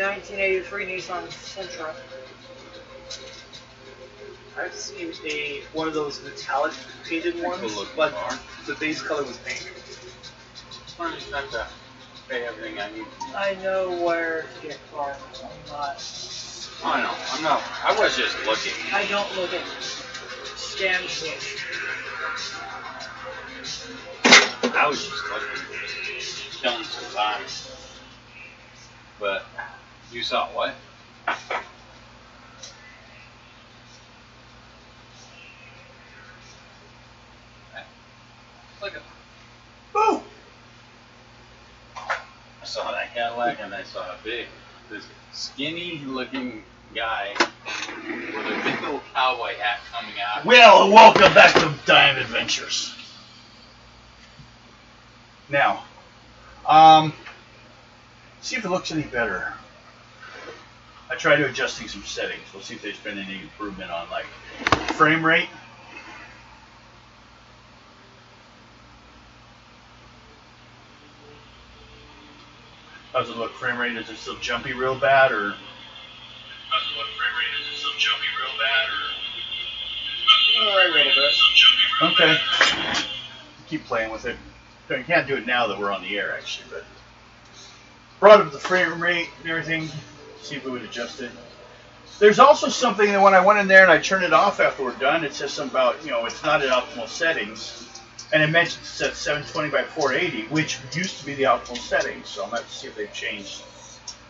1983 Nissan Sentra. I've seen one of those metallic painted ones, but the base color was pink. I just have to pay everything I need. I know where to get cars. I'm not. I know. I was just looking. I don't look at scams. I was just looking. Killing some time. But you saw what? Look at. Boo! I saw that Cadillac and I saw this skinny-looking guy with a big old cowboy hat coming out. Well, welcome back to Dime Adventures. Now, see if it looks any better. I tried adjusting some settings. We'll see if there's been any improvement on like frame rate. How's it look? Frame rate, is it still jumpy real bad, or? How's it look? Frame rate, is it still jumpy real bad, or? A little bit. Okay. Keep playing with it. You can't do it now that we're on the air, actually, but brought up the frame rate and everything. See if we would adjust it. There's also something that when I went in there and I turned it off after we're done, it says something about, it's not at optimal settings. And it mentions it's at 720 by 480, which used to be the optimal settings. So I'm going to have to see if they've changed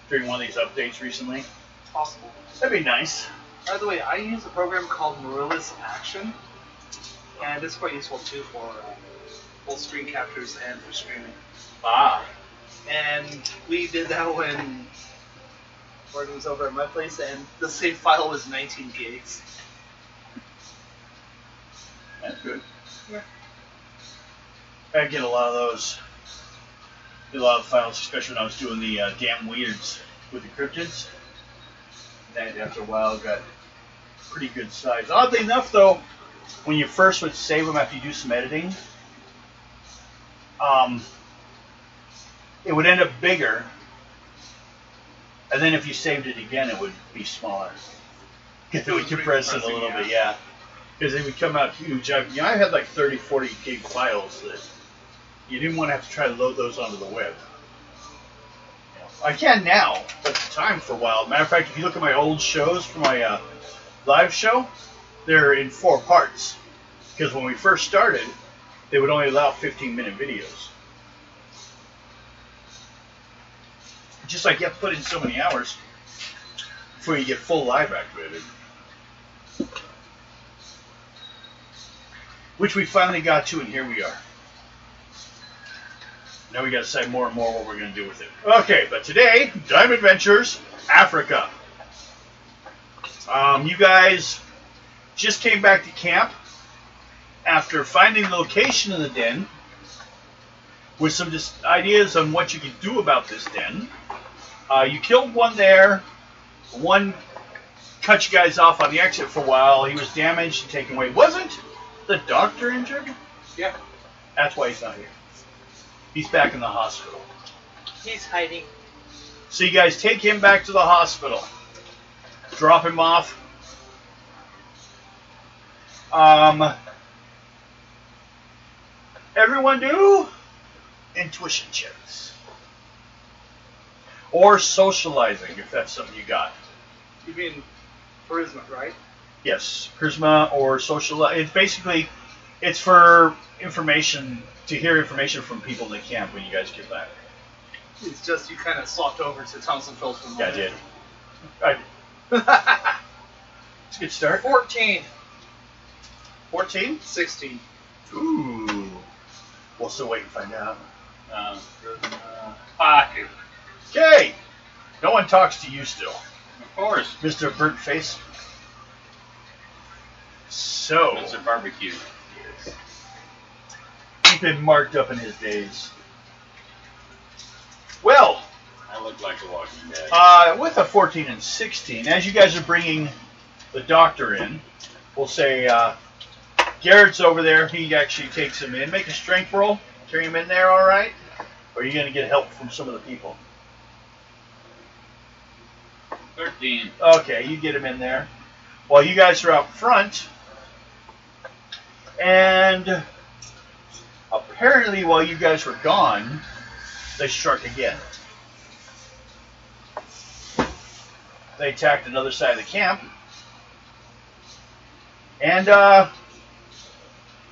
during one of these updates recently. Possible. That'd be nice. By the way, I use a program called Marilla's Action, and it's quite useful too for both screen captures and for streaming. Ah. And we did that when Morgan was over at my place, and the save file was 19 gigs. That's good. Yeah. I get a lot of those. Get a lot of files, especially when I was doing the damn weirds with the cryptids. And after a while, got pretty good size. Oddly enough, though, when you first would save them after you do some editing, it would end up bigger. And then if you saved it again, it would be smaller. Because it would compress it a little bit, yeah. Because they would come out huge. I had like 30, 40 gig files that you didn't want to have to try to load those onto the web. I can now, but at the time for a while. Matter of fact, if you look at my old shows for my live show, they're in 4 parts. Because when we first started, they would only allow 15-minute videos. Just like you have to put in so many hours before you get full live activated. Which we finally got to, and here we are. Now we got to decide more and more what we're going to do with it. Okay, but today, Dime Adventures, Africa. You guys just came back to camp after finding the location of the den with some ideas on what you could do about this den. You killed one there. One cut you guys off on the exit for a while. He was damaged and taken away. Wasn't the doctor injured? Yeah. That's why he's not here. He's back in the hospital. He's hiding. So you guys take him back to the hospital. Drop him off. Everyone do intuition checks. Or socializing, if that's something you got. You mean charisma, right? Yes, charisma or social. It's basically, it's for information, to hear information from people in the camp when you guys get back. It's just you kind of swapped over to Thompson Phillips for a moment. Yeah, I did. It's a good start. 14. 14? 16. Ooh. We'll still wait and find out. 5. Okay. No one talks to you still. Of course. Mr. Burnt Face. So. It's a barbecue. He's been marked up in his days. Well. I look like a Walking Dead. With a 14 and 16, as you guys are bringing the doctor in, we'll say Garrett's over there. He actually takes him in. Make a strength roll. Carry him in there, all right? Or are you going to get help from some of the people? 13. Okay, you get him in there. While you guys are out front, and apparently while you guys were gone, they struck again. They attacked another side of the camp, and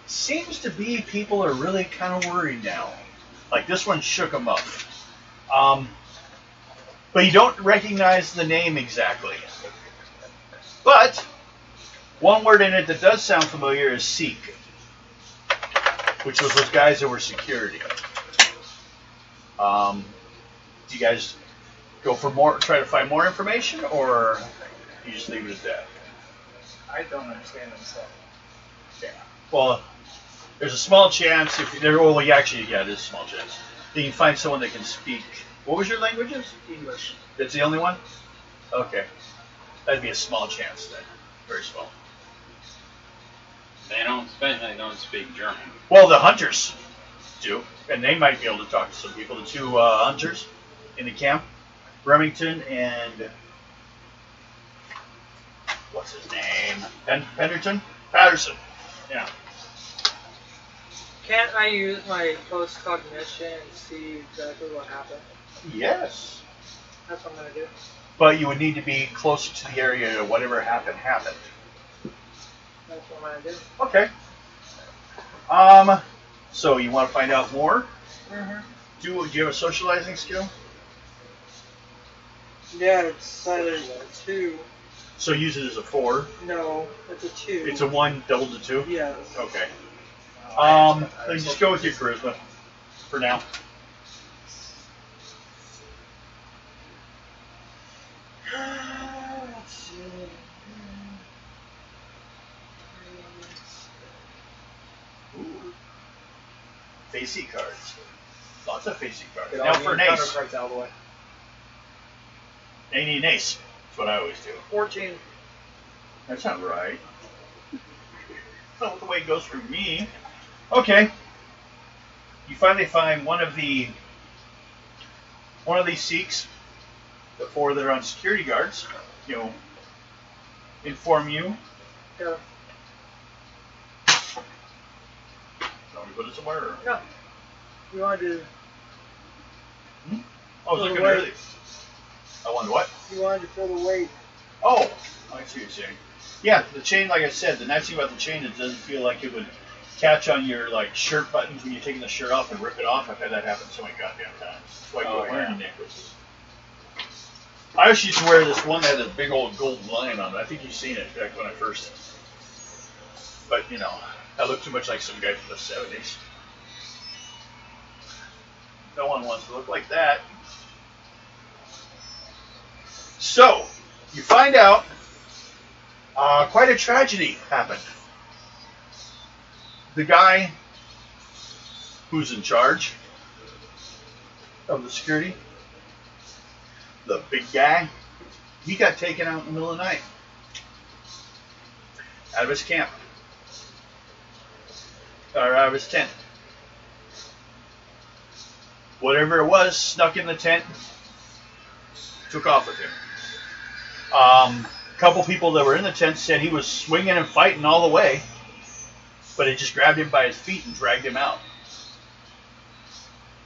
seems to be people are really kind of worried now. Like this one shook them up. But you don't recognize the name exactly. But one word in it that does sound familiar is Seek, which was those guys that were security. Do you guys go for more, try to find more information, or you just leave it at that? I don't understand them, so. Yeah. Well, there's a small chance if there. Well, actually, yeah, there's a small chance that you can find someone that can speak. What was your languages? English. That's the only one? Okay. That'd be a small chance then. Very small. They don't speak German. Well, the hunters do, and they might be able to talk to some people. The two hunters in the camp, Remington and what's his name? Patterson. Yeah. Can't I use my post-cognition and see exactly what happened? Yes. That's what I'm going to do. But you would need to be closer to the area of whatever happened. That's what I'm going to do. Okay. So you want to find out more? Mm-hmm. Do you have a socializing skill? Yeah, it's either 2. So use it as a 4. No, it's a 2. It's a 1 doubled to 2? Yes. Okay. Then just go with your charisma for now. Let's see. Ooh. Facey cards. Lots of facey cards. Get Now all for an the counter ace. cards out of the way. They need an ace. That's what I always do. 14. That's not right. Not the way it goes for me. Okay. You finally find one of these Sikhs, the 4 that are on security guards, inform you. Yeah. Want me to put it somewhere? Or? No. You want to do... I was Fill the looking weight. early. I wanted what? You wanted to fill the weight. Oh, I see what you're saying. Yeah, the chain, like I said, the nice thing about the chain, it doesn't feel like it would catch on your shirt buttons when you're taking the shirt off and rip it off. I've had that happen so many goddamn times. That's why I go wearing a necklace. I always used to wear this one that had a big old gold lion on it. I think you've seen it back when I first. But I look too much like some guy from the 70s. No one wants to look like that. So, you find out quite a tragedy happened. The guy who's in charge of the security, the big guy, he got taken out in the middle of the night. Out of his camp. Or out of his tent. Whatever it was, snuck in the tent, took off with him. A couple people that were in the tent said he was swinging and fighting all the way, but it just grabbed him by his feet and dragged him out.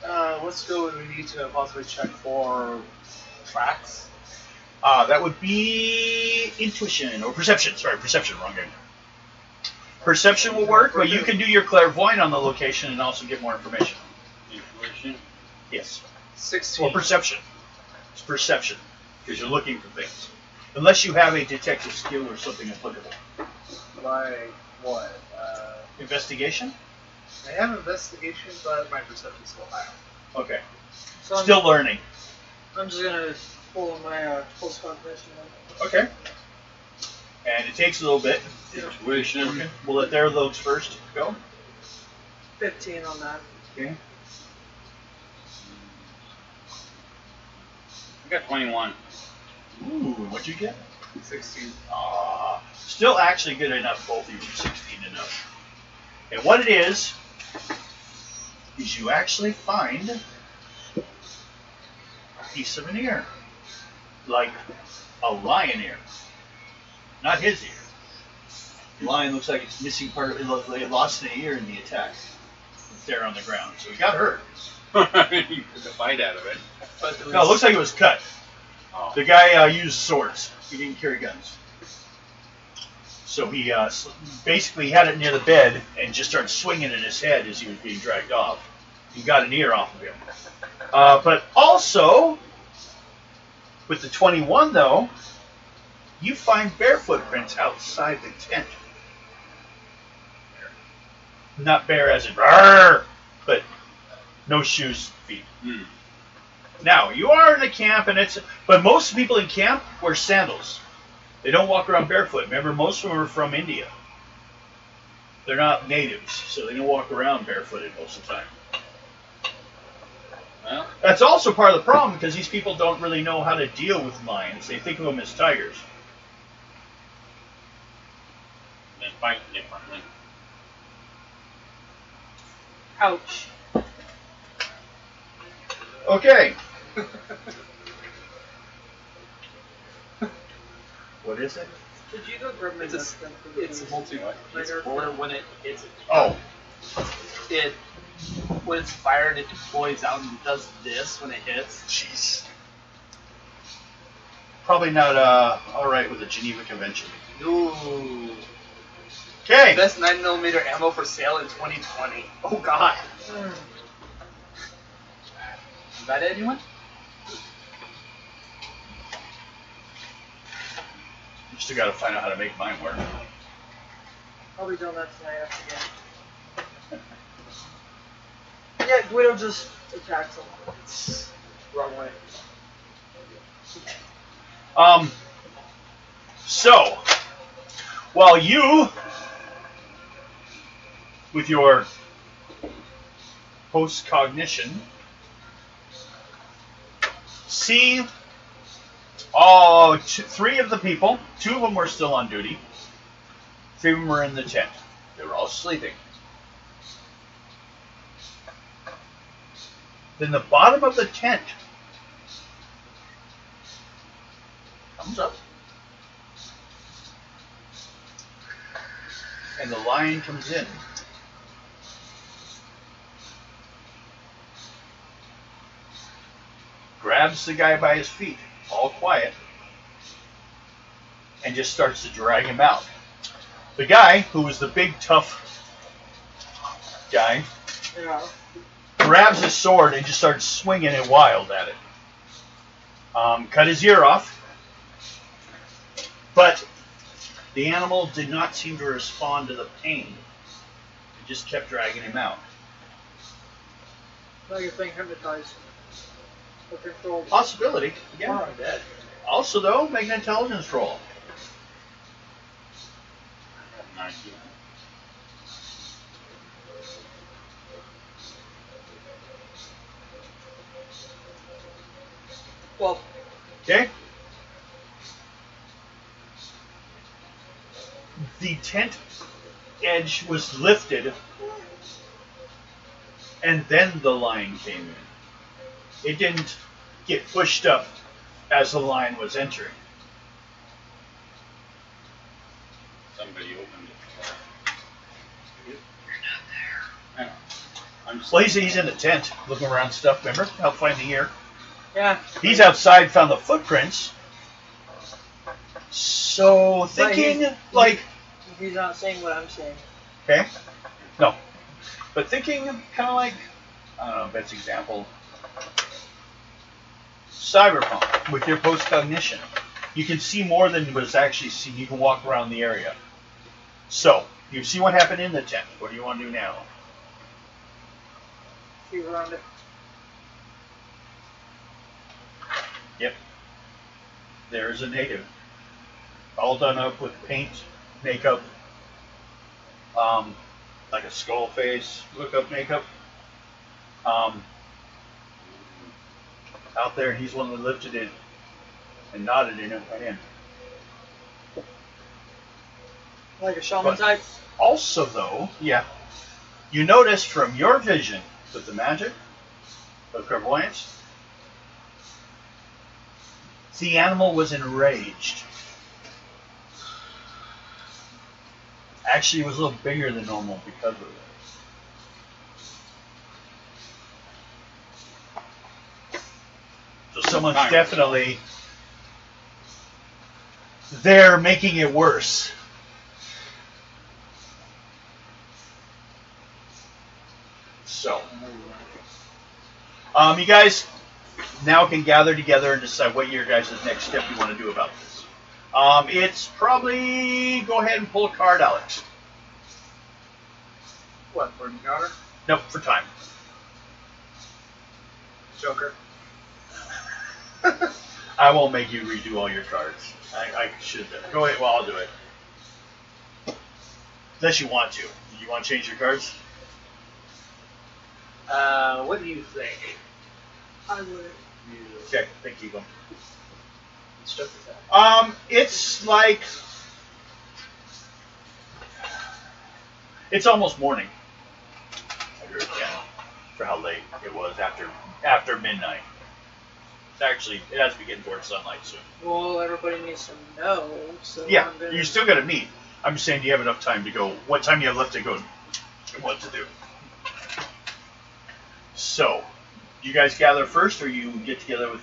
What skill would we need to possibly check for tracks? That would be intuition or perception. Sorry, perception, wrong game. Perception will work, but you can do your clairvoyant on the location and also get more information. Intuition. Yes. 16. Or perception. It's perception, because you're looking for things. Unless you have a detective skill or something applicable. Like what? Investigation? I have investigation, but my perception's still higher. Okay. So Still learning. I'm just going to pull my post-cognition. Okay. And it takes a little bit. Intuition. Okay. We'll let their loads first go. 15 on that. Okay. I got 21. Ooh, what'd you get? 16. Still actually good enough, both of you, 16 enough. And what it is you actually find a piece of an ear. like a lion ear, not his ear. The lion looks like it's missing part of it. They lost an ear in the attack. It's there on the ground, so he got hurt. He took a bite out of it. But No, it looks like it was cut. Oh. The guy used swords. He didn't carry guns. So he basically had it near the bed and just started swinging at his head as he was being dragged off. He got an ear off of him. But also, with the 21 though, you find bare footprints outside the tent. Not bare as in "Rrr," but no shoes, feet. Hmm. Now, you are in a camp, but most people in camp wear sandals. They don't walk around barefoot. Remember, most of them are from India. They're not natives, so they don't walk around barefooted most of the time. Well, That's also part of the problem, because these people don't really know how to deal with lions. They think of them as tigers. they fight differently. Ouch. Okay. What is it? Did you go grab my It's a- gun for it's the multi-later where when it hits it. Oh, It when it's fired, it deploys out and does this when it hits. jeez. Probably not all right with the Geneva Convention. Ooh. Okay. Best 9mm ammo for sale in 2020. Oh god. Mm. Is that it, anyone? You still got to find out how to make mine work. I'll be doing that tonight after game. Yeah, Guido just attacked someone. It's wrong way. So, while you, with your post-cognition, see three of the people, two of them were still on duty, three of them were in the tent. They were all sleeping. Then the bottom of the tent comes up, and the lion comes in. Grabs the guy by his feet, all quiet, and just starts to drag him out. The guy, who was the big, tough guy, Yeah. grabs his sword and just starts swinging it wild at it. Cut his ear off, but the animal did not seem to respond to the pain. It just kept dragging him out. Now you're being hypnotized. Or controlled. Possibility. Yeah. I'm dead. Also, though, make an intelligence roll. I have no idea. Well, Okay? The tent edge was lifted, and then the lion came in. It didn't get pushed up as the lion was entering. Somebody opened it. You're not there. I know. I'm just Well, he's in the tent, looking around stuff, remember? Help find the ear. yeah. He's outside, found the footprints. So, thinking, like, He's not saying what I'm saying. okay, no. But thinking kind of like, I don't know, best example, Cyberpunk, with your post-cognition. You can see more than was actually seen. You can walk around the area. So, you see what happened in the tent. What do you want to do now? See around it. Yep. There's a native. All done up with paint, makeup, like a skull face, look-up makeup. Out there, he's one that lifted it and nodded in and went in. Like a shaman But- type. Also, though, yeah, you notice from your vision with the magic of clairvoyance, The animal was enraged. Actually, it was a little bigger than normal because of it. So someone's definitely there making it worse. So, you guys now can gather together and decide what your guys' next step you want to do about this. It's probably go ahead and pull a card, Alex. What, for encounter? Nope, for time. Joker. I won't make you redo all your cards. I should. Go ahead. Well, I'll do it. Unless you want to. Do you want to change your cards? What do you think? I would. Okay, then keep them. It's just that. It's like it's almost morning. For how late it was after midnight. It's actually it has to be getting towards sunlight soon. Well, everybody needs to know. So Yeah, I'm gonna... you still got to meet. I'm just saying, do you have enough time to go? What time do you have left to go? And what to do? So, you guys gather first, or you get together with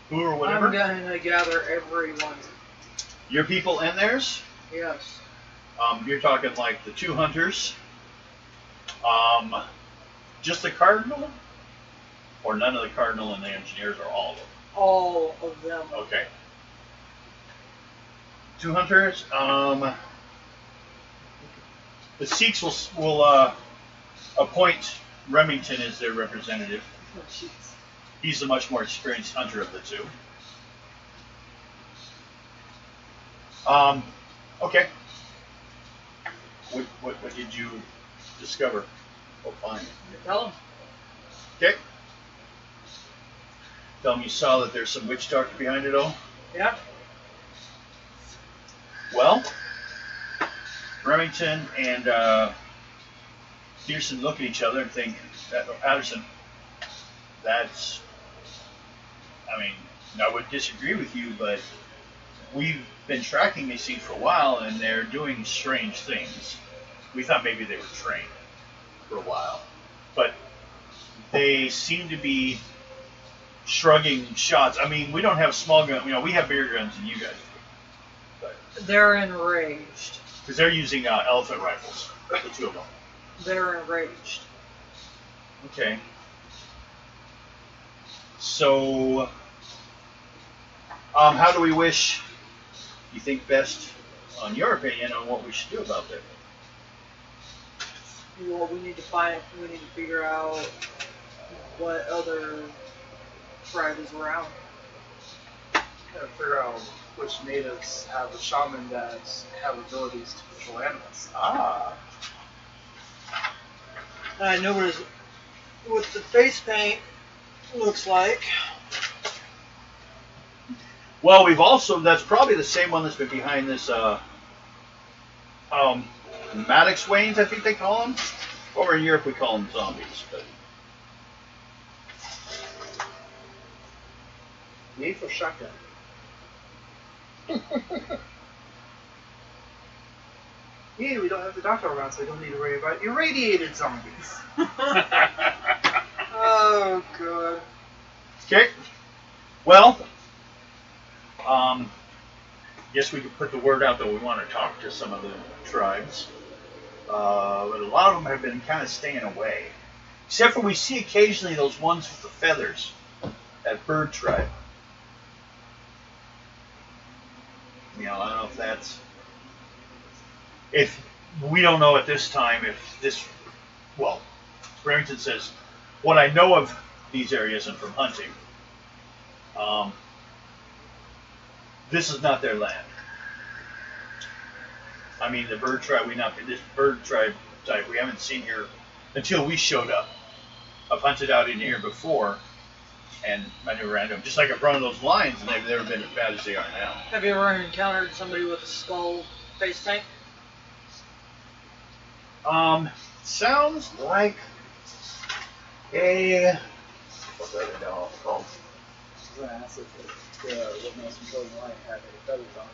who or whatever? I'm going to gather everyone. Your people and theirs? Yes. You're talking like the 2 hunters. Just the cardinal? Or none of the cardinal and the engineers, or all of them? All of them. Okay. 2 hunters. The Sikhs will appoint Remington as their representative. Oh, jeez. He's the much more experienced hunter of the two. Okay. What did you discover? Oh, fine. Tell them. Okay. Tell them you saw that there's some witch doctor behind it all. Yeah. Well, Remington and Pearson look at each other and think, Patterson, that's, I mean, I would disagree with you, but we've been tracking these things for a while, and they're doing strange things. We thought maybe they were trained for a while, but they seem to be shrugging shots. I mean, we don't have small guns. You know, we have bigger guns than you guys do. But They're enraged. because they're using elephant rifles, the 2 of them. They're enraged. Okay. So, how do we wish? You think best, on your opinion, on what we should do about that? Well, we need to figure out what other tribe is around. Gotta figure out which natives have a shaman that have abilities to control animals. Ah. I know what the face paint looks like. Well, we've also, that's probably the same one that's been behind this, Maddox Wains, I think they call them. Over in Europe, we call them zombies, but. Need for shotgun. Yeah, we don't have the doctor around, so we don't need to worry about irradiated zombies. Oh, God. Okay. Well, guess we could put the word out that we want to talk to some of the tribes. But a lot of them have been kind of staying away. Except for we see occasionally those ones with the feathers. That bird tribe. You know, I don't know if that's... If we don't know at this time if this... Well, Remington says, what I know of these areas and from hunting, this is not their land. I mean, the bird tribe, this bird tribe type, we haven't seen here until we showed up. I've hunted out in here before, and I never ran them. Just like I've run of those lines, and they've never been as bad as they are now. Have you ever encountered somebody with a skull face paint? Sounds like a... What do I know it's called? what mouse controlling lion had any feathers on.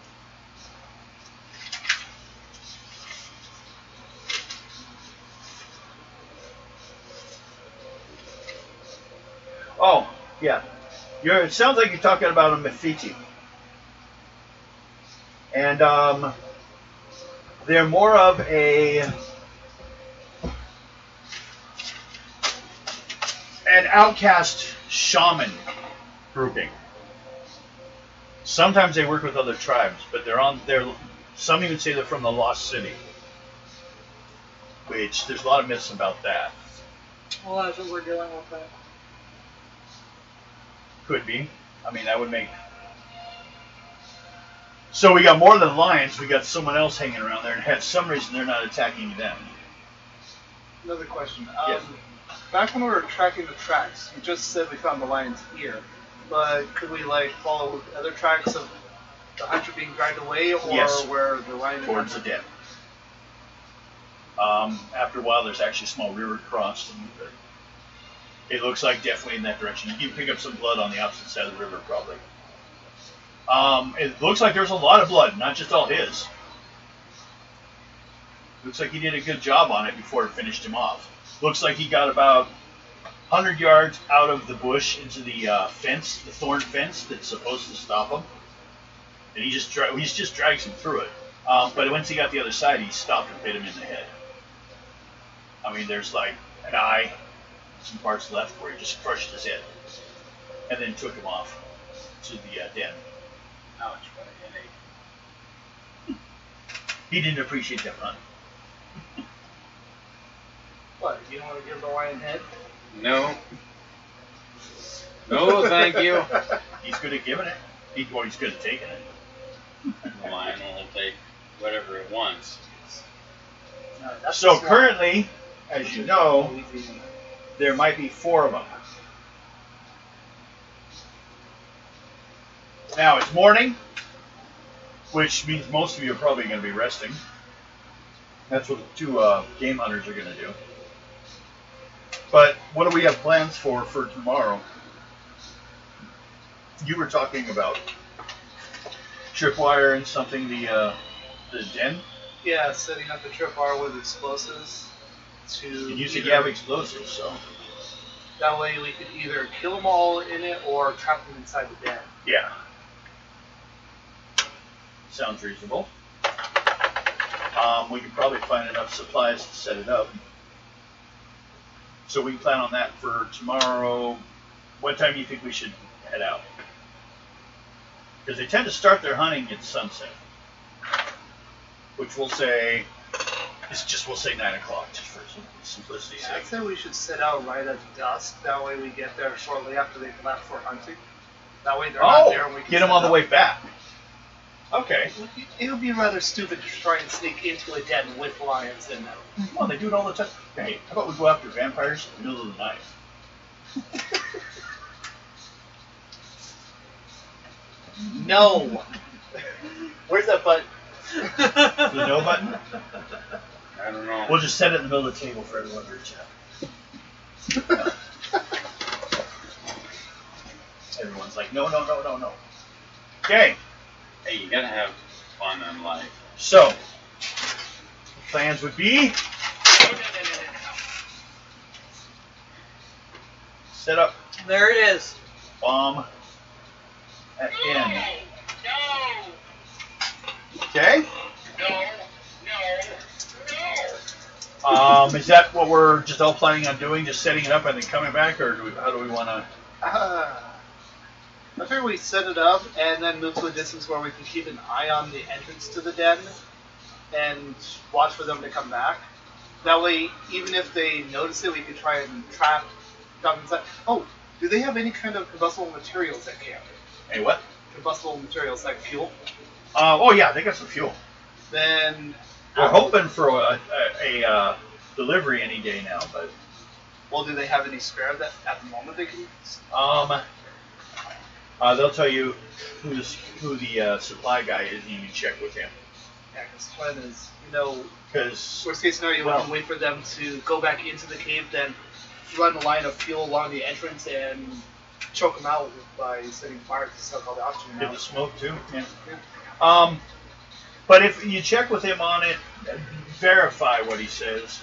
Oh, yeah. It sounds like you're talking about a Mafiti. And they're more of an outcast shaman grouping. Sometimes they work with other tribes, but some even say they're from the Lost City. Which there's a lot of myths about that. Well, that's what we're dealing with then. Could be. I mean, that would make. So we got more than lions. We got someone else hanging around there, and had some reason they're not attacking them. Another question. Yes. Back when we were tracking the tracks, you just said we found the lions here, but could we follow other tracks of the hunter being dragged away, or Yes. where the lion Towards the den. After a while, there's actually a small river crossed, and it looks like definitely in that direction. You can pick up some blood on the opposite side of the river, probably. It looks like there's a lot of blood, not just all his. Looks like he did a good job on it before it finished him off. Looks like he got about 100 yards out of the bush into the fence, the thorn fence that's supposed to stop him. And he just drags him through it. But once he got the other side, he stopped and hit him in the head. I mean, there's like an eye, some parts left where he just crushed his head. And then took him off to the den. Ouch, what a headache. He didn't appreciate that run. What? You don't want to give the lion head? No. No, thank you. He's good at giving it. He's good at taking it. The lion will take whatever it wants. No, that's So just not- currently, as you know, there might be 4 of them. Now it's morning, which means most of you are probably going to be resting. That's what the 2 game hunters are going to do. But what do we have plans for tomorrow? You were talking about tripwire and something, the den? Yeah, setting up a tripwire with explosives to. And you said you have explosives, so. That way we could either kill them all in it or trap them inside the den. Yeah. Sounds reasonable. We can probably find enough supplies to set it up. So we can plan on that for tomorrow. What time do you think we should head out? Because they tend to start their hunting at sunset. Which we'll say 9 o'clock, just for simplicity's Yeah, I'd sake. say we should set out right at dusk. That way we get there shortly after they've left for hunting. That way they're not there and we can get them set on the up. way back. Okay. It would be rather stupid to try and sneak into a den with lions in them. Well, they do it all the time. Hey, how about we go after vampires in the middle of the night? No! Where's that button? The no button? I don't know. We'll just set it in the middle of the table for everyone to reach out. Everyone's like, no. Okay, Hey, you gotta have fun in life. so the plans would be set up There it is. bomb at N. Okay. Is that what we're just all planning on doing? Just setting it up and then coming back, or how do we want to? I figure we set it up and then move to a distance where we can keep an eye on the entrance to the den and watch for them to come back. That way, even if they notice it, we can try and trap them inside. Oh, do they have any kind of combustible materials at camp? Hey, what? Combustible materials like fuel? Oh yeah, they got some fuel. Then We're hoping for a delivery any day now, but well, do they have any spare that at the moment they can use? they'll tell you who the supply guy is, and you can check with him. Yeah, because plan is, Because worst case scenario, we can wait for them to go back into the cave, then run a line of fuel along the entrance and choke them out by setting fire to suck all the oxygen Get out. the smoke too. Yeah. But if you check with him on it, verify what he says,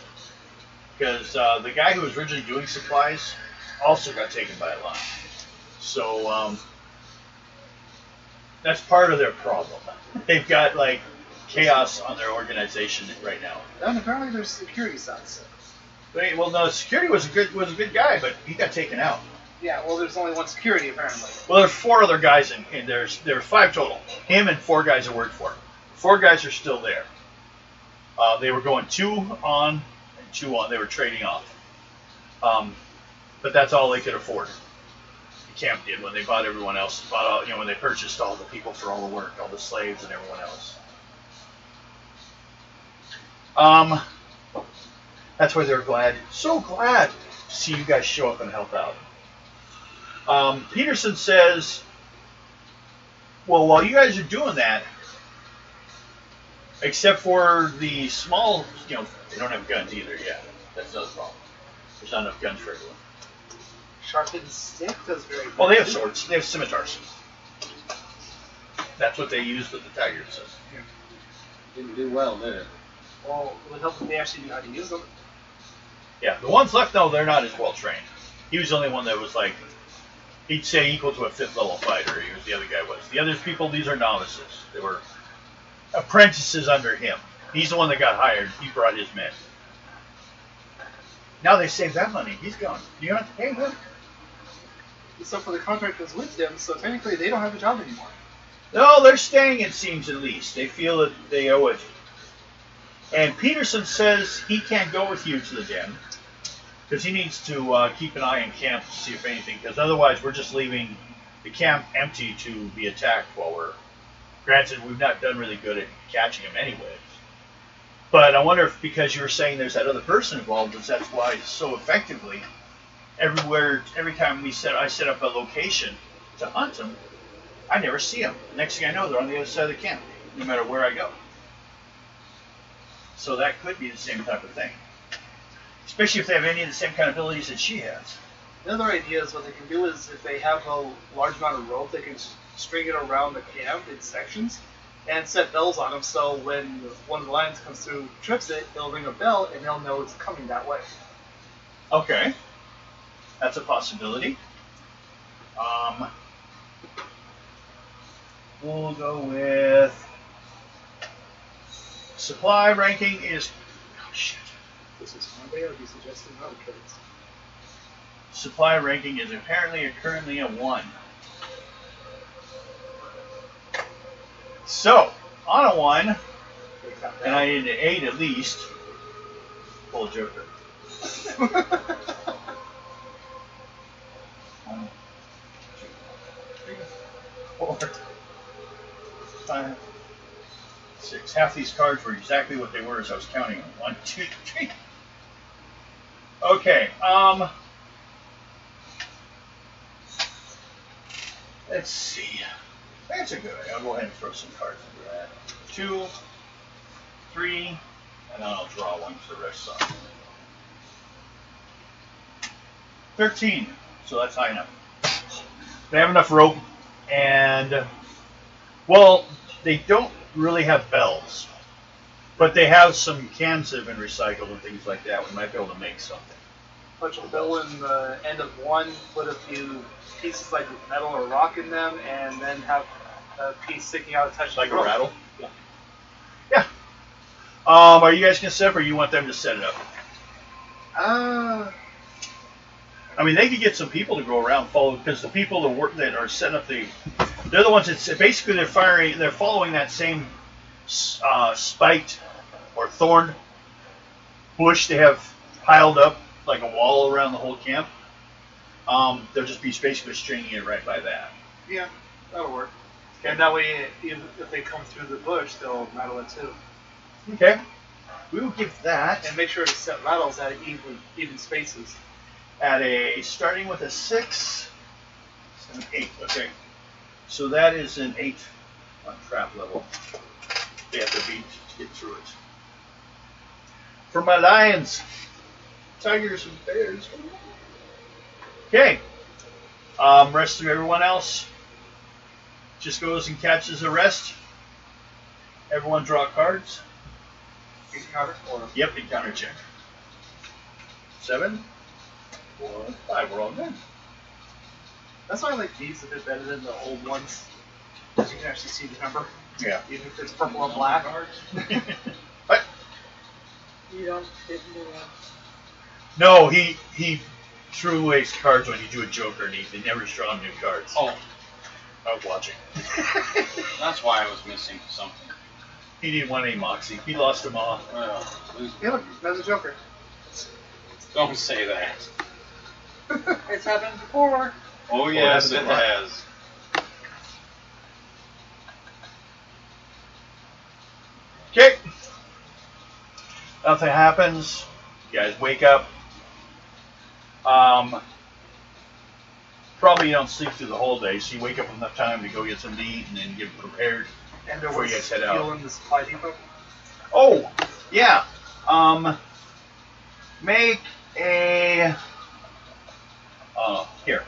because the guy who was originally doing supplies also got taken by a lion. So that's part of their problem. They've got like chaos on their organization right now. And apparently there's security sides. Well, no, security was a good guy, but he got taken out. Yeah, well, there's only one security apparently. Well, there's 4 other guys, and there's 5 total. Him and 4 guys that worked for him. 4 guys are still there. They were going 2 on and 2 on. They were trading off. But that's all they could afford. The camp did when they bought everyone else. When they purchased all the people for all the work, all the slaves and everyone else. That's why they're so glad to see you guys show up and help out. Peterson says, well, while you guys are doing that, except for the small, they don't have guns either yet. That's another problem. There's not enough guns for everyone. Sharpened stick does very good. Well, they have swords. They have scimitars. That's what they use with the tigers. Didn't do well, did it? Well, it would help if they actually knew how to use them. Yeah, the ones left, no, they're not as well trained. He was the only one that was like, he'd say equal to a 5th level fighter. He was the other guy was. The other people, these are novices. They were apprentices under him. He's the one that got hired. He brought his men. Now they saved that money. He's gone. You don't have to pay him. Except for the contractors with them, so technically they don't have a job anymore. No, they're staying, it seems, at least. They feel that they owe it. And Peterson says he can't go with you to the den because he needs to keep an eye in camp to see if anything, because otherwise we're just leaving the camp empty to be attacked while we're... Granted, we've not done really good at catching them anyways. But I wonder if, because you were saying there's that other person involved, is that's why so effectively, every time I set up a location to hunt them, I never see them. The next thing I know, they're on the other side of the camp, no matter where I go. So that could be the same type of thing. Especially if they have any of the same kind of abilities that she has. The other idea is what they can do is if they have a large amount of rope, they can string it around the camp in sections and set bells on them, so when one of the lions comes through, trips it, it'll ring a bell and they'll know it's coming that way. Okay. That's a possibility. We'll go with... Supply ranking is... Oh, shit. This is Monday, I'll be suggesting other trades. Supply ranking is apparently currently a 1. So, on a 1, and I need an 8 at least, pull a joker. 1, 2, 3, 4, 5, 6. Half these cards were exactly what they were as I was counting them. 1, 2, 3. Okay, let's see. That's a good idea. I'll go ahead and throw some cards into that. 2, 3, and then I'll draw one for the rest of 13. So that's high enough. They have enough rope, and well, they don't really have bells, but they have some cans that have been recycled and things like that. We might be able to make something. Punch a bell in the end of one, put a few pieces like metal or rock in them, and then have a piece sticking out attached Like to a the rope. rattle? Yeah. Are you guys going to set up, or you want them to set it up? I mean, they could get some people to go around and follow, because the people that are setting up they're the ones that basically they're following that same spiked or thorn bush they have piled up like a wall around the whole camp. They'll just be basically stringing it right by that. Yeah, that'll work. And that way, if they come through the bush, they'll rattle it too. Okay. We will give that And make sure to set rattles at even spaces. at starting with a 6, an 8. Okay. So that is an 8 on trap level. They have to beat to get through it. For my lions, tigers, and bears. Okay. Rest of everyone else just goes and catches the rest. Everyone draw cards. Encounter or Yep, encounter check. 7, 4, 5. We're all good. that's why I like these a bit better than the old ones, because you can actually see the number, Yeah. even if it's purple and black. What? You don't hit me once. No, he threw away his cards when he drew a Joker, and he never drawn new cards. Oh, I was watching. that's why I was missing something. He didn't want any Moxie. He lost them all. Well, Yeah, look, another Joker. don't say that. It's happened before. Oh yes, it happened a lot. has. Okay. Nothing happens. You guys wake up. Probably you don't sleep through the whole day, so you wake up enough time to go get something to eat and then get prepared. And there Before was you guys head out. fuel in the supply depot. Oh, yeah. Make a. Here.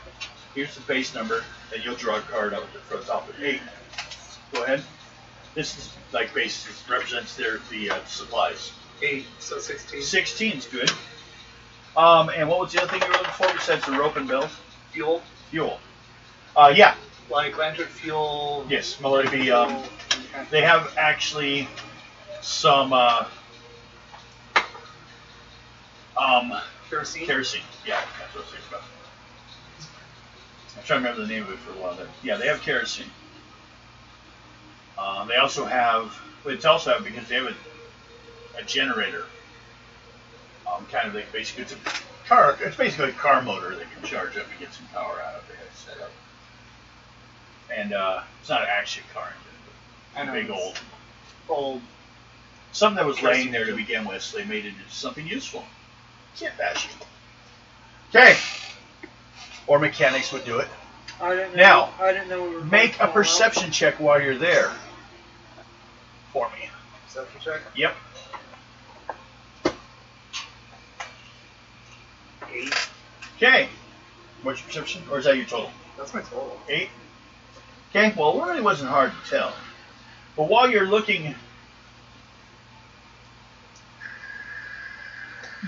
Here's the base number, and you'll draw a card out for the top of 8. Go ahead. This is like base. It represents the supplies. 8, so 16. 16's good. And what was the other thing you were looking for besides the rope and belt? Fuel, Fuel. Yeah. like lantern fuel. Yes. Well, it'd be. fuel, They have actually some kerosene. kerosene. Yeah, that's what I was thinking about. I'm trying to remember the name of it for a while there. Yeah, they have kerosene. They also have. It's also have because they have a generator. Kind of like basically it's a car. It's basically a car motor they can charge up and get some power out of. They have set up. And it's not an action car engine, but a big old. something that was Kerosene laying there to engine. begin with, so they made it into something useful. Can't bash it. Okay. Or mechanics would do it. I didn't know. Now, I didn't know we were Make a going perception check while you're there. For me. Perception check. Yep. 8. Okay. What's your perception? Or is that your total? That's my total. 8? Okay, well, it really wasn't hard to tell. But while you're looking,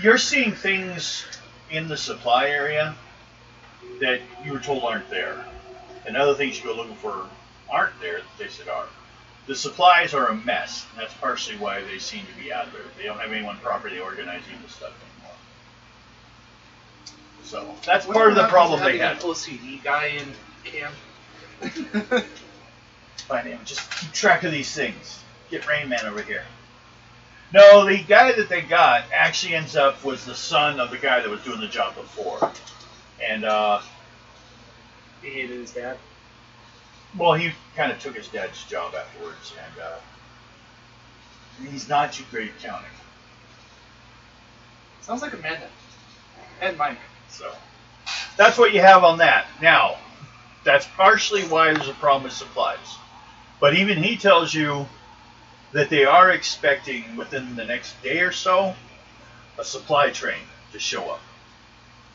you're seeing things in the supply area that you were told aren't there. And other things you go looking for aren't there that they said are. The supplies are a mess, and that's partially why they seem to be out there. They don't have anyone properly organizing the stuff anymore. So that's part of the problem they had. An OCD guy in camp. Fine, Em, just keep track of these things. Get Rain Man over here. No, the guy that they got actually ends up was the son of the guy that was doing the job before. And, He hated his dad. well, he kind of took his dad's job afterwards, and he's not too great at counting. Sounds like Amanda. And Mike. So, that's what you have on that. Now, that's partially why there's a problem with supplies. But even he tells you that they are expecting within the next day or so a supply train to show up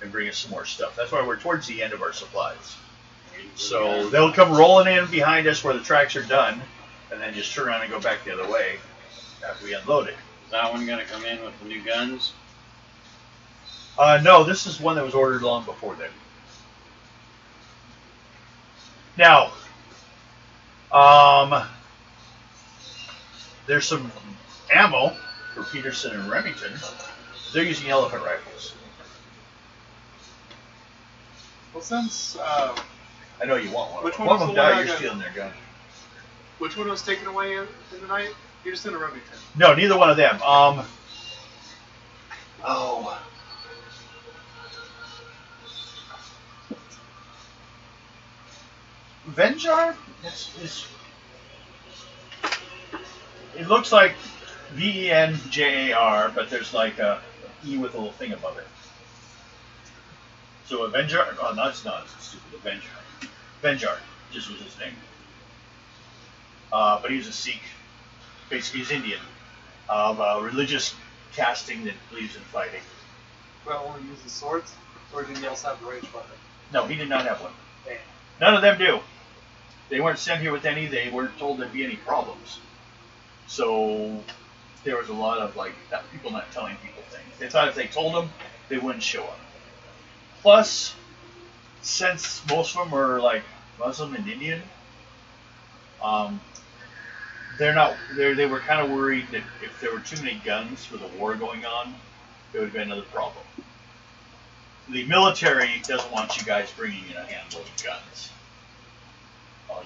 and bring us some more stuff. That's why we're towards the end of our supplies. So they'll come rolling in behind us where the tracks are done, and then just turn around and go back the other way after we unload it. Is that one gonna come in with the new guns? No, this is one that was ordered long before then. Now, there's some ammo for Peterson and Remington. They're using elephant rifles. Well, since I know you want one. Which One one of them was the one died, I you're got? stealing their gun. which one was taken away in the night? Peterson or Remington? No, neither one of them. Venjar? It looks like Venjar, but there's like a E with a little thing above it. So Venjar, oh no, it's not. It's stupid. Venjar. Venjar just was his name. But he was a Sikh. Basically, he's Indian. Of religious casting that believes in fighting. Well, only uses swords? Or did he also have a rage weapon? No, he did not have one. None of them do. They weren't sent here with any. They weren't told there'd be any problems. So there was a lot of people not telling people things. They thought if they told them, they wouldn't show up. Plus, since most of them are like Muslim and Indian, they were kind of worried that if there were too many guns with a war going on, there would be another problem. The military doesn't want you guys bringing in a handful of guns.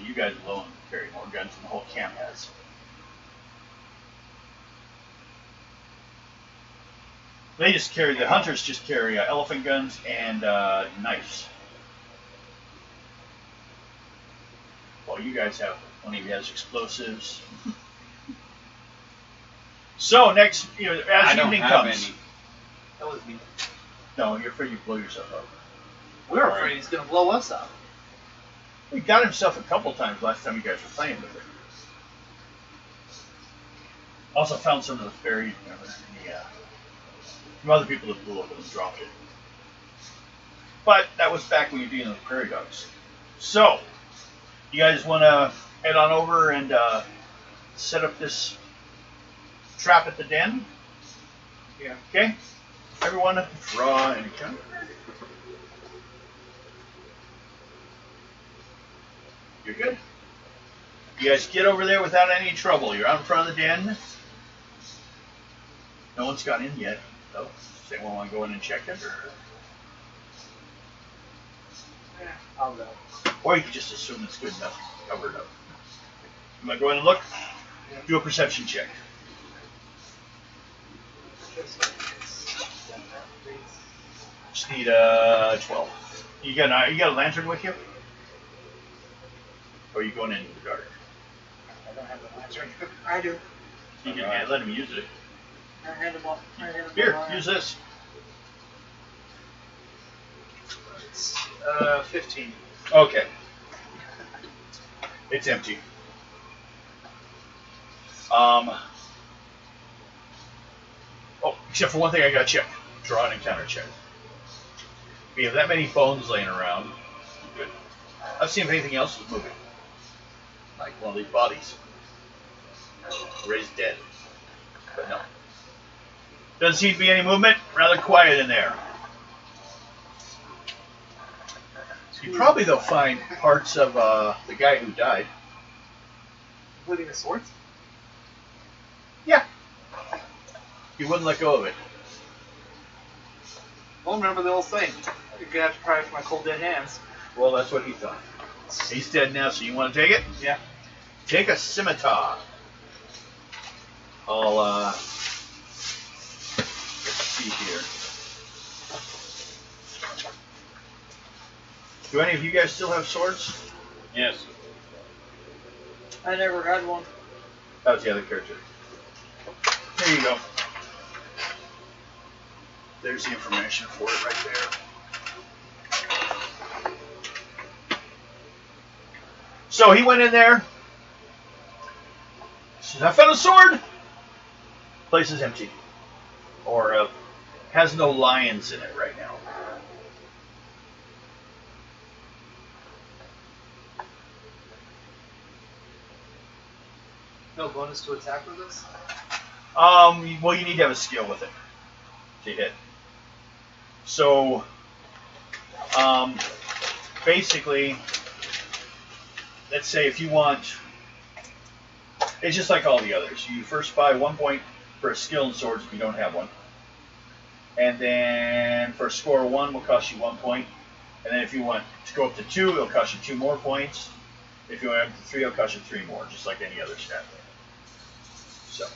You guys alone carry more guns than the whole camp has. The hunters just carry elephant guns and knives. Well, you guys have, one of you has explosives. So next, as evening comes. That was me. No, you're afraid you blow yourself up. We're afraid he's going to blow us up. He got himself a couple times last time you guys were playing with it. Also found some of the buried, some other people that blew up and dropped it. But that was back when you were dealing with prairie dogs. So, you guys want to head on over and set up this trap at the den? Yeah. Okay. Everyone, draw an encounter. You're good. You guys get over there without any trouble. You're out in front of the den. No one's got in yet, though. Does anyone want to go in and check it? I'll go. Or you can just assume it's good enough covered up. You want to go in and look? Yeah. Do a perception check. Just need 12. You got a lantern with you? Or are you going in the dark? I don't have the lantern. I do. You can let him use it. I hand him off. Here, use this. It's 15. Okay. It's empty. Except for one thing I gotta check. Draw an encounter check. If you have that many bones laying around, good. I've seen if anything else is moving. Like one of these bodies. Raised dead. But no. Doesn't seem to be any movement. Rather quiet in there. You probably, though, find parts of the guy who died. Including the swords? Yeah. He wouldn't let go of it. Well, remember the old saying. You're going to have to pry it from my cold dead hands. Well, that's what he thought. He's dead now, so you want to take it? Yeah. Take a scimitar. Let's see here. Do any of you guys still have swords? Yes. I never had one. That was the other character. There you go. There's the information for it right there. So he went in there. Said, I found a sword. Place is empty. Or has no lions in it right now. No bonus to attack with this? Well, you need to have a skill with it to hit. So, basically, let's say if you want, it's just like all the others. You first buy 1 point for a skill in swords if you don't have one. And then for a score of 1 will cost you 1 point. And then if you want to go up to 2, it'll cost you 2 more points. If you want up to 3, it'll cost you 3 more, just like any other stat. So,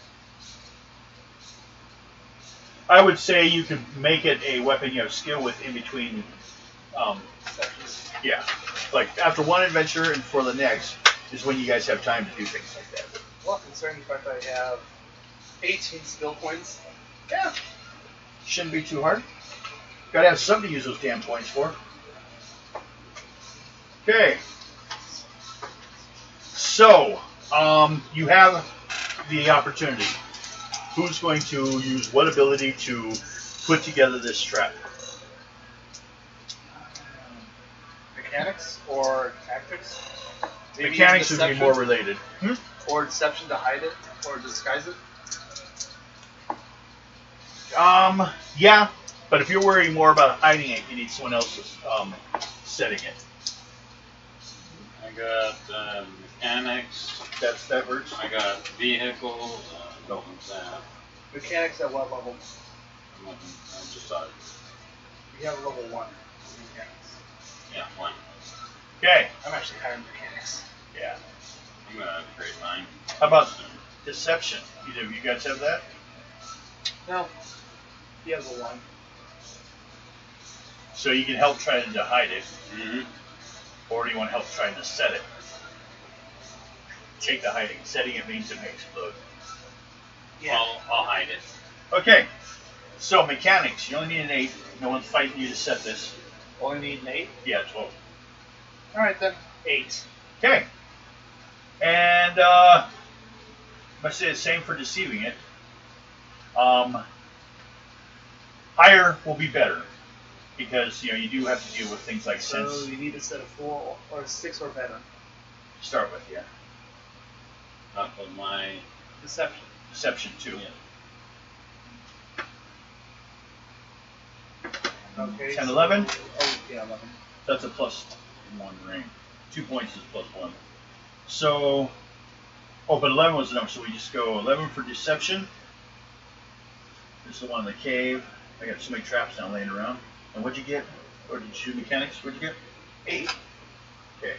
I would say you could make it a weapon you have skill with in between. Yeah, like after one adventure and for the next is when you guys have time to do things like that. Well, considering the fact that I have 18 skill points, yeah, shouldn't be too hard. Gotta have something to use those damn points for. Okay. So, you have the opportunity. Who's going to use what ability to put together this trap? mechanics. mechanics or tactics? Maybe Mechanics would be deception? more related. Or deception to hide it or disguise it. Yeah, but if you're worrying more about hiding it, you need someone else setting it. I got mechanics. That works. I got vehicles. No. What's that? Mechanics at what level? I just thought. You have level 1 mechanics. Yeah, one. Okay. I'm actually higher in mechanics. Yeah. I'm gonna create mine. How about deception? Either of you guys have that? No. He has a 1. So you can help trying to hide it, Mm-hmm. or do you want help trying to set it? Take the hiding. Setting it means it may explode. Yeah. I'll hide it. Okay. So mechanics, you only need an 8. No one's fighting you to set this. Only need an 8? Yeah, 12. Alright then. 8. Okay. And I must say the same for deceiving it. Higher will be better because you do have to deal with things like So sense you need a set of 4 or 6 or better. to start with. Yeah. Up with my Deception. Deception too. Yeah. Okay. 10, 11. Oh, yeah, 11. That's a plus 1 ring. 2 points is plus 1. So, but 11 was the number, so we just go 11 for deception. This is the one in the cave. I got so many traps now laying around. And what'd you get? Or did you do mechanics? What'd you get? 8. Okay.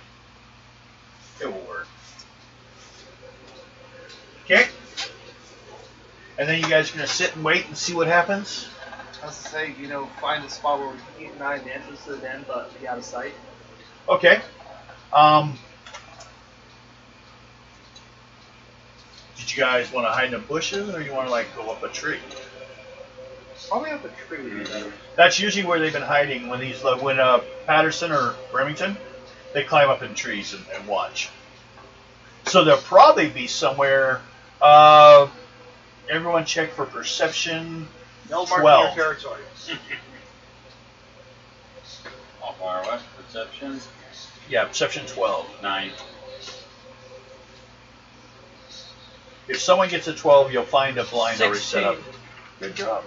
It will work. Okay. And then you guys are going to sit and wait and see what happens? I was to say, find a spot where we can keep an eye on the entrance to the den, but be out of sight. Okay. Did you guys want to hide in the bushes, or you want to go up a tree? Probably up a tree would be better. That's usually where they've been hiding when Patterson or Remington, they climb up in trees and watch. So they'll probably be somewhere. Everyone check for perception. No marking 12. your territory. How far west? Perception? Yeah, perception 12. 9. If someone gets a 12, you'll find a blind already set up. 16. Good job.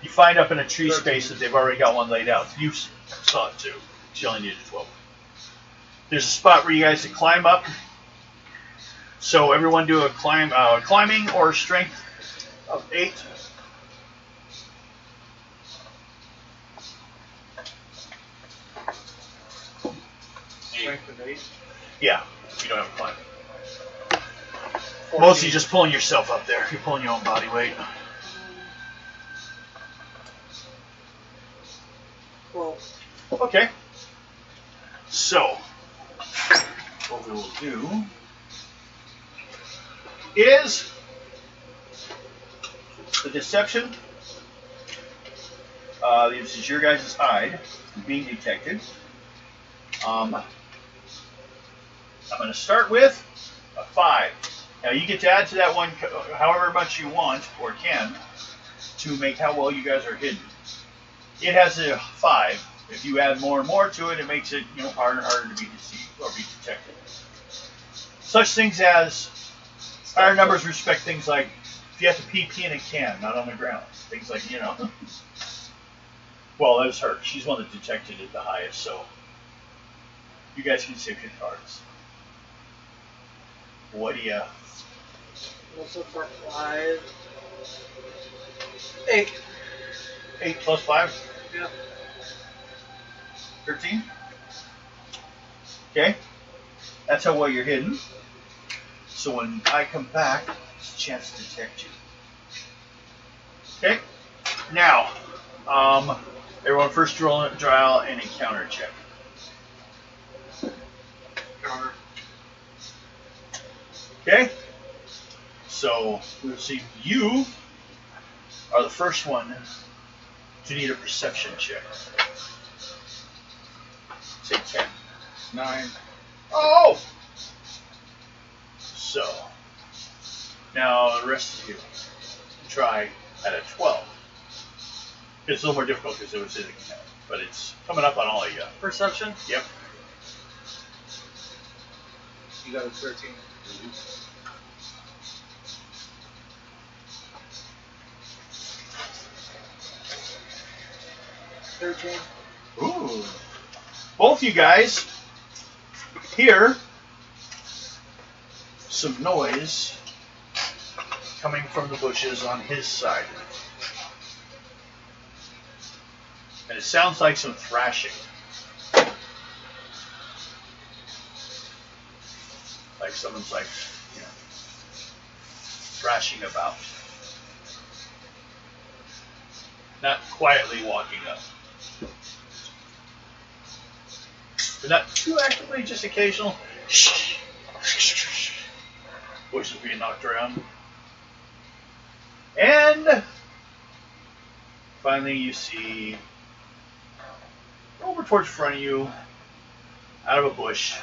You find up in a tree 13. space that they've already got one laid out. You saw it too. You only needed 12. There's a spot where you guys can climb up. So everyone do a climbing or strength of 8. Strength of 8. Yeah, you don't have a climbing. 14. Mostly just pulling yourself up there. You're pulling your own body weight. Well, Okay. So, what we will do is the deception. This is your guys' hide being detected. I'm going to start with a 5. Now you get to add to that one however much you want or can to make how well you guys are hidden. It has a 5. If you add more and more to it, it makes it harder and harder to be deceived or be detected. Such things as higher numbers respect things like if you have to pee in a can, not on the ground. Things like Well, that was her. She's one that detected it the highest, so you guys can save your cards. What do you? also for 5. 8. 8 plus 5? Yeah. 13? Okay. That's how well you're hidden. So when I come back, it's a chance to detect you. Okay. Now, everyone first draw an encounter check. Counter. Okay. So we'll see. You are the first one to need a perception check. Say 10. 9. Oh! So, now the rest of you try at a 12. It's a little more difficult because it was in the count, but it's coming up on all of you. Perception? Yep. You got a 13. 13. Ooh. Both you guys hear some noise coming from the bushes on his side. And it sounds like some thrashing. Like someone's like, you know, thrashing about. Not quietly walking up. But not too actively, just occasional. Bushes being knocked around. And finally you see over towards front of you, out of a bush,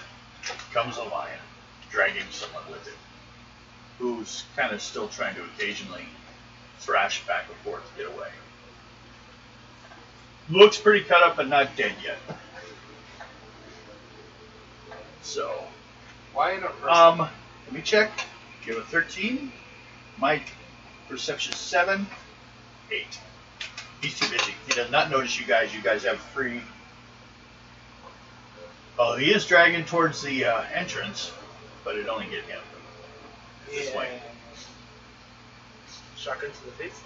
comes a lion, dragging someone with it, who's kind of still trying to occasionally thrash back and forth to get away. Looks pretty cut up, but not dead yet. So, Why in a person? let me check. You have a 13. Mike, perception 7, 8. He's too busy. He does not notice you guys. You guys have 3. Oh, he is dragging towards the entrance, but it only get him. This way. Shotgun to the face.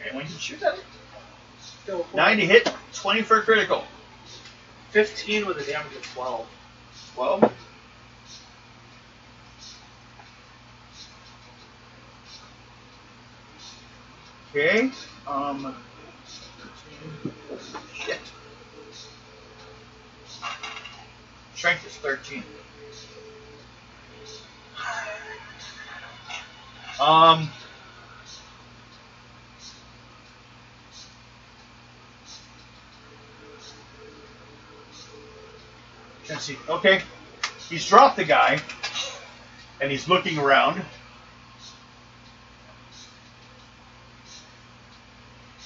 Anyone can shoot at it. Go for 9 to hit, 20 for a critical. 15 with a damage of 12. 12. Okay. Shit. Strength is 13. Can't see. Okay. He's dropped the guy, and he's looking around.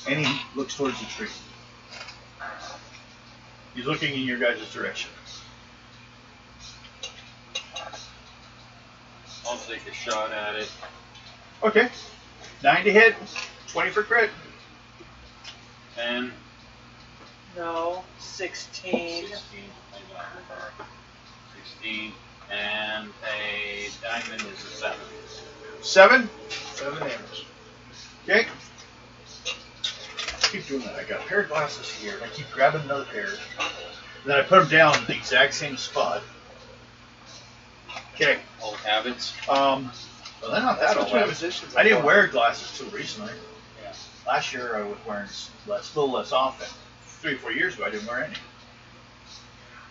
And he looks towards the tree. He's looking in your guys' direction. I'll take a shot at it. Okay. 9 to hit, 20 for crit. 10, No, 16. 16, 16, and a diamond is a 7. 7. 7 damage. Okay. Keep doing that. I got a pair of glasses here, and I keep grabbing another pair. And then I put them down in the exact same spot. Okay. Old habits. Well, they're not that old. I didn't wear glasses till recently. Yeah. Last year I was wearing a little less often. 3 or 4 years ago I didn't wear any.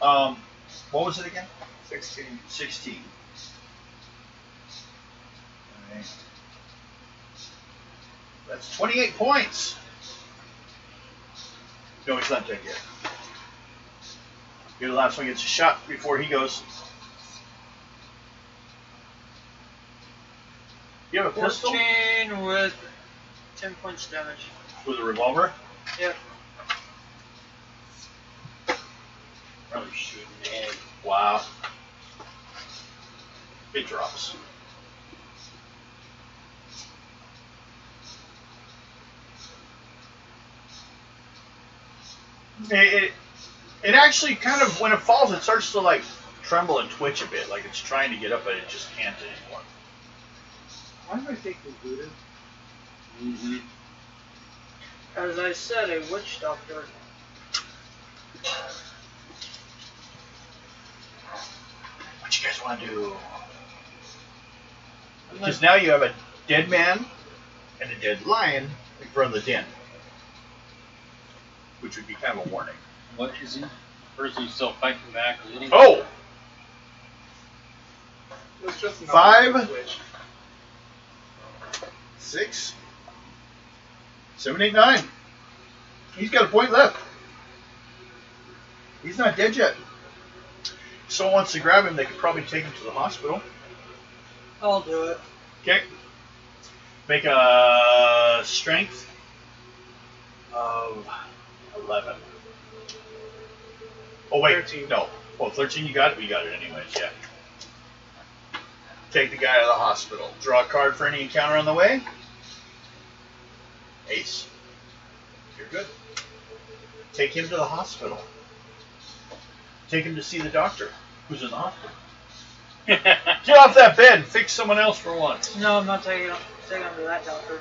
What was it again? 16. 16. All right. That's 28 points. No, he's not dead yet. You're the last one gets a shot before he goes. You have a pistol 14 with 10 points damage. with a revolver? Yep. Probably shooting the head. Wow. It drops. It actually kind of, when it falls, it starts to like tremble and twitch a bit, like it's trying to get up, but it just can't anymore. Why do I take the booted? Mm-hmm. As I said, a witch doctor. What you guys want to do? Because now you have a dead man and a dead lion in front of the den, which would be kind of a warning. What is he? Person's still fighting back a little. Oh! It was just an 5. switch. 6, 7, 8, 9. He's got a point left. He's not dead yet. If someone wants to grab him, they could probably take him to the hospital. I'll do it. Okay. Make a strength of 11. Oh, wait. 13. No. Oh, 13 you got it? We got it anyways, yeah. Take the guy to the hospital. Draw a card for any encounter on the way. Ace. You're good. Take him to the hospital. Take him to see the doctor who's in the hospital. Get off that bed and fix someone else for once. No, I'm not taking him to that doctor.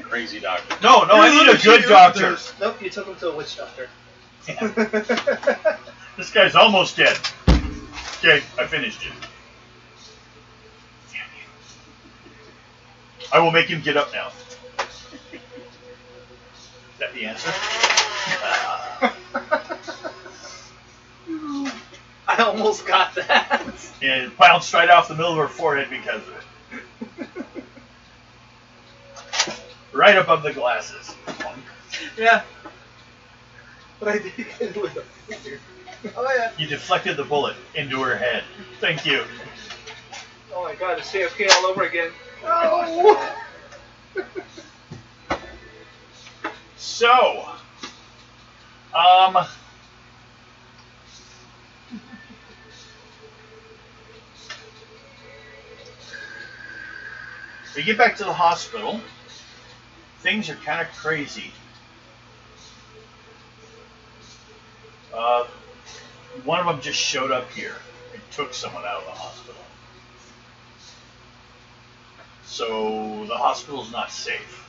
Crazy doctor. No, I need a good doctor. Nope, you took him to a witch doctor. This guy's almost dead. Okay, I finished it. Damn you. I will make him get up now. Is that the answer? I almost got that. And it bounced right off the middle of her forehead because of it. Right above the glasses. Yeah. But I did get it with a finger. Oh yeah. You deflected the bullet into her head. Thank you. Oh my god, it's JFK all over again. Oh. So, we get back to the hospital. Things are kind of crazy. One of them just showed up here and took someone out of the hospital. So the hospital's not safe.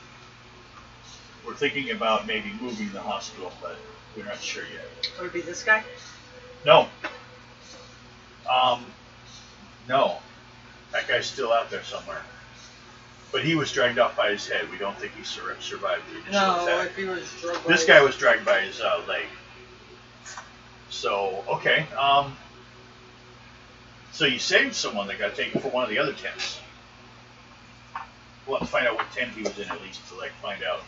We're thinking about maybe moving the hospital, but we're not sure yet. Would it be this guy? No. No. That guy's still out there somewhere. But he was dragged off by his head. We don't think he survived the initial No, attack. if he was drugged. This guy was dragged by his leg. So, okay. So you saved someone that got taken for one of the other tents. We'll have to find out what tent he was in at least to find out.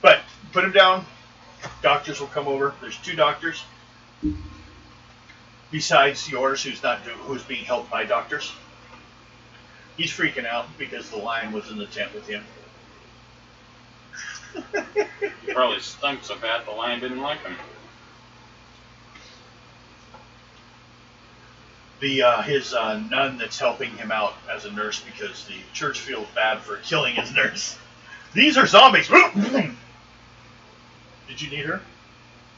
But put him down. Doctors will come over. There's 2 doctors. Besides yours, who's being helped by doctors. He's freaking out because the lion was in the tent with him. He probably stunk so bad the lion didn't like him. His nun that's helping him out as a nurse because the church feels bad for killing his nurse. These are zombies. Did you need her?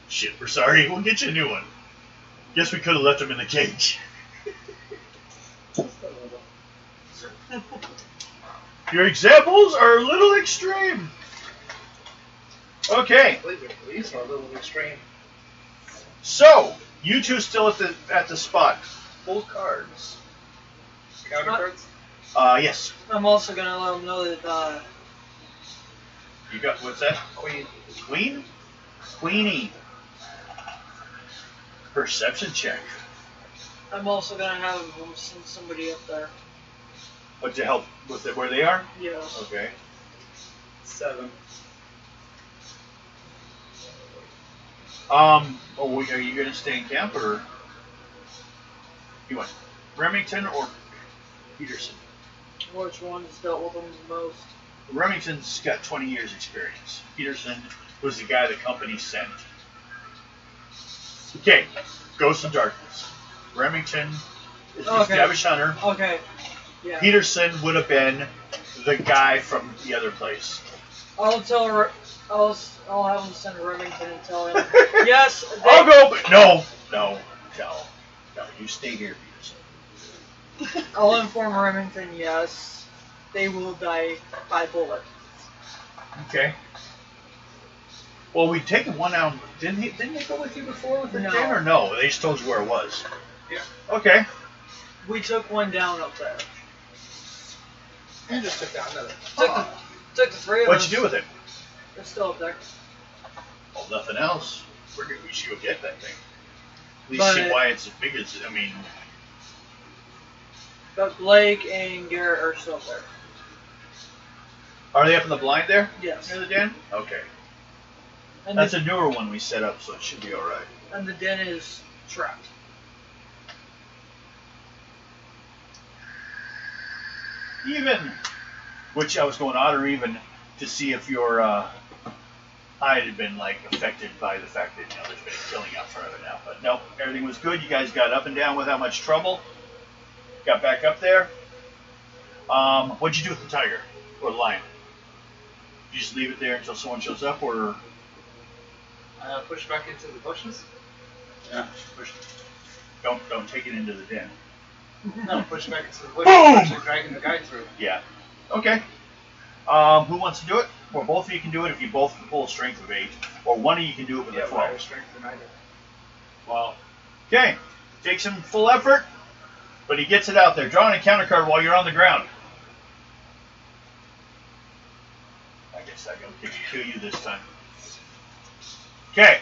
Shit, we're sorry. We'll get you a new one. Guess we could have left him in the cage. Your examples are a little extreme. Okay. I believe your police are a little extreme. So, you two still at the spot. Full cards. Counter cards? Yes. I'm also gonna let him know that. You got, what's that? Queen. Queen? Queenie. Perception check. I'm also gonna have him send somebody up there. What, to help with where they are? Yes. Okay. 7. Are you going to stay in camp, or you want Remington or Peterson? Which one's dealt with them the most? Remington's got 20 years experience. Peterson was the guy the company sent. Okay, Ghosts and Darkness. Remington is the established hunter. Okay. Yeah. Peterson would have been the guy from the other place. I'll have him send Remington and tell him. Yes. I'll go. But no. You stay here, Peterson. I'll inform Remington. Yes, they will die by bullet. Okay. Well, we'd taken one out. Didn't they go with you before with the No. den, or no? They just told you where it was. Yeah. Okay. We took one down up there. And just took down another. Took the 3 of us. What'd you do with it? They're still up there. Well, nothing else. We should go get that thing. At least But- see why it's as big as. I mean, But Blake and Garrett are still there. are they up in the blind there? Yes. Near the den? Okay. And That's the, a newer one we set up, so it should be all right. and the den is trapped. Even, which I was going odd or even to see if your hide had been affected by the fact that there's been a killing out front of it now. But nope, everything was good. You guys got up and down without much trouble. got back up there. What'd you do with the tiger or the lion? You just leave it there until someone shows up, or Push back into the bushes. Yeah. push? Don't take it into the den. No, push back into the bushes. Boom! Actually dragging the guy through. Yeah. Okay. Who wants to do it? Or both of you can do it if you both can pull a strength of 8, or one of you can do it with a Yeah, 12. higher strength than I do. Well, Okay. Takes him full effort, but he gets it out there. Draw an encounter card while you're on the ground. I guess I don't get to kill you this time. Okay.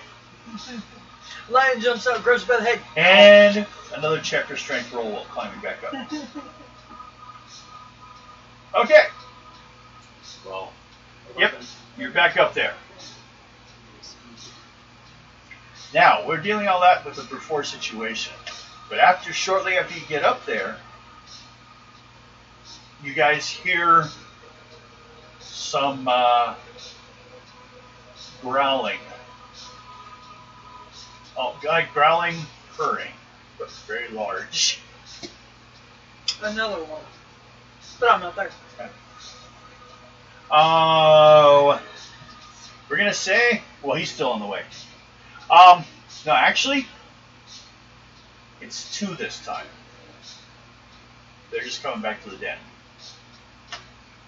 Lion jumps out, grabs by the head. And another check or strength roll while climbing back up. Okay. well. Yep. You're back up there. Now, we're dealing all that with the before situation. But shortly after you get up there, you guys hear some growling. Oh, like growling, purring, but very large. Another one. But I'm not there. Oh, we're gonna say, well, he's still on the way. No, actually, it's 2 this time. They're just coming back to the den.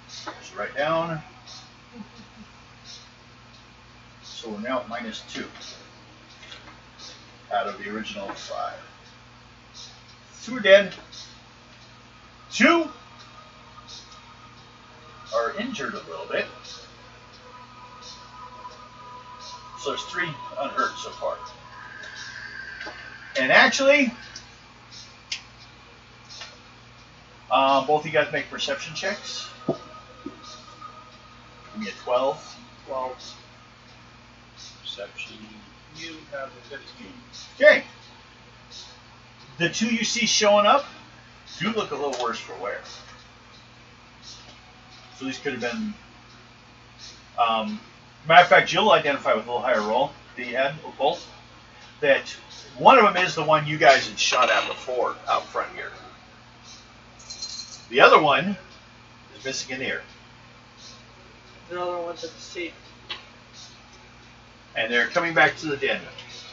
Just write down. So we're now at -2 out of the original 5. 2 are dead. 2 are injured a little bit. So there's 3 unhurt so far. And actually, both of you guys make perception checks. Give me a 12. 12. Perception. You have a 15. Okay. The 2 you see showing up do look a little worse for wear. So these could have been. Matter of fact, you'll identify with a little higher roll that you had, or both, that one of them is the one you guys had shot at before out front here. The other one is missing an ear. The other one's at the seat. And they're coming back to the den.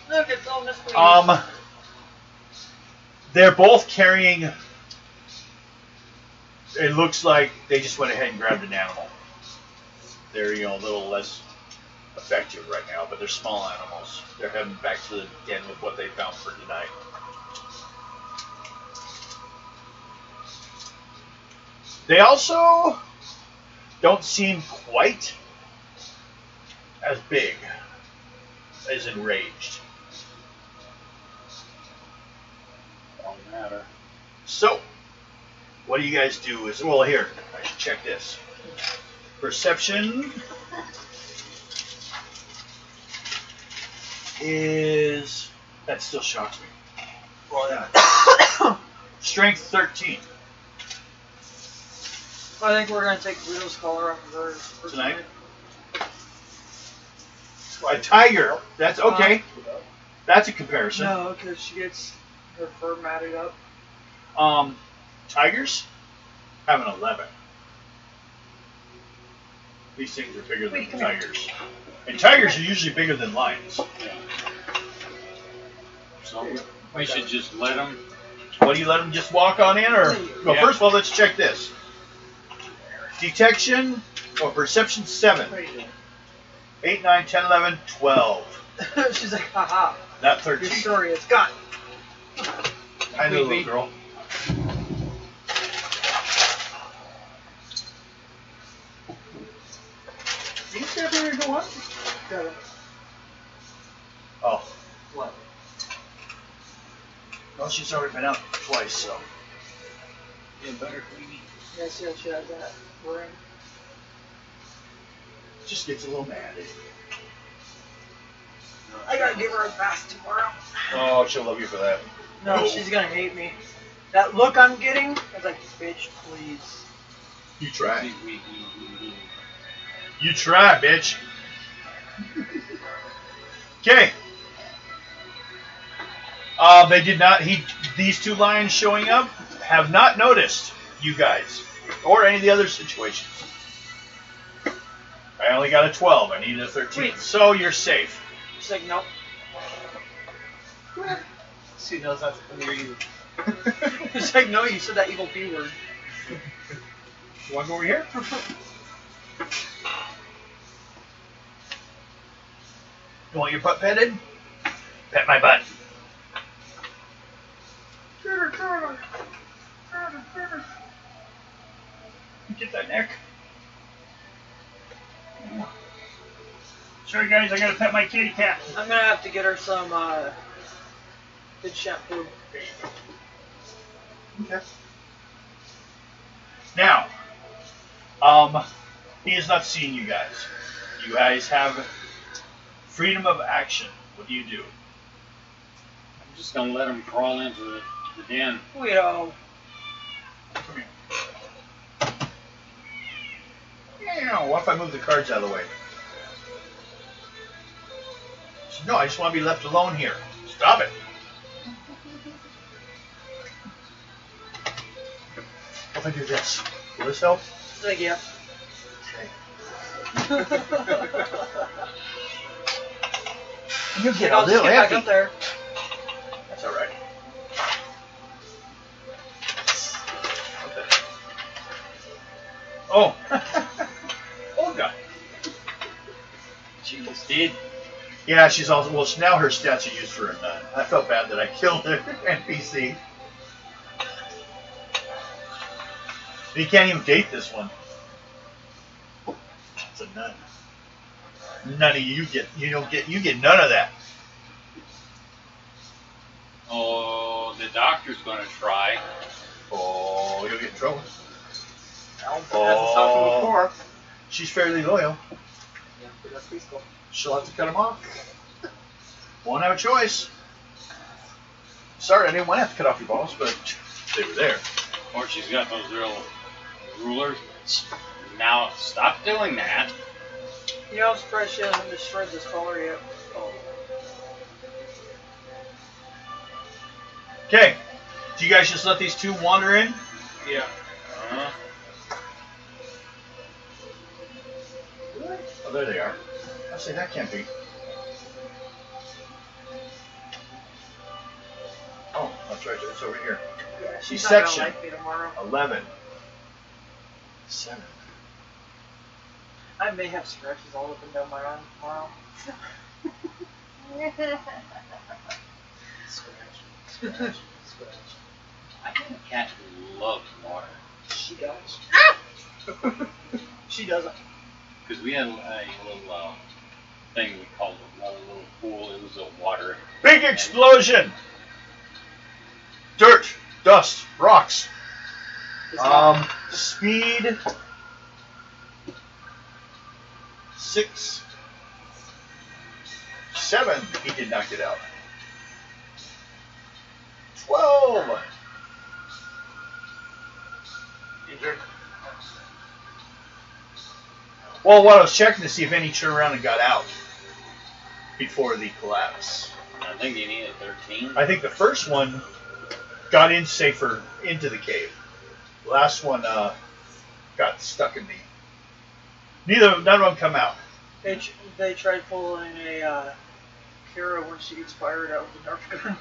Look, it's all misleading. They're both carrying. It looks like they just went ahead and grabbed an animal. They're, a little less effective right now, but they're small animals. They're heading back to the den with what they found for tonight. They also don't seem quite as big as enraged. Don't matter. So, what do you guys do? Well, here, I should check this. Perception is... That still shocks me. Well, yeah. Strength 13. I think we're going to take Widow's collar off of hers. for Tonight? A tiger. That's okay. That's a comparison. No, because she gets her fur matted up. Tigers have an 11. These things are bigger than tigers. And tigers are usually bigger than lions. Yeah. So we should just let them. What do you let them just walk on in? Or well, Yeah. first of all, let's check this. Detection or perception 7. 8, 9, 10, 11, 12. She's like, haha, Not your 13. story is gone. I know, little girl. Do you stay up here and go on? Got it. Oh, What? well, she's already been out twice, so. Yeah, better Queenie. Yeah, see how she has that ring. Just gets a little mad. I gotta give her a bath tomorrow. Oh, she'll love you for that. No, Oh. she's gonna hate me. That look I'm getting, I was like, bitch, please. You try. We- You try, bitch. Okay. They did not. These 2 lions showing up have not noticed you guys or any of the other situations. I only got a 12. I needed a 13. Wait. So you're safe. She's like, nope. She knows that's near you. She's like, no, you said that evil P word. You want to go over here? You want your butt petted? Pet my butt. Get that neck. Sorry guys, I gotta pet my kitty cat. I'm gonna have to get her some good shampoo. Okay. Now, he has not seen you guys. You guys have freedom of action. What do you do? I'm just gonna let him crawl into the den. Guido. Come here. Yeah, what if I move the cards out of the way? No, I just want to be left alone here. Stop it. What if I do this? Will this help? She's like, yeah. You get I'll a just little get back heavy. up there. That's all right. Okay. Oh. Oh God. She was dead. Yeah, she's also well. Now her stats are used for a nun. I felt bad that I killed the NPC. You can't even date this one. It's a nun. None of you get. You don't get. You get none of that. Oh, the doctor's gonna try. Oh, you'll get in trouble. Hasn't stopped before. She's fairly loyal. Yeah, but that's peaceful. She'll have to cut him off. Won't have a choice. Sorry, I didn't want to have to cut off your balls, but they were there. Or she's got those little rulers. Now, stop doing that. You know, I'm surprised she hasn't destroyed this collar yet. Okay. Do you guys just let these two wander in? Yeah. Uh, Oh, there they are. I say that can't be. Oh, that's right. It's over here. Yeah, she's Section. not gonna like me tomorrow. 11. 7. I may have scratches all up and down my arm tomorrow. Scratch. I think a cat who loves water. She does. She doesn't. Because we had a little thing we called a little pool. It was a water. Big explosion! Dirt, dust, rocks. Speed 6, 7. He did not get out. 12. Injured. Well, what I was checking to see if any turned around and got out before the collapse. I think you need a 13. I think the first one got in safer into the cave. The last one got stuck in the. None of them come out. They tried pulling a Kara when she gets fired out with a Nerf gun.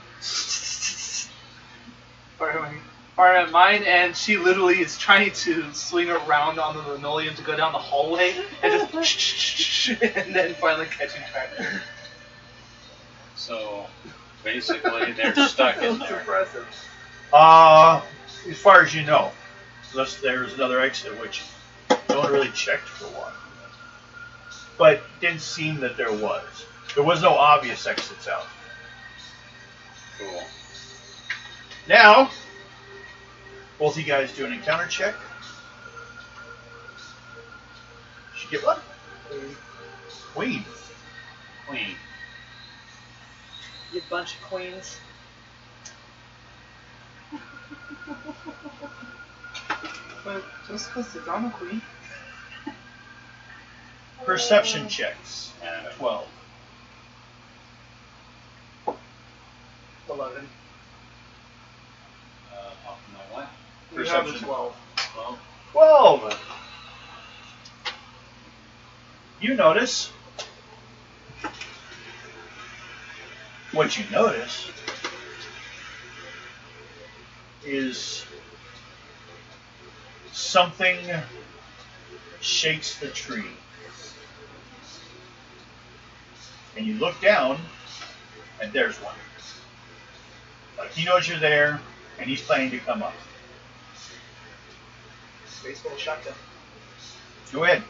Fired at mine, and she literally is trying to swing around on the linoleum to go down the hallway, and just and then finally catching track. So, basically, they're stuck in That's there. impressive. As far as you know, unless there's another exit, which no one really checked for one. But it didn't seem that there was. There was no obvious exits out. Cool. Now, both you guys do an encounter check. Should get what? Queen. Queen. You bunch of queens. But just because it's on a queen. Perception checks. 12. 11. Off my what? We have a Perception. 12. 12. You notice. What you notice is something shakes the tree. And you look down, and there's one. Like he knows you're there, and he's planning to come up. Baseball shotgun. Go ahead.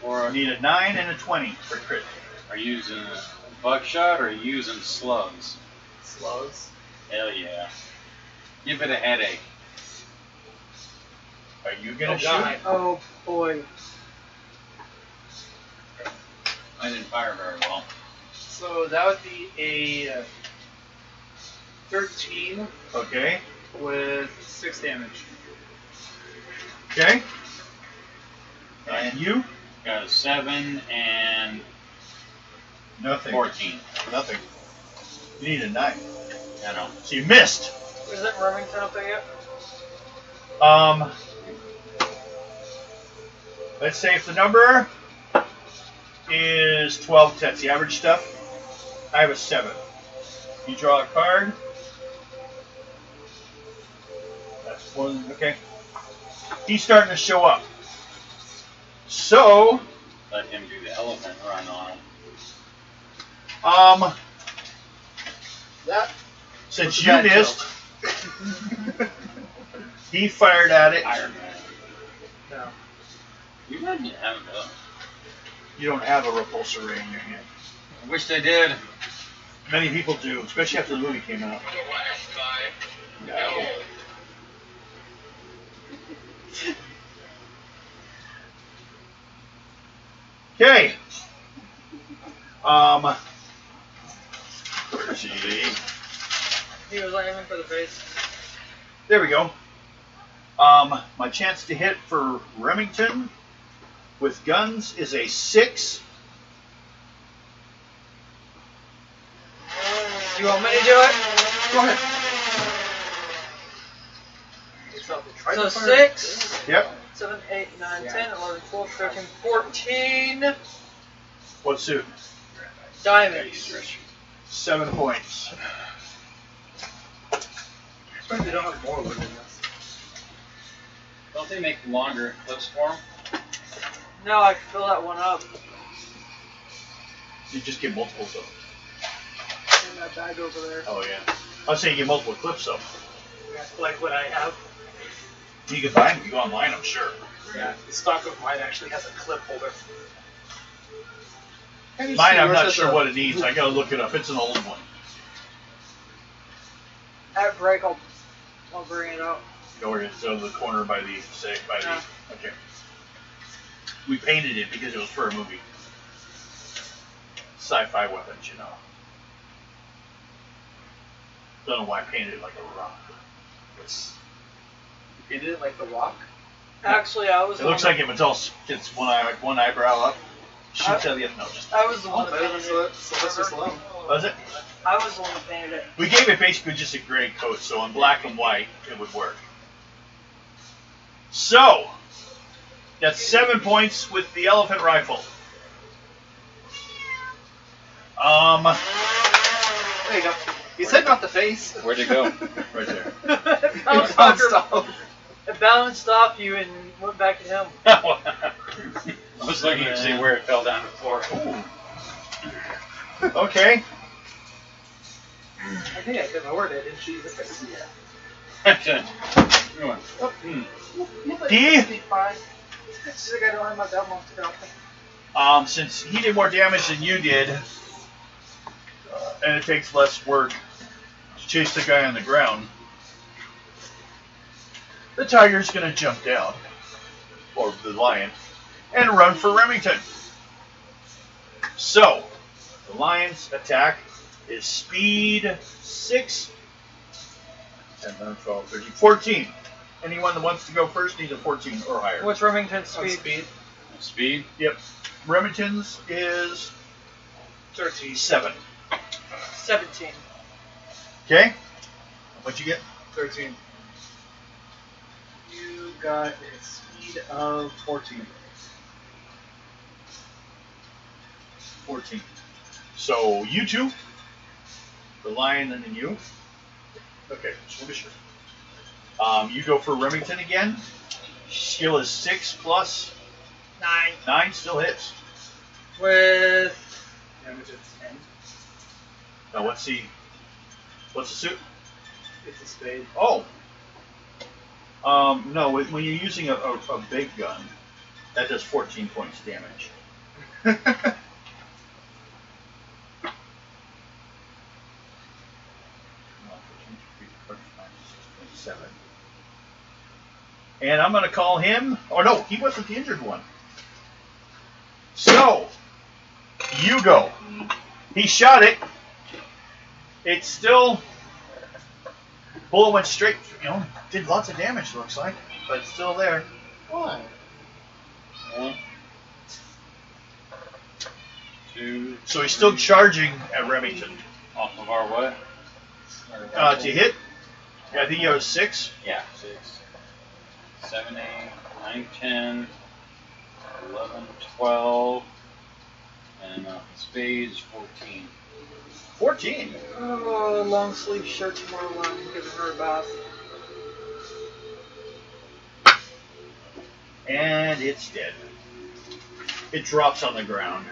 Or You need a 9 and a 20 for crit. are you using a buckshot or are you using slugs? Slugs. Hell yeah. Give it a headache. Are you gonna Oh, shoot? God. Oh boy. I didn't fire very well. So that would be a 13 Okay. with 6 damage. Okay. And you? Got a 7 and Nothing. 14. Nothing. You need a 9. I know. So you missed. Isn't Remington up there yet? Let's say if the number is 12, that's the average stuff. I have a 7. You draw a card. That's one. Okay. He's starting to show up. So, Let him do the elephant run on him. That since was a you bad missed, he fired at it. Iron Man. No. You didn't have enough. You don't have a repulsor ray in your hand. I wish they did. Many people do, especially after the movie came out. No. Okay. See. He was aiming for the face. There we go. My chance to hit for Remington with guns is a 6. Do you want me to do it? Go ahead. So 6, Yep. 7, 8, 9, 10, 11, 12, 13, 14 What suit? diamonds. 7 points. They don't have more wood than this. Don't they make longer clips for him? No, I can fill that one up You just get multiples of them. in that bag over there. Oh, yeah. I was saying you get multiple clips of them. Like what I have. You can buy them if you go online, I'm sure. Yeah. The stock of mine actually has a clip holder. Mine, I'm not sure what it needs. I gotta look it up. It's an old one. At break, I'll bring it out. Over here, so the corner by the Yeah. Okay. We painted it because it was for a movie. Sci-fi weapons, you know. Don't know why I painted it like a rock. You did it like the Rock. Actually, I was. It looks like if it's all it's one eyebrow up, shoots out the other. No, just I was the one that better painted than it. Sylvester Stallone. was it? I was the one that painted it. We gave it basically just a gray coat, so on black and white it would work. So that's 7 points with the elephant rifle. There you go. You said not the face. Where'd it go? Right there. It Bounced bounced off. It balanced off you and went back to him. I was looking to see where it fell down the floor. Okay. I think I said my word. I didn't shoot you in the face. Good one. D? Fine. It's just like I don't have my belt month to go. Since he did more damage than you did, and it takes less work to chase the guy on the ground, the tiger's going to jump down, or the lion, and run for Remington. So, the lion's attack is speed 6, 10, 11, 12, 13, 14. Anyone that wants to go first needs a 14 or higher. What's Remington's On speed? speed. Speed? Yep. Remington's is 13. 7. 17. Okay? What'd you get? 13. got a speed of 14. 14. So you two, the lion, and then you. Okay, just make sure. You go for Remington again. Skill is 6 plus 9. 9, still hits. With Damage is 10. Now what's the suit? It's a spade. Oh. No, when you're using a big gun, that does 14 points damage. 7. And I'm going to call him. Oh no, he wasn't the injured one. So you go. He shot it. It's still. Bullet went straight. Did lots of damage. Looks like, but it's still there. Why? 1, 2. So he's still charging at Remington. Off of our what? To hit. I think he has 6. Yeah, 6, 7, 8, 9, 10, 11, 12, and spades 14. 14. oh, long sleeve shirt tomorrow when I'm giving her a bath. And it's dead. It drops on the ground.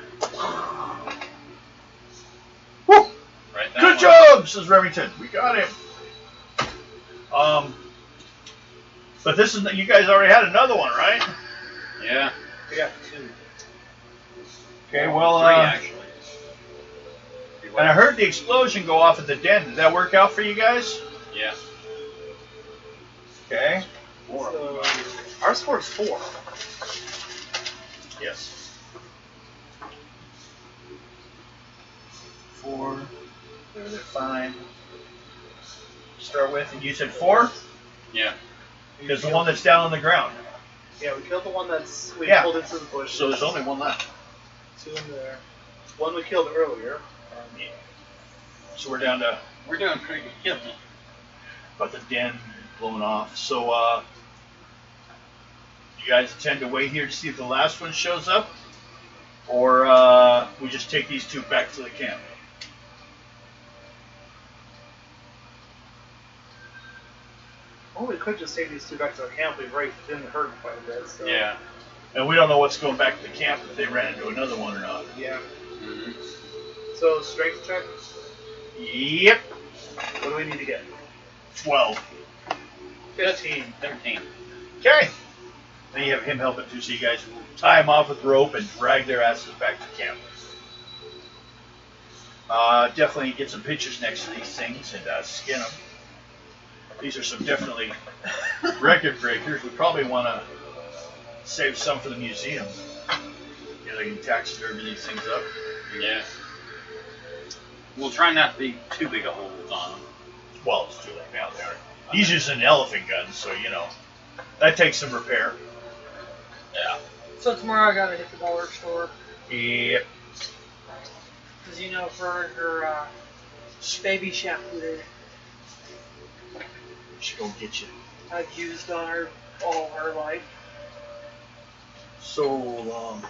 Woo! Right. That Good one. job, says Remington. We got him. But this is you guys already had another one, right? Yeah. We got 2. Okay, well, 3 actually. and I heard the explosion go off at the den. Did that work out for you guys? Yeah. Okay. So, our score is 4. Yes. 4. 5. Start with, and you said 4? Yeah. There's the one that's down on the ground. Yeah, we killed the one we Yeah. pulled into the bush. So there's only one left. 2 in there. One we killed earlier. So we're down to We're doing pretty good killing. about the den blowing off. So you guys intend to wait here to see if the last one shows up? Or we just take these 2 back to the camp? Well, we could just take these 2 back to the camp. We've already been hurt quite a bit. So. Yeah. And we don't know what's going back to the camp, if they ran into another one or not. Yeah. Mm-hmm. So, strength check. Yep. What do we need to get? 12. 15. 13. Okay. Then you have him helping too, so you guys will tie them off with rope and drag their asses back to camp. Definitely get some pictures next to these things and skin them. These are some definitely record breakers. We probably want to save some for the museum. They can taxidermy these things up. Yeah. We'll try not to be too big a holes on them. Well, it's too late now. He's using an elephant gun, so that takes some repair. Yeah. So tomorrow I gotta hit the dollar store. Yep. Because for her baby shampoo that Should go get you. I've used on her all her life. So,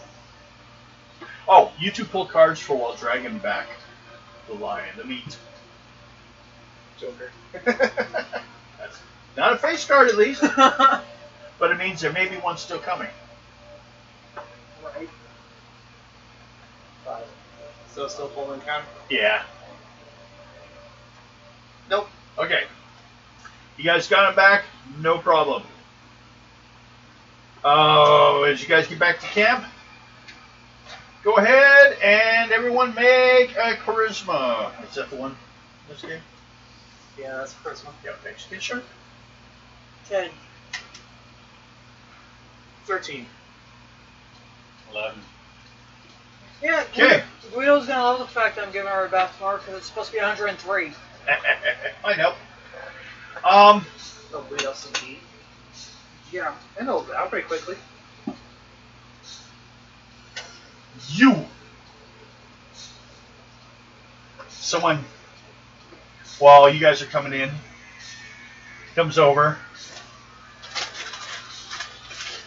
oh, you 2 pull cards for while dragging back the lion, the meat. Joker. That's not a face card, at least. But it means there may be one still coming. Right. 5. So, still full encounter? Yeah. Nope. Okay. You guys got him back? No problem. As you guys get back to camp, go ahead and everyone make a charisma. Is that the one in this game? Yeah, that's charisma. Yeah, thanks. Get sure. 10. 13. 11. Yeah, Okay. Guido's gonna love the fact that I'm giving her a bath tomorrow because it's supposed to be 103. I know. They'll bleed out some heat. Yeah. And it'll evaporate quickly. Someone, while you guys are coming in, comes over,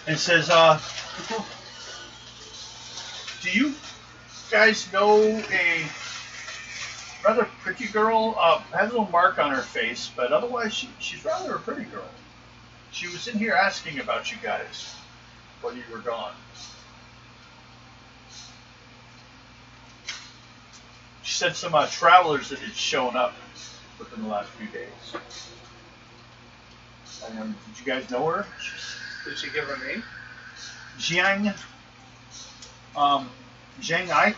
and says, "Do you guys know a rather pretty girl? Has a little mark on her face, but otherwise she's rather a pretty girl. She was in here asking about you guys while you were gone. She said some travelers that had shown up within the last few days. Did you guys know her? Did she give her name? Jiang. Jiang Ai.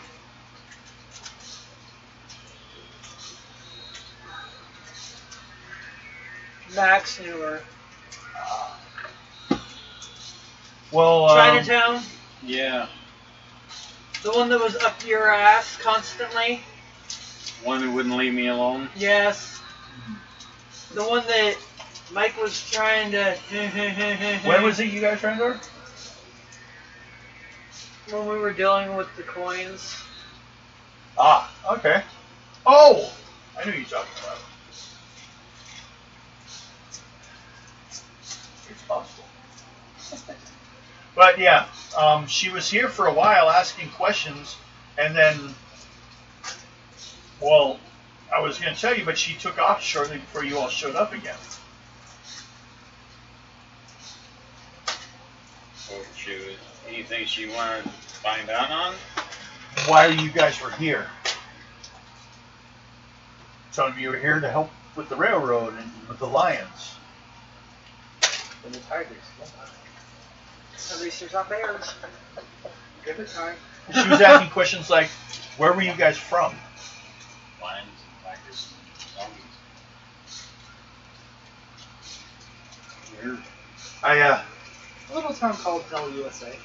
Max knew her. Well, Chinatown, Yeah. the one that was up your ass constantly. One who wouldn't leave me alone. Yes. The one that Mike was trying to. when was it you guys ran her? When we were dealing with the coins. Ah, okay. Oh, I knew you were talking about. It's possible. But yeah, she was here for a while asking questions, and then, well, I was going to tell you, but she took off shortly before you all showed up again. Or she was anything she wanted to find out on? Why you guys were here? Some of you were here to help with the railroad and with the lions. And the tigers. At least there's not bears. Give it time. She was asking questions like, where were you guys from? Lions and tigers and zombies. Weird. I, A little town called Del USA.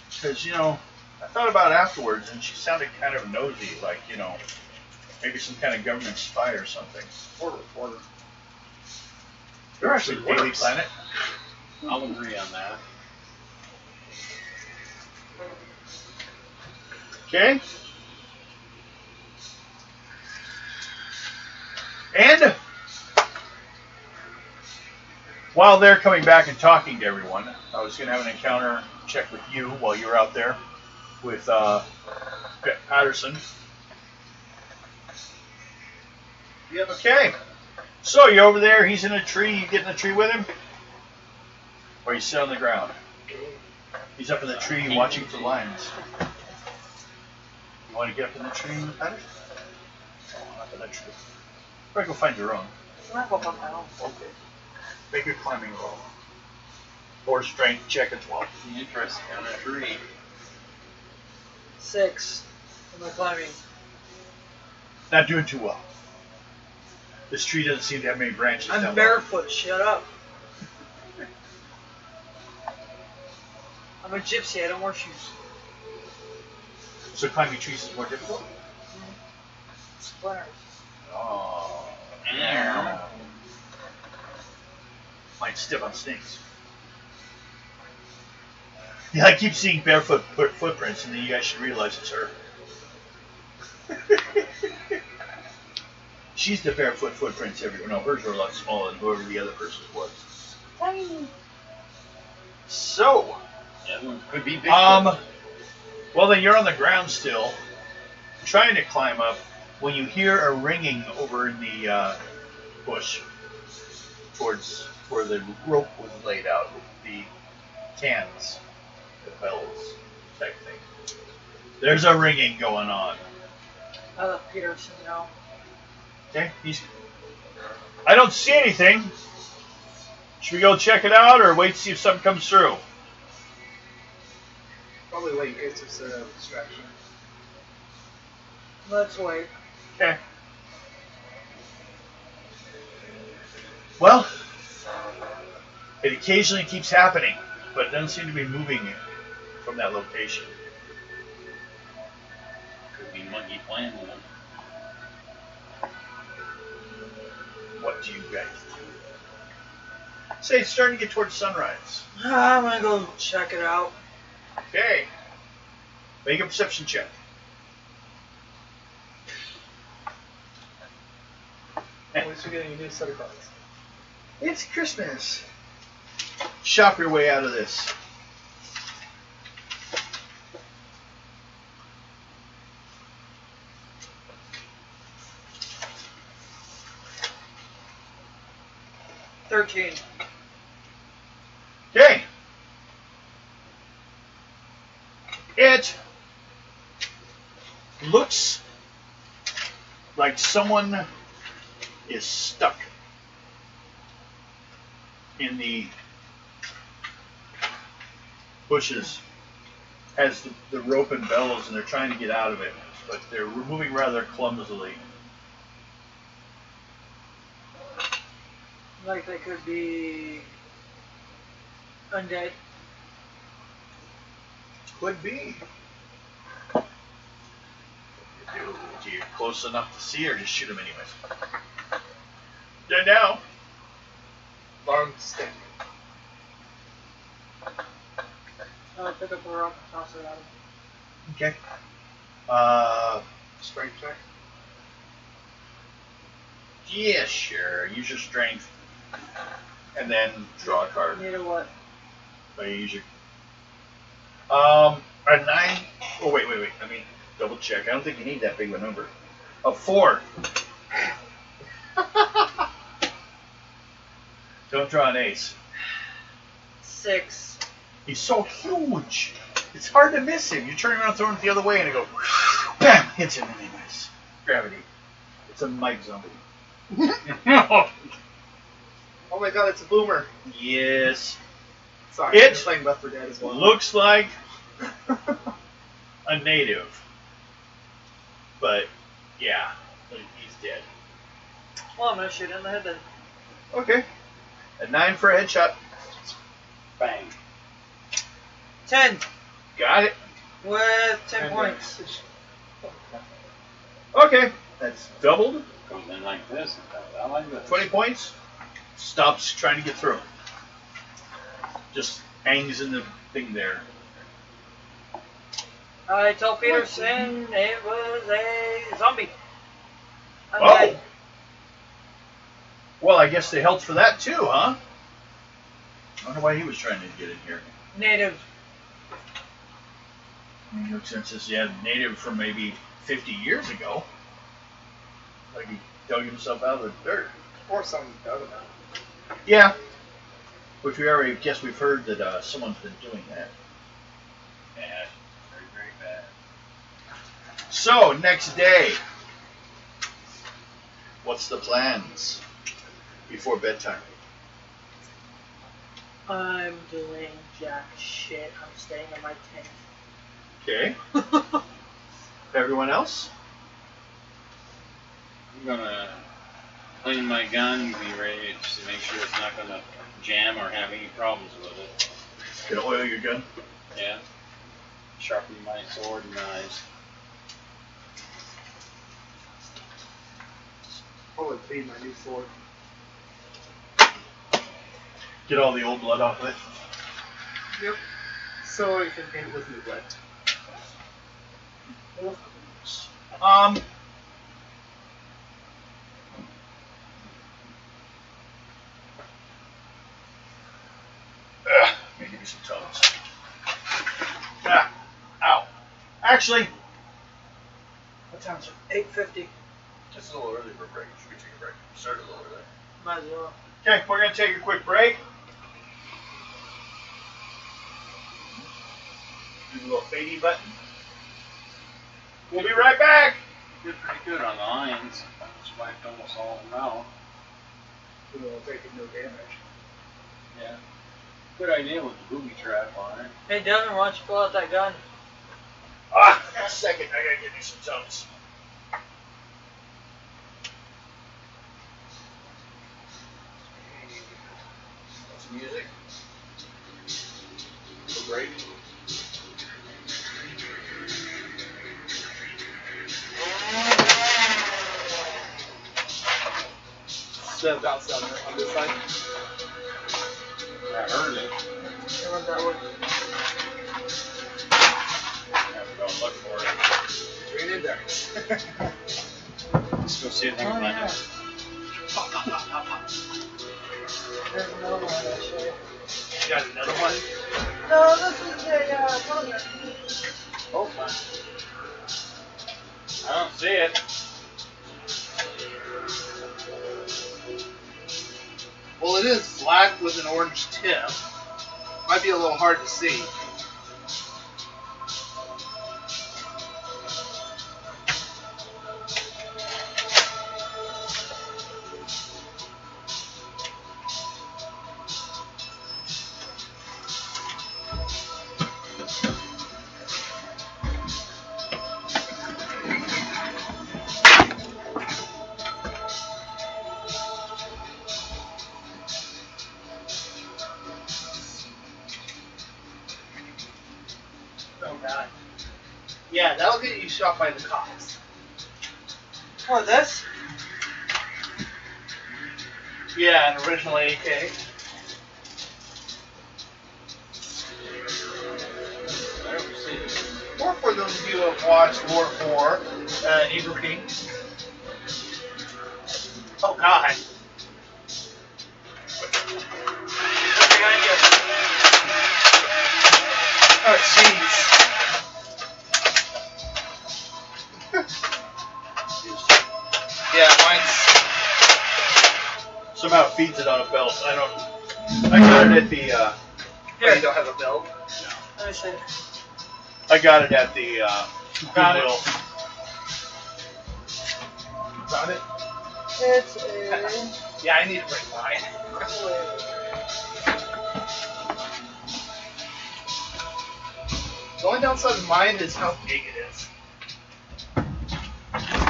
Because, I thought about it afterwards, and she sounded kind of nosy, like, maybe some kind of government spy or something. Or reporter. They're actually Daily works. Planet. I'll agree on that. Okay. And while they're coming back and talking to everyone, I was going to have an encounter check with you while you were out there with Patterson. Yep. Okay. So you're over there, he's in a tree, you get in the tree with him? Or you sit on the ground? He's up in the tree watching for lions. You want to get up in the tree with Patterson? Oh, up in that tree. Probably go find your own. Okay. Make a climbing roll. Or strength check as well. Interesting on a tree. 6. Am I climbing? Not doing too well. This tree doesn't seem to have many branches. I'm down barefoot. Shut up. I'm a gypsy. I don't wear shoes. low. So climbing trees is more difficult? Splinters. Oh. Yeah. Might step on snakes. Yeah, I keep seeing barefoot footprints, and then you guys should realize it's her. She's the barefoot footprints everywhere. No, hers are a lot smaller than whoever the other person's was. Tiny. So, Yeah, could be big. well then you're on the ground still, trying to climb up, when you hear a ringing over in the bush towards where the rope was laid out with the cans, the bells type thing. There's a ringing going on. I let Peterson know. Okay, I don't see anything. Should we go check it out or wait to see if something comes through? Probably wait in case it's a distraction. Let's wait. Okay. Well, it occasionally keeps happening, but it doesn't seem to be moving from that location. Could be monkey playing with them. What do you guys do? Say it's starting to get towards sunrise. I'm gonna go check it out. Okay. Make a perception check. At least you're getting a new set of cards. It's Christmas. Shop your way out of this. $13. Okay. It looks like someone is stuck in the bushes, has the rope and bellows, and they're trying to get out of it, but they're moving rather clumsily. Like they could be undead. Could be. Do you close enough to see, or just shoot them anyways? Dead now. Long stick. Pick up a rock and toss it at him. Okay. Strength check. Yeah, sure. Use your strength, and then draw a card. Need a what? Use your. A 9. Oh wait. Let me double check. I don't think you need that big of a number. A 4. Don't draw an ace. 6. He's so huge. It's hard to miss him. You turn around, throw him the other way, and it goes, bam, hits him, and he misses. Gravity. It's a mic zombie. Oh my god, it's a boomer. Yes. Sorry, It I'm playing Left 4 Dead as well. Looks like a native. But, yeah, he's dead. Well, I'm gonna shoot him in the head then. Okay. A 9 for a headshot. Bang. 10 Got it. with 10 points. Okay. That's doubled. Comes in like this. I like this. 20 points. Stops trying to get through. Just hangs in the thing there. I told Peterson it was a zombie. I'm Oh! dead. Well, I guess they helped for that too, huh? I wonder why he was trying to get in here. Native. Since it's native from maybe 50 years ago. Like he dug himself out of the dirt. Or something other than that. Yeah. Which we already guess we've heard that someone's been doing that. Yeah, very, very bad. So, next day. What's the plans before bedtime? I'm doing jack shit. I'm staying in my tent. Okay. Everyone else? I'm gonna clean my gun, be ready to make sure it's not gonna jam or have any problems with it. Gonna oil your gun? Yeah. Sharpen my sword and knives. Probably clean my new sword. Get all the old blood off of it? Yep. So you can paint it with new blood. Let me give you some tones. Ow. Actually, what time is it? 8:50. It's a little early for a break. Should we take a break? Start a little early. Might as well. Okay, we're going to take a quick break. Do the little fadey button. We'll be right back. Did pretty good on the lines. Wiped almost all of them out. We'll take no damage. Yeah. Good idea with the booby trap on it. Hey, Devin, why don't you pull out that gun? A second. I got to get you some tones. Some music. A break. The bounce down on this side. I heard it. I went that way. Have to go look for it. Straight in there. Let's go see if I can Oh, find yeah. it. Pop, pop, pop, pop, pop. There's another one actually. You got another one? No, this is a tournament. Oh, fun. I don't see it. Well, it is black with an orange tip. Might be a little hard to see. Oh, God. Yeah, that'll get you shot by the cops. Oh, this? Yeah, an original AK. I don't see it. Or for those of you who have watched Lore 4, Eagle King. Oh, God. Behind you. Oh, jeez. Yeah, mine's... Somehow it feeds it on a belt. I got it at the. Oh, you don't have a belt? Let me see. I got it at the Got it. Goodwill. Got it? It's a. Yeah, I need to bring mine. The only downside of mine is how big it is.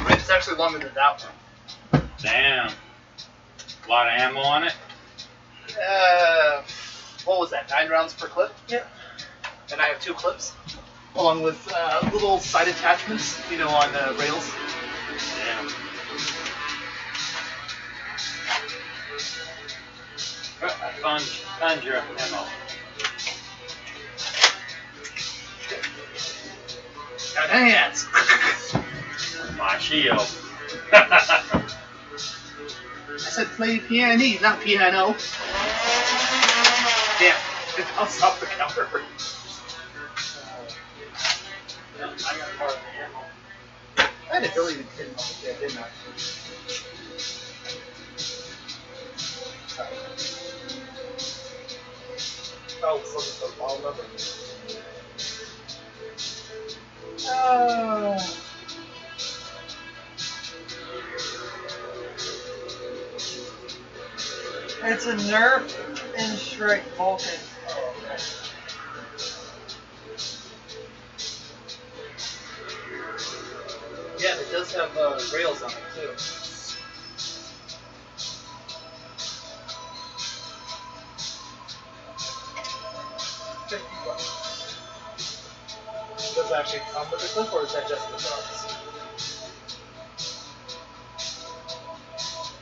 It's actually longer than that one. Damn. A lot of ammo on it. What was that? 9 rounds per clip? Yeah. And I have 2 clips, along with little side attachments, you know, on rails. Damn. Found your ammo. Got hands. My shield. I said play piano, not piano. Damn, it bounced off the counter. I got part of the ammo. I had a feeling it didn't there, didn't I? Oh, so it's a ball number. It's a Nerf and Strike Vulcan. Yeah, it does have rails on it too. Does it actually come with a clip, or is that just the belts?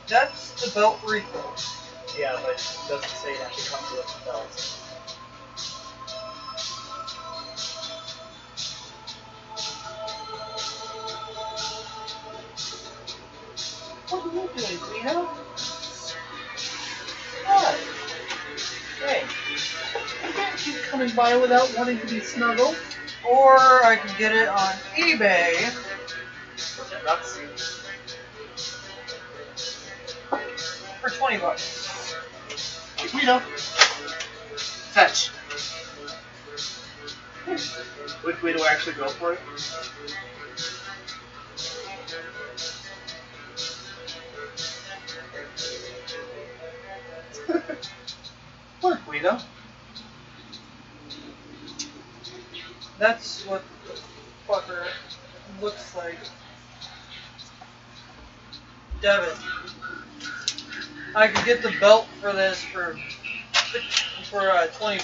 That's the belt refill. Yeah, but it doesn't say it actually comes with the belts. What are you doing, Guido? What? Hey, you can't keep coming by without wanting to be snuggled. Or I could get it on eBay. Yeah, that's... For $20. Guido. Fetch. Which way do I actually go for it? What, Guido? That's what the fucker looks like. Devin. I could get the belt for this for $20.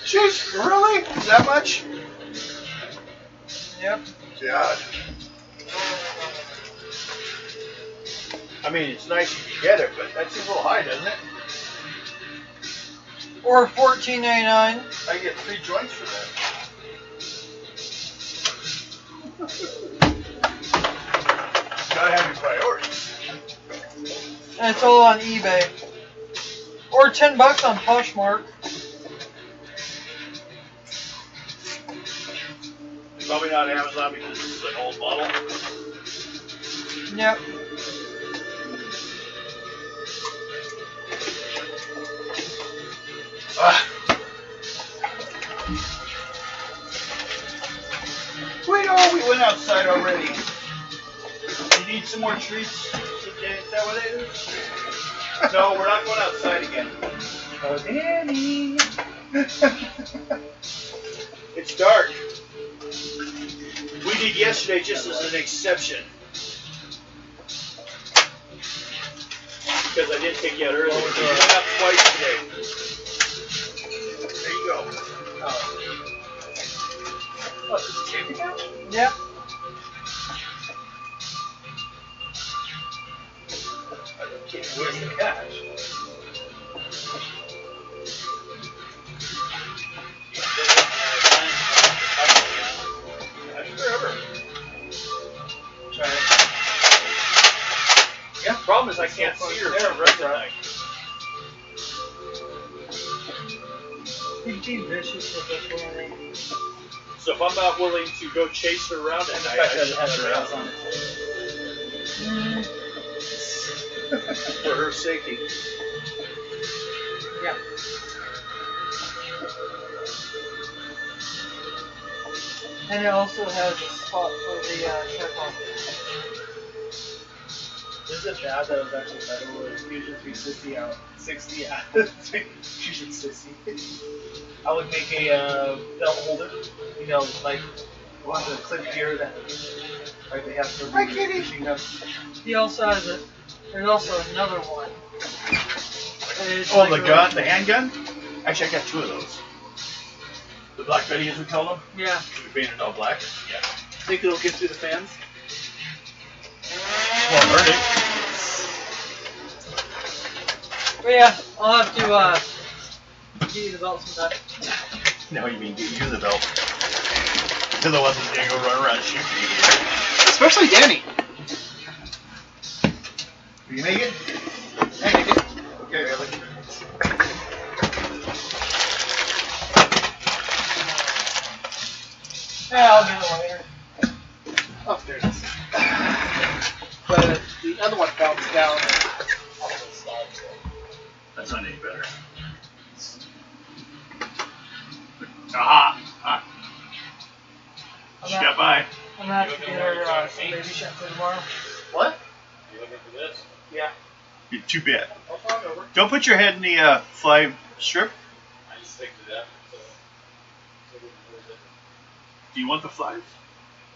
Jeez, really? That much? Yep. God. I mean, it's nice you can get it, but that seems a little high, doesn't it? Or $14.99. I get 3 joints for that. Gotta have your priorities. And it's all on eBay. Or $10 on Poshmark. Probably not Amazon because this is an old model. Yep. We went outside already. You need some more treats? Is that what it is? No, we're not going outside again. Oh, Danny. It's dark. We did yesterday just as an exception. Because I didn't take you out early. We went out twice today. There you go. What, this is camping out? Yep. Where's the catch? Yeah, problem is I can't see her there right tonight. He'd be vicious with this one. So if I'm not willing to go chase her around at night, I should let her out for her safety. Yeah. And it also has a spot for the charcoal. Is it bad that it was actually better with Fusion 360 out? 60 out. Fusion 60. I would make a belt holder. You know, like one of the clip gear that like they have for machine guns. He also has it. There's also another one. It's Oh, like the a- gun, the handgun? Actually, I got two of those. The Black Betty, as we call them. Yeah. We painted all black. Yeah. Think it'll get through the fans? Well, hurt it. But yeah, I'll have to give you the belt sometime. No, you mean get you the belt. They're the ones that's gonna go run around shooting you. Especially Danny. Will you make it? Hey, make it. Okay, really. Yeah, I'll get it later. Oh, there it is. But the other one bounced down. That's not any better. Aha! Ah. She got by. I'm gonna have to get her some baby shampoo tomorrow. What? You looking for this? Yeah. You're too bad. I'll find over. Don't put your head in the fly strip. I just stick to that. So Do you want the flies?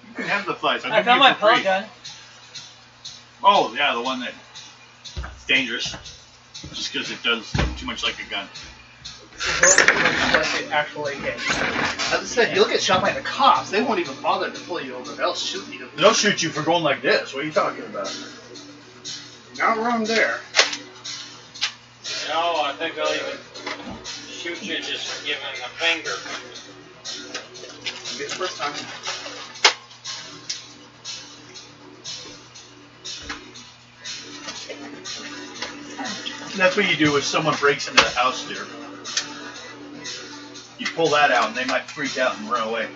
You can have the flies. I'll I give found you my for free. pellet gun. Oh, yeah, the one that it's dangerous. Just because it does look too much like a gun. Like an actual AK. As I said, you'll get shot by the cops. They won't even bother to pull you over. They'll shoot you. They'll shoot you for going like this. What are you talking about? Not wrong there. no, I think they'll even shoot you just for giving a finger. Get the first time. That's what you do if someone breaks into the house, dear. You pull that out and they might freak out and run away.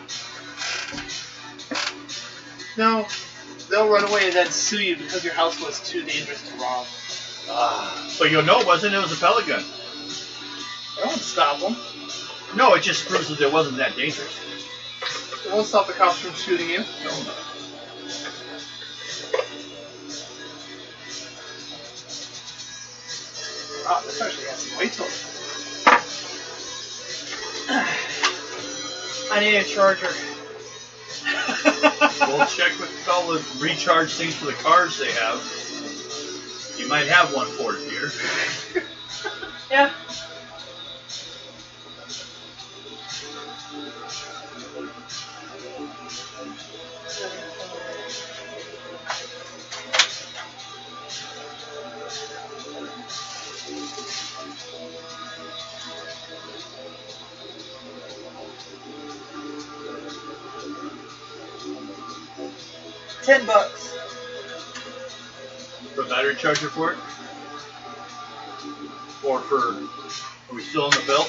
No, they'll run away and then sue you because your house was too dangerous to rob. But you'll know it wasn't. It was a pellet gun. That won't stop them. No, it just proves that it wasn't that dangerous. It won't stop the cops from shooting you. Ah, this actually has some weight to it. I need a charger. We'll check with all the recharge things for the cars they have. You might have one for it here. Yeah. $10. The battery charger for it? Or for, are we still in the belt?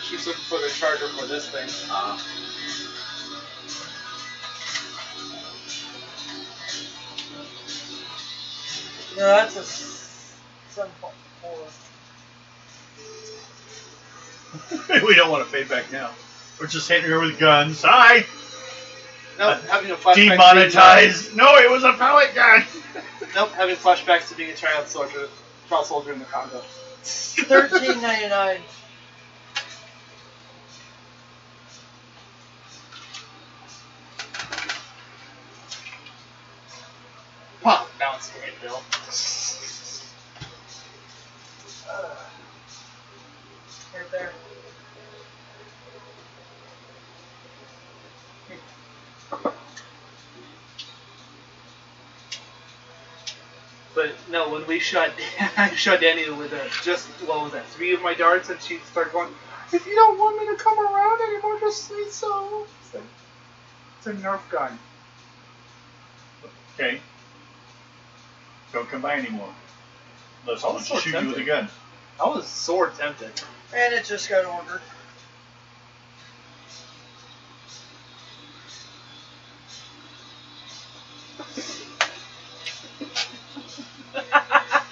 She's looking for the charger for this thing. No, that's a 7.4. We don't want to pay back now. We're just hitting her with guns. Hi! Nope, having a flashback. Demonetized. No, it was a pellet gun. Nope, having flashbacks to being a child soldier in the Congo. $13.99. Pop, bounce away, Bill. Right there. But no, when we shot, I shot Danny with just, what was that, 3 of my darts, and she started going, if you don't want me to come around anymore, just say so. It's a Nerf gun. Okay. Don't come by anymore. Unless I'll just so shoot you with a tempted. gun. I was sore tempted. And it just got ordered.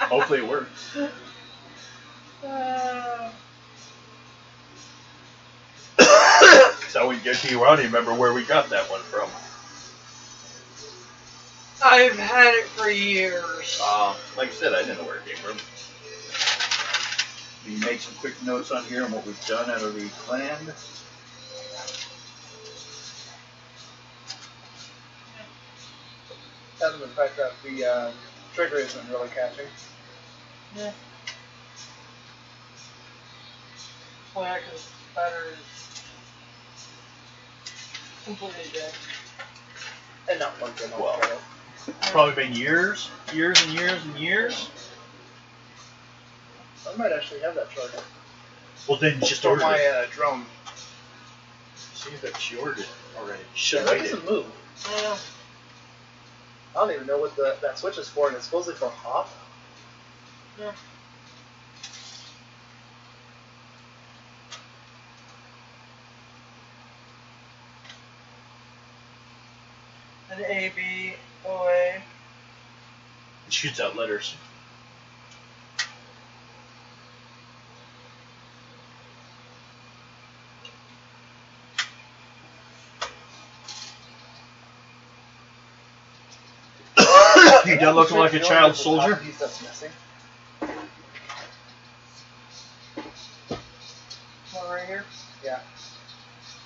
Hopefully it works. So we get to you. I don't even remember where we got that one from. I've had it for years. Like I said, I didn't know where it came from. We make some quick notes on here on what we've done out of the planned. Other than the fact that the trigger isn't really catching. Yeah. Well, yeah, because the battery is completely dead. And not plugged in Well. altogether. It's probably been years and years and years. I might actually have that charger. Well, then just For order my it. drone. See that she ordered it already. Yeah, Should that wait it. doesn't move. Yeah. I don't even know what that switch is for, and it's supposedly for off. Yeah. An A, B, OA. It shoots out letters. You done looking like a child soldier? Piece that's missing. One right here. Yeah.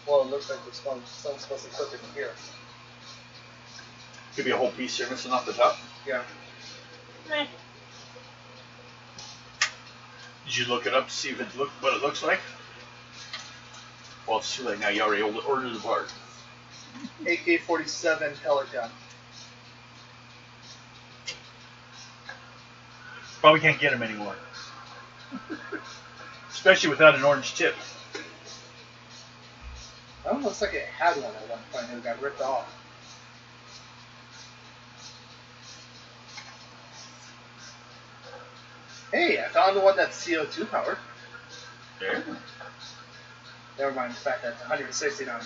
Well, it looks like there's someone's supposed to clip it in here. Could be a whole piece here missing off the top. Yeah. Eh. Did you look it up to see if it what it looks like? Well, it's too late now. You already ordered the part. AK-47 pellet gun. Probably can't get them anymore. Especially without an orange tip. That one looks like it had one at one point and it got ripped off. Hey, I found the one that's CO2 powered. There. Never mind the fact that it's $169.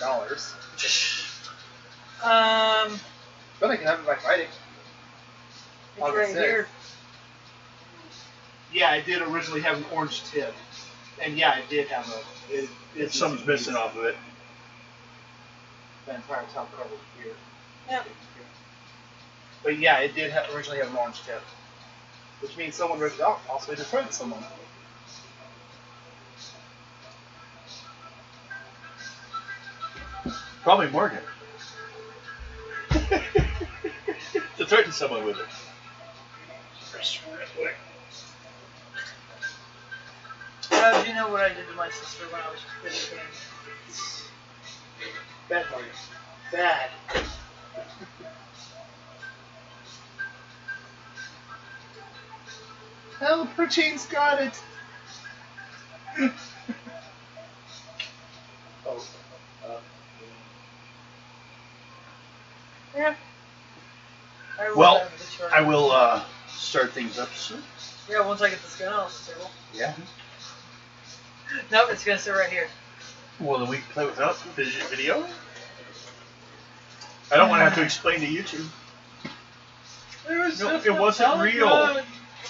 But I can have it by Friday. It's On the right sixth. here. Yeah, I did originally have an orange tip. And yeah, I did have a... If something's missing off of it. The entire top cover here. Yep. But yeah, it did originally have an orange tip. Which means someone ripped it off, possibly destroyed someone. Probably Morgan. To threaten someone with it. How did you know what I did to my sister when I was 15? Bad Morgan. Bad. Help, her chain's got it. Oh. Yeah. Well, I will start things up soon. Yeah, once I get this gun off the table. Yeah. Nope, it's gonna sit right here. Well, then we can play without video. I don't want to have to explain to YouTube. No, it wasn't real.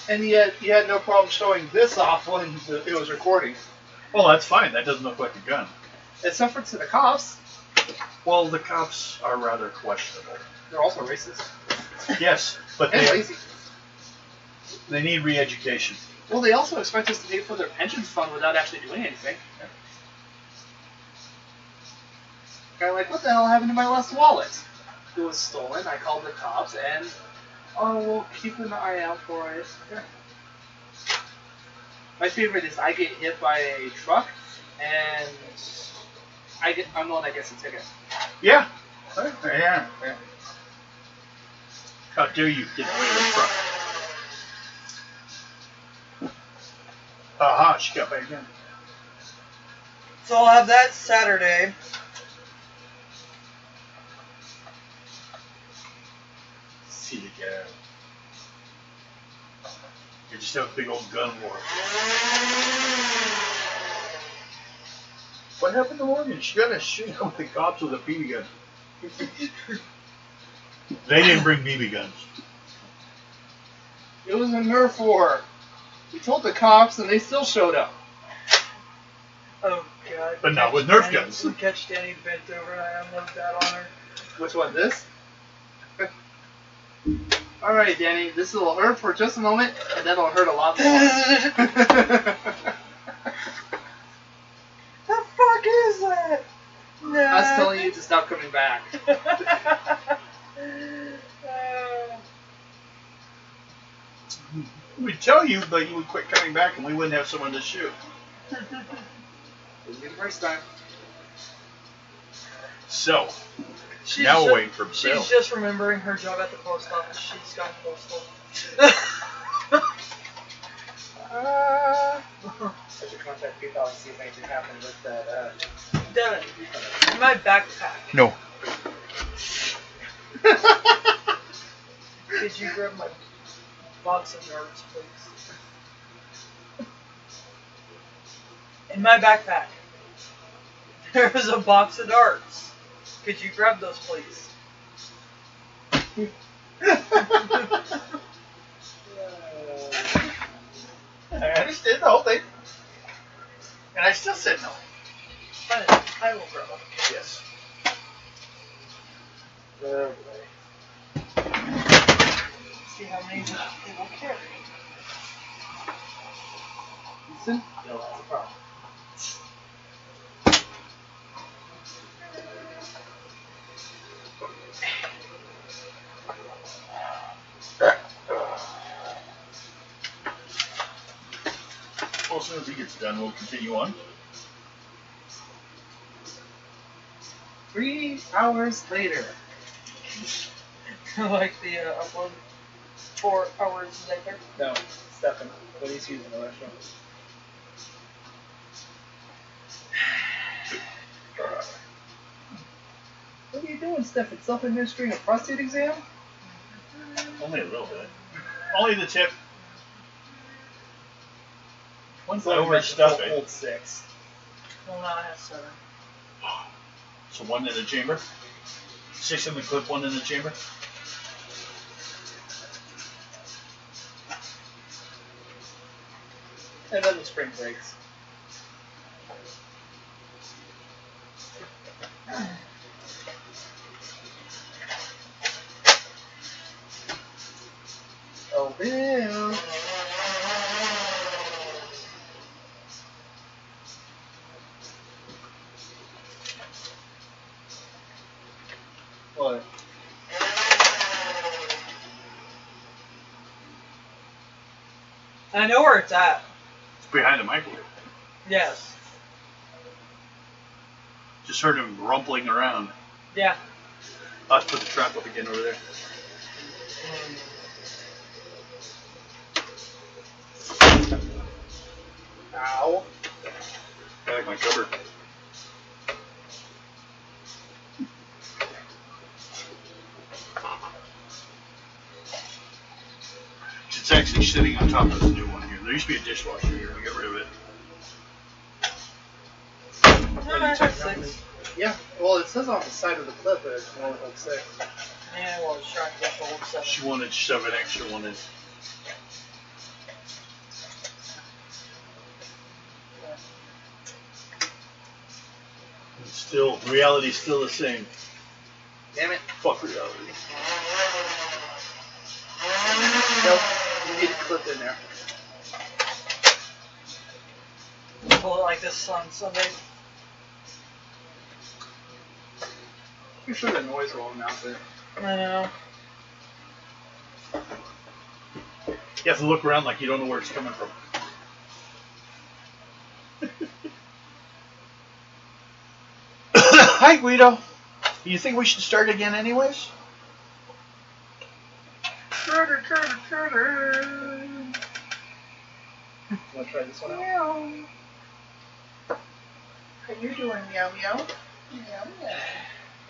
And yet, you had no problem showing this off when it was recording. Well, that's fine. That doesn't look like a gun. Except for to the cops. Well, the cops are rather questionable. They're also racist. Yes, but And lazy. they need re-education. Well, they also expect us to pay for their pension fund without actually doing anything. Kind of like, what the hell happened to my last wallet? It was stolen. I called the cops, and we'll keep an eye out for it. Yeah. My favorite is I get hit by a truck, and I'm the one that gets a ticket. Yeah. Yeah. How dare you get away with the truck? Aha, she got back again. So I'll have that Saturday. See the guy. You just have a big old gun war. What happened to Morgan? She got to shoot out the cops with a BB gun. They didn't bring BB guns. It was a Nerf war. We told the cops, and they still showed up. Oh God! But not with Nerf guns. We catch Danny bent over and I unload that on her. Which one? This? Alright, Danny, this will hurt for just a moment, and then it'll hurt a lot more. The fuck is that? No. I was telling you to stop coming back. We'd tell you, but you would quit coming back and we wouldn't have someone to shoot. Wouldn't be the first time. So, now we're waiting for sale. She's just remembering her job at the post office. She's gone postal. I should contact PayPal and see if anything happened with that. Devin, in my backpack. No. Could you grab my box of darts, please? In my backpack, there is a box of darts. Could you grab those, please? I understood the whole thing. And I still said no. Fine, I will grab them. Yes. See how many they will carry. Listen? No, that's a problem. Well, as soon as he gets done, we'll continue on. 3 hours later. Like the upload 4 hours later. No, Stefan, when he's using the restroom. What are you doing, Stefan? Self-administering a prostate exam? Only a little bit. Only the tip. Once I Hold overstuff it. Hold 6. Well, now I have 7. So 1 in the chamber. 6 in the clip, 1 in the chamber. And then the spring breaks. Oh, Bill. What? I know where it's at. It's behind the microwave. Yes. Just heard him rumpling around. Yeah. I'll have to put the trap up again over there. Ow. I like my cupboard. sitting on top of this new one here. There used to be a dishwasher here. We got rid of it. No, I had 6. Yeah. Well, it says on the side of the clip that it's only like 6. Yeah, well, I was trying to get the whole 7. She wanted 7 extra wanted. Still, reality's still the same. Damn it. Fuck reality. Nope. You need a clip in there. Pull it like this on Sunday. I'm sure the noise will announce it. I know. You have to look around like you don't know where it's coming from. Hi, Guido. You think we should start again anyways? Turner. Want to try this one out? Meow. How you doing, meow meow? Meow meow.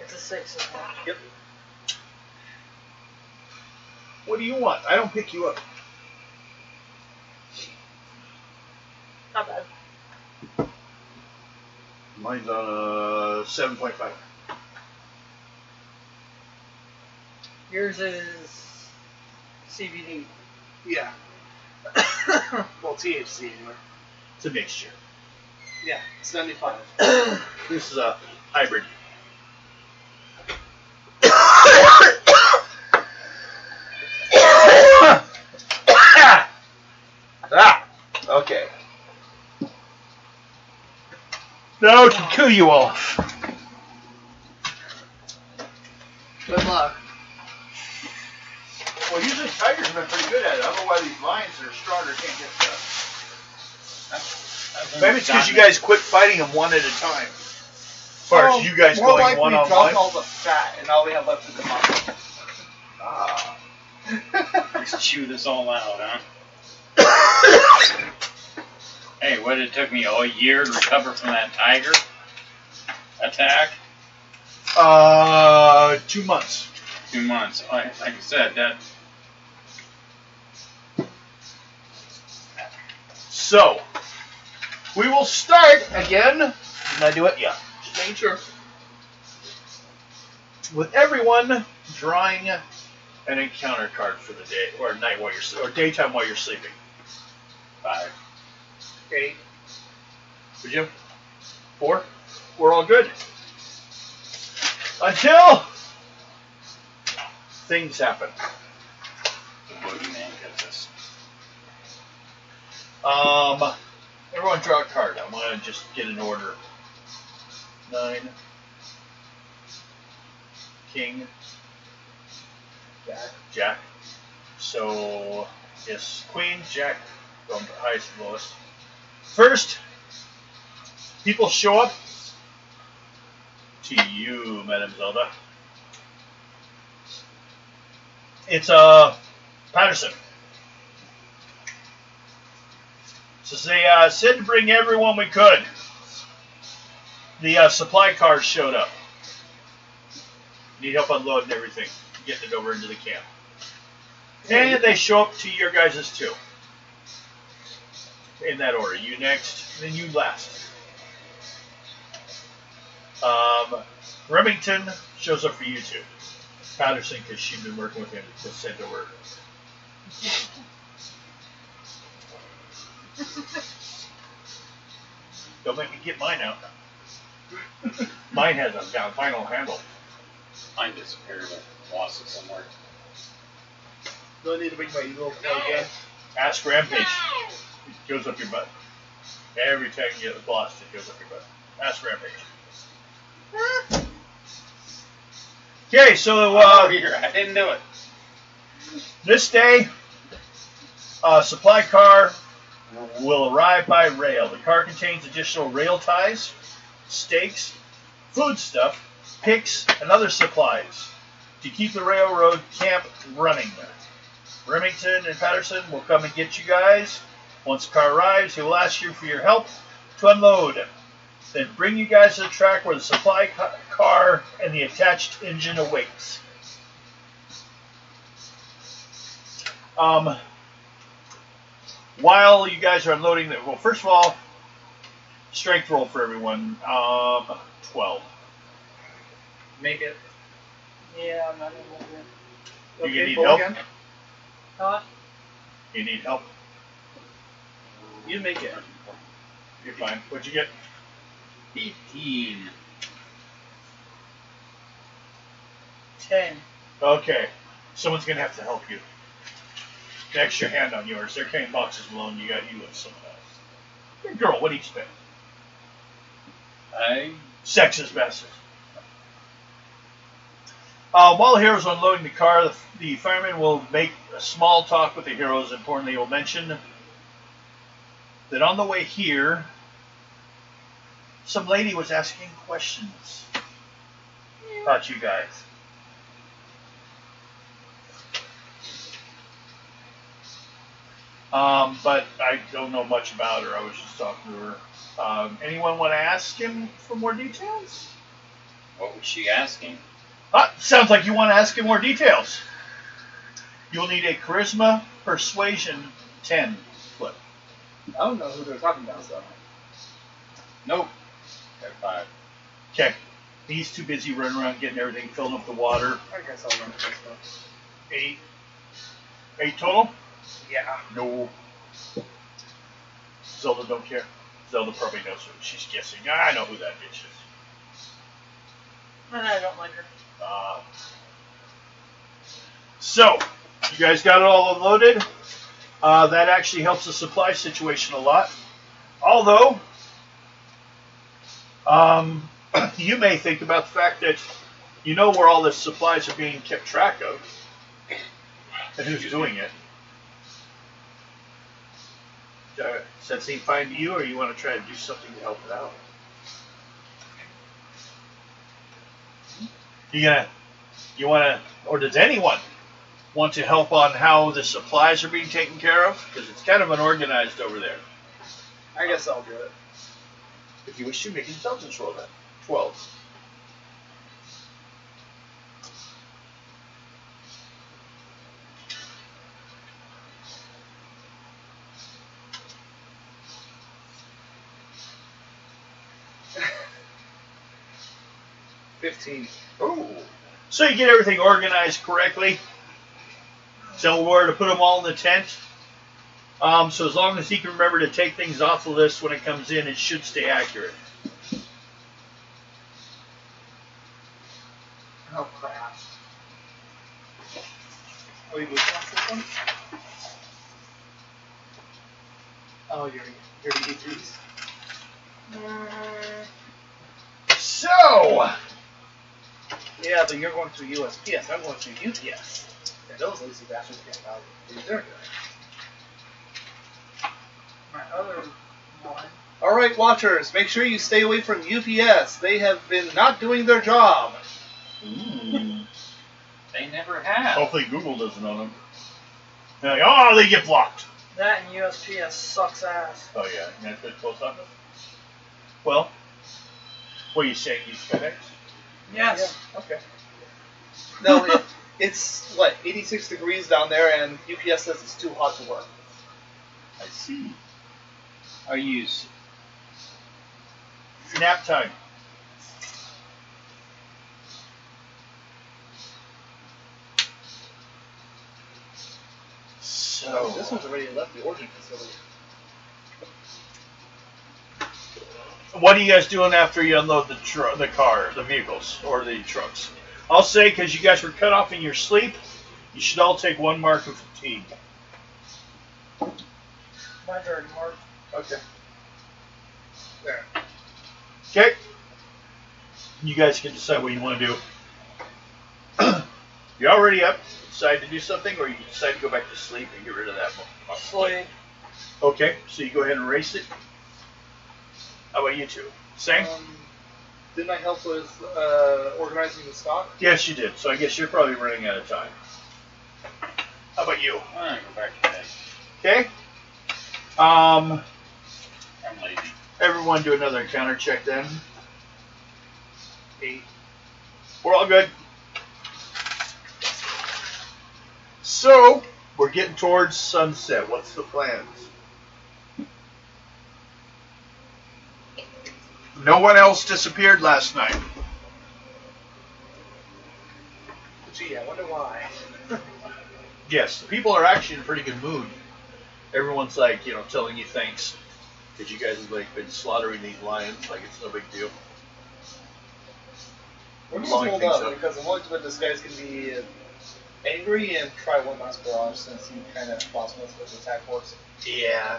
It's a 6 as well. Yep. What do you want? I don't pick you up. Not bad. Mine's on a 7.5. Yours is CBD. Yeah. Well, THC anyway. It's a mixture. Yeah, 75. This is a hybrid. Okay. Now to kill you off. Good luck. Well, usually tigers have been pretty good at it. I don't know why these lions that are stronger can't get stuff. Maybe it's because you guys quit fighting them one at a time. As far as you guys more going like one we on dropped one. all the fat and all we have left is the muscle. Ah. Let's chew this all out, huh? Hey, what, it took me a year to recover from that tiger attack? 2 months. 2 months. Like I said, that. So, we will start again. Didn't I do it? Yeah. Just making sure. With everyone drawing an encounter card for the day, or night while you're, or daytime while you're sleeping. 5. 8. Would you? 4? We're all good. Until things happen. The boogeyman gets us. Everyone draw a card. I want to just get an order. 9. King. Jack. So, yes, Queen, Jack, going to highest and lowest. First, people show up to you, Madame Zelda. It's Patterson. Says they said to bring everyone we could. The supply cars showed up. Need help unloading everything, getting it over into the camp. And they show up to your guys' too. In that order. You next, then you last. Remington shows up for you two. Patterson, because she's been working with him to send over. Don't make me get mine out. Mine has a final handle. Mine disappeared. I lost it somewhere. Do I need to bring my evil plug again? Ask Rampage. It goes up your butt. Every time you get lost, it goes up your butt. Ask Rampage. Okay, so Here, I didn't do it. this day, a supply car will arrive by rail. The car contains additional rail ties, stakes, food stuff, picks, and other supplies to keep the railroad camp running. Remington and Patterson will come and get you guys. Once the car arrives, he will ask you for your help to unload. Then bring you guys to the track where the supply car and the attached engine awaits. while you guys are unloading the, well, first of all, strength roll for everyone. 12. Make it. Yeah, I'm not gonna look Do you Okay, need roll help? again. Huh? You need help? You make it. You're fine. What'd you get? 15. 10. Okay. Someone's going to have to help you. The extra hand on yours. They're carrying boxes alone. You got you and someone else. Good girl. What do you expect? Sex is best. While the heroes are unloading the car, the firemen will make a small talk with the heroes. Importantly, will mention that on the way here, some lady was asking questions about you guys. But I don't know much about her. I was just talking to her. Anyone want to ask him for more details? What was she asking? Sounds like you want to ask him more details. You'll need a charisma persuasion 10 flip. I don't know who they're talking about, so. Nope. Got 5. Okay. He's too busy running around getting everything, filling up the water. I guess I'll run this one. 8. 8 total? Yeah. No. Zelda don't care. Zelda probably knows what she's guessing. I know who that bitch is. And I don't like her. So, you guys got it all unloaded. That actually helps the supply situation a lot. Although, you may think about the fact that you know where all the supplies are being kept track of and who's doing it. Does that seem fine to you, or you want to try to do something to help it out? You want to, or does anyone want to help on how the supplies are being taken care of? Because it's kind of unorganized over there. I guess I'll do it. If you wish to, make an intelligence roll then. 12. $15. Ooh. So you get everything organized correctly. So where to put them all in the tent. So as long as he can remember to take things off the list when it comes in, it should stay accurate. Oh, crap. Are we moving past this one? Oh, you're D3s. So, Yeah, but you're going through USPS. I'm going through UPS. And those lazy bastards can't know what they're doing. My other one. Alright, watchers, make sure you stay away from UPS. They have been not doing their job. They never have. hopefully Google doesn't own them. They're like, oh, they get blocked. That and USPS sucks ass. Oh yeah, that's the post office. Well, what are you saying? Use FedEx? Yes. Yeah. Okay. No, it's, 86 degrees down there, and UPS says it's too hot to work. I see. Are you? Nap time. So This one's already left the origin facility. what are you guys doing after you unload the car, the vehicles, or the trucks? I'll say, because you guys were cut off in your sleep, you should all take 1 mark of fatigue. Mine's already marked. Okay. There. Okay. You guys can decide what you want to do. You're already up. Decide to do something, or you decide to go back to sleep and get rid of that one. Sleep. Okay, so you go ahead and erase it. How about you two? Same? Didn't I help with organizing the stock? Yes, you did. So I guess you're probably running out of time. How about you? I'm gonna go back to bed. Okay. I'm lazy. Everyone do another encounter check then. 8. We're all good. So, we're getting towards sunset. What's the plans? no one else disappeared last night. Gee, I wonder why. Yes, the people are actually in a pretty good mood. Everyone's like, telling you thanks because you guys have like been slaughtering these lions like it's no big deal. We're just Blowing hold things up up. because I'm willing to bet this guy's gonna be angry and try one last barrage since he kind of lost most of his attack force. Yeah.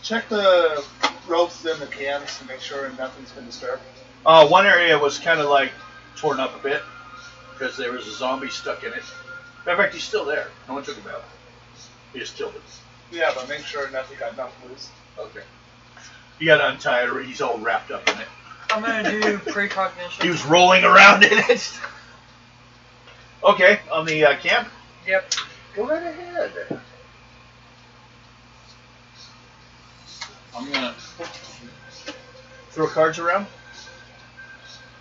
Check the ropes in the cams to make sure nothing's been disturbed. One area was kind of like torn up a bit because there was a zombie stuck in it. In fact, he's still there. No one took him out. He just killed him. Yeah, but make sure nothing got knocked loose. Okay. You got to untie it, or he's all wrapped up in it. I'm gonna do precognition. He was rolling around in it. Okay, on the camp? Yep. Go right ahead. I'm gonna. Throw cards around?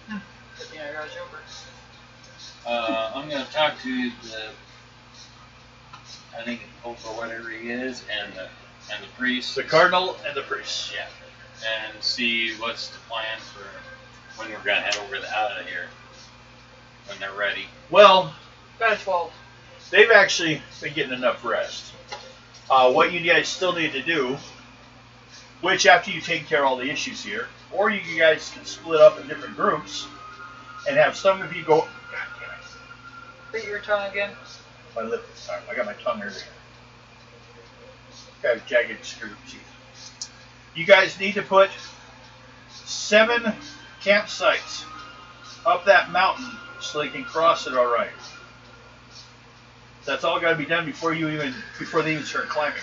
Yeah, I got a joker. I'm gonna talk to I think Pope or whatever he is, and the priest. The cardinal and the priest. Yeah. And see what's the plan for when we're gonna head out of here when they're ready. Well, Got a 12. they've actually been getting enough rest. What you guys still need to do, which after you take care of all the issues here, or you guys can split up in different groups and have some of you go. God damn it. Bit your tongue again. My lip this time. I got my tongue earlier. Got a jagged screw teeth. You guys need to put 7 campsites up that mountain so they can cross it all right. That's all got to be done before they even start climbing.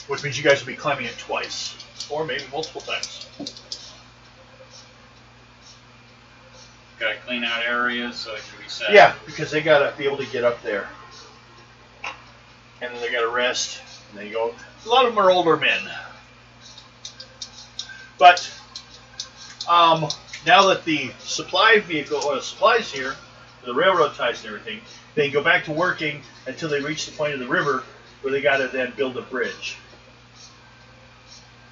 Which means you guys will be climbing it twice, or maybe multiple times. Gotta clean out areas so it can be set. Yeah, because they got to be able to get up there, and then they got to rest. And they go. A lot of them are older men, but now that the supply vehicle or the supplies here, the railroad ties and everything, they can go back to working until they reach the point of the river where they got to then build a bridge,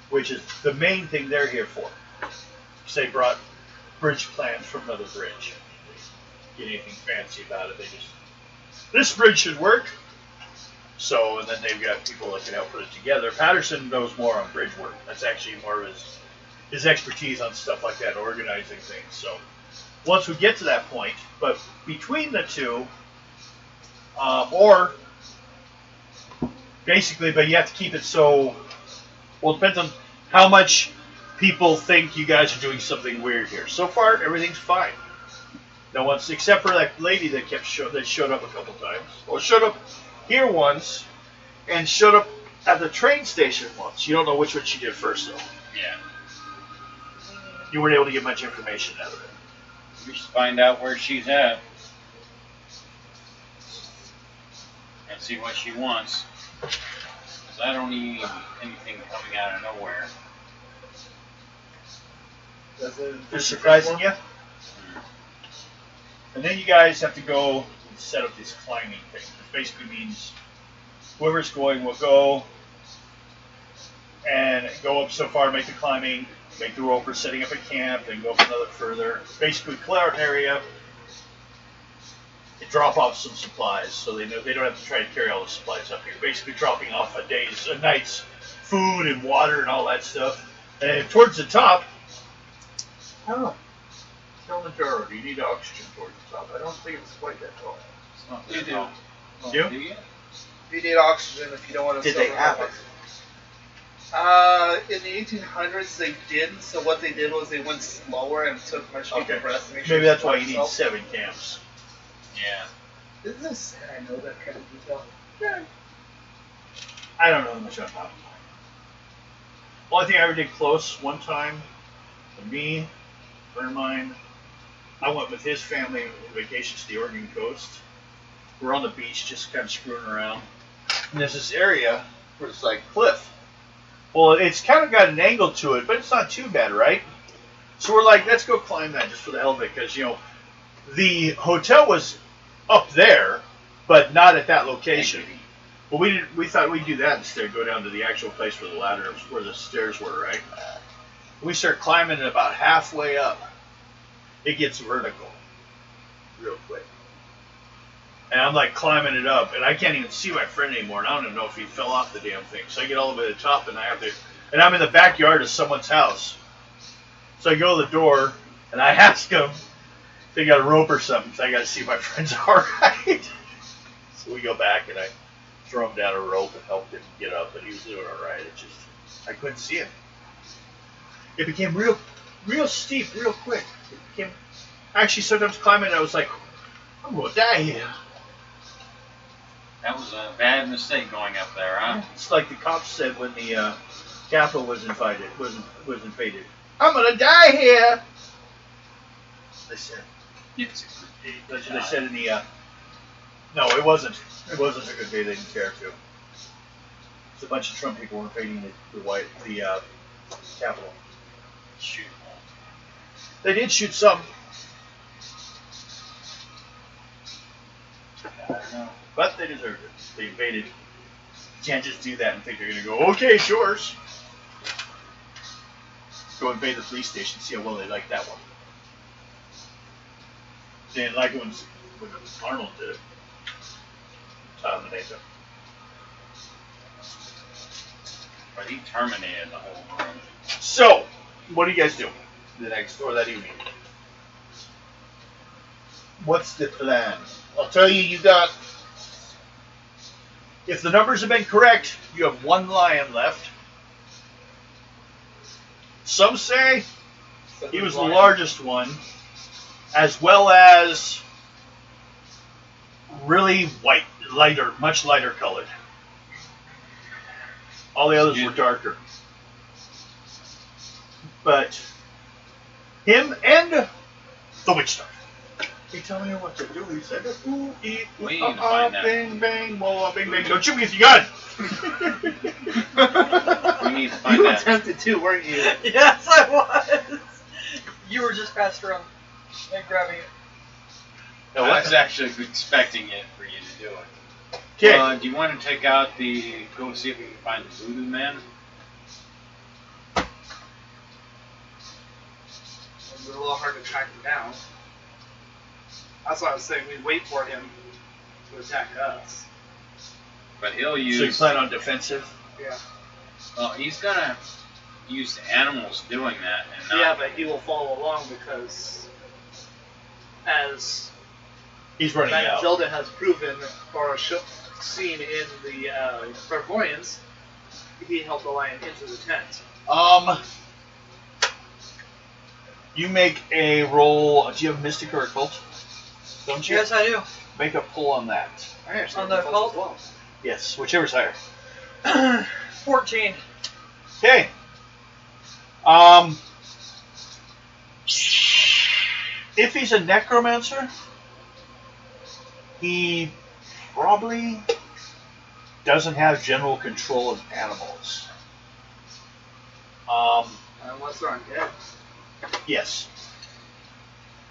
which is the main thing they're here for. Because they brought bridge plans from another bridge. Get anything fancy about it? They just this bridge should work. So, and then they've got people that can help put it together. Patterson knows more on bridge work. That's actually more of his expertise on stuff like that, organizing things. So, once we get to that point, but between the two, or basically, but you have to keep it so. Well, it depends on how much people think you guys are doing something weird here. So far, everything's fine. No one's except for that lady that showed up a couple times. Well, showed up here once, and showed up at the train station once. You don't know which one she did first, though. Yeah. You weren't able to get much information out of it. We should find out where she's at and see what she wants. Because I don't need anything coming out of nowhere. They're surprising you. And then you guys have to go and set up this climbing thing. Which basically means whoever's going will go and go up so far, make the climbing, make the rope for setting up a camp, then go up another further. Basically clear out an area and drop off some supplies so they don't have to try to carry all the supplies up here. Basically dropping off a night's food and water and all that stuff. And towards the top, Kilimanjaro, do you need oxygen towards the top? I don't think it's quite that tall. It's not You do. tall. Do you? Do you? You need oxygen if you don't want to. Did they have it? In the 1800s, they did. So what they did was they went slower and took much deeper Okay. breaths to make sure Maybe that's why you you need 7 camps. Yeah. Isn't this sad? I know that kind of detail. Yeah. I don't know much about that. Only thing I ever did close one time, me, a friend of mine, I went with his family on vacation to the Oregon coast. We're on the beach just kind of screwing around. And there's this area where it's like cliff. Well, it's kind of got an angle to it, but it's not too bad, right? So we're like, let's go climb that just for the hell of it, because, the hotel was up there, but not at that location. Well, we thought we'd do that instead of go down to the actual place where the ladder, where the stairs were, right? We start climbing it about halfway up. It gets vertical real quick. And I'm like climbing it up, and I can't even see my friend anymore, and I don't even know if he fell off the damn thing. So I get all the way to the top, and and I'm in the backyard of someone's house. So I go to the door, and I ask him if they got a rope or something, because I got to see if my friend's all right. So we go back, and I throw him down a rope and helped him get up, but he was doing all right. It just, I couldn't see him. It became real steep, real quick. It became, actually, sometimes climbing, I was like, I'm going to die here. That was a bad mistake going up there, huh? It's like the cops said when the Capitol was invaded. I'm gonna die here. They said. It's a good day. That's what they said in the. No, it wasn't. It wasn't a good day. They didn't care to. It's a bunch of Trump people were invading the Capitol. Shoot. They did shoot some. I don't know. But they deserved it. They invaded. You can't just do that and think they're going to go, okay, it's yours. Go invade the police station, see how well they like that one. They didn't like it when Arnold did it. Tom and Nathan. But he terminated the whole room. So, what do you guys do the next or that evening? What's the plan? I'll tell you, you got. If the numbers have been correct, you have one lion left. Some say he was the largest one, as well as really white, lighter, much lighter colored. All the others were darker. But him and the witch doctor. He told me what to do. He said, ooh, eat, We need to find that. bing, bang, whoa, bing, bang. Don't shoot me with your gun. We need to find You that. attempted to, weren't you? Yes, I was. You were just passed around and grabbing it. No, I was actually expecting it for you to do it. Okay. Do you want to take out go see if we can find the voodoo man? It's a little hard to track him down. That's why I was saying we wait for him to attack us. But he'll So you use. plan on defensive? Yeah. Well, he's gonna use the animals doing that, and not. Yeah, but he will follow along because, as He's running out. Matilda has proven or seen in the clairvoyance, he helped the lion into the tent. You make a roll. Do you have Mystic or Occult? Don't you? Yes, I do. Make a pull on that. I actually On the have occult? as well. Yes, whichever's higher. 14. Okay. If he's a necromancer, he probably doesn't have general control of animals. Unless they're undead. Yes.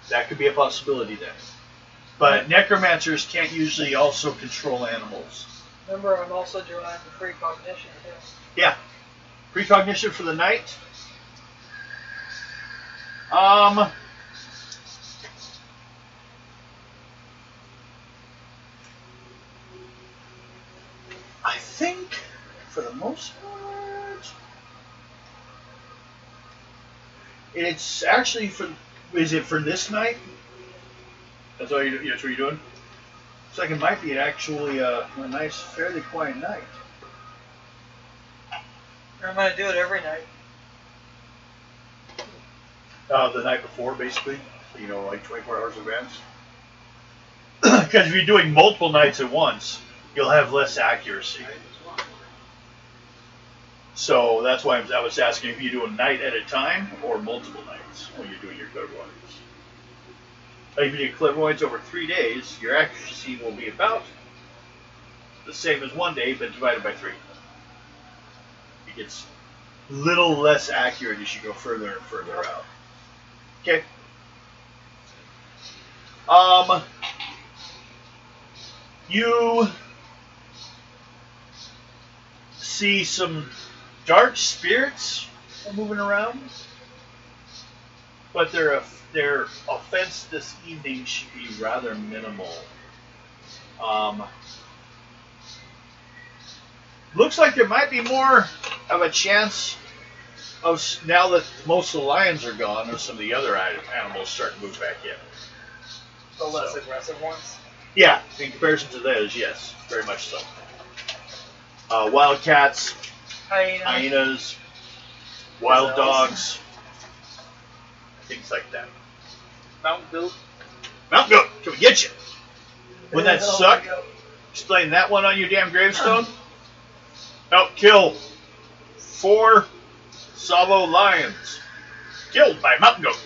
That could be a possibility then. But necromancers can't usually also control animals. Remember, I'm also doing the precognition too. Yeah. Precognition for the night. I think, for the most part, it's actually for. Is it for this night? That's what you're doing. It's like it might be actually a nice, fairly quiet night. I'm going to do it every night. The night before, basically. Like 24 hours advance. Because if you're doing multiple nights at once, you'll have less accuracy. So that's why I was asking if you do a night at a time or multiple nights when you're doing your clairvoyance. If you do clairvoyance over 3 days, your accuracy will be about the same as 1 day, but divided by 3. It gets a little less accurate as you go further and further out. Okay. You see some dark spirits moving around, but their offense this evening should be rather minimal. Looks like there might be more of a chance of, now that most of the lions are gone, or some of the other animals start to move back in. The less aggressive ones. Yeah, in comparison to those, yes, very much so. Wildcats, hyenas, wild dogs, things like that. Mountain goat. Mountain goat, can we get you? Wouldn't that suck? Explain that one on your damn gravestone. Help kill 4 Tsavo lions killed by mountain goat.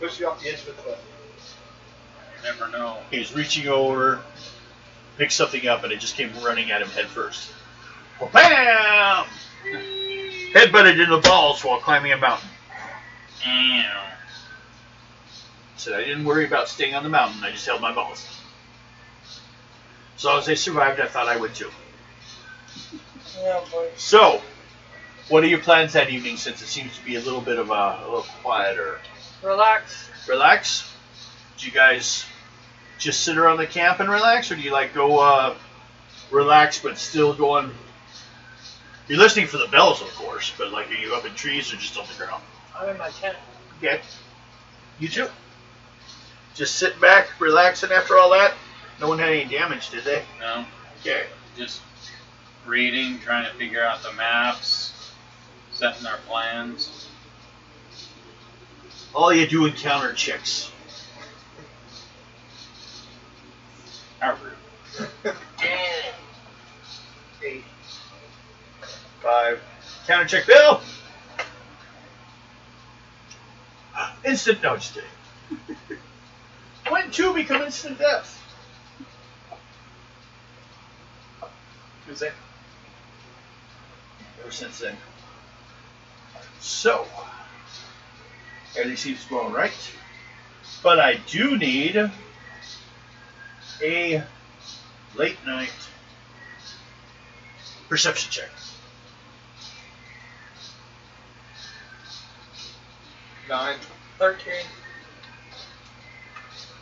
Push you off the edge of the cliff. Never know. He's reaching over, picks something up, and it just came running at him head first. Bam! Headbutted in the balls while climbing a mountain. Said I didn't worry about staying on the mountain, I just held my balls. As long as they survived, I thought I would too. Yeah, boy. So, what are your plans that evening, since it seems to be a little bit of a little quieter? Relax. Relax? Do you guys just sit around the camp and relax, or do you like go relax but still going? You're listening for the bells, of course, but like, are you up in trees or just on the ground? I'm in my tent. Okay. You too? Just sitting back, relaxing after all that? No one had any damage, did they? No. Okay. Just reading, trying to figure out the maps, setting our plans. All you do encounter chicks. How rude. 8. 5. Counter check, Bill! Instant, no, just kidding. When 2 become instant death? Who's that? Ever since then. So, everything seems going right. But I do need a late night perception check. 9. 13.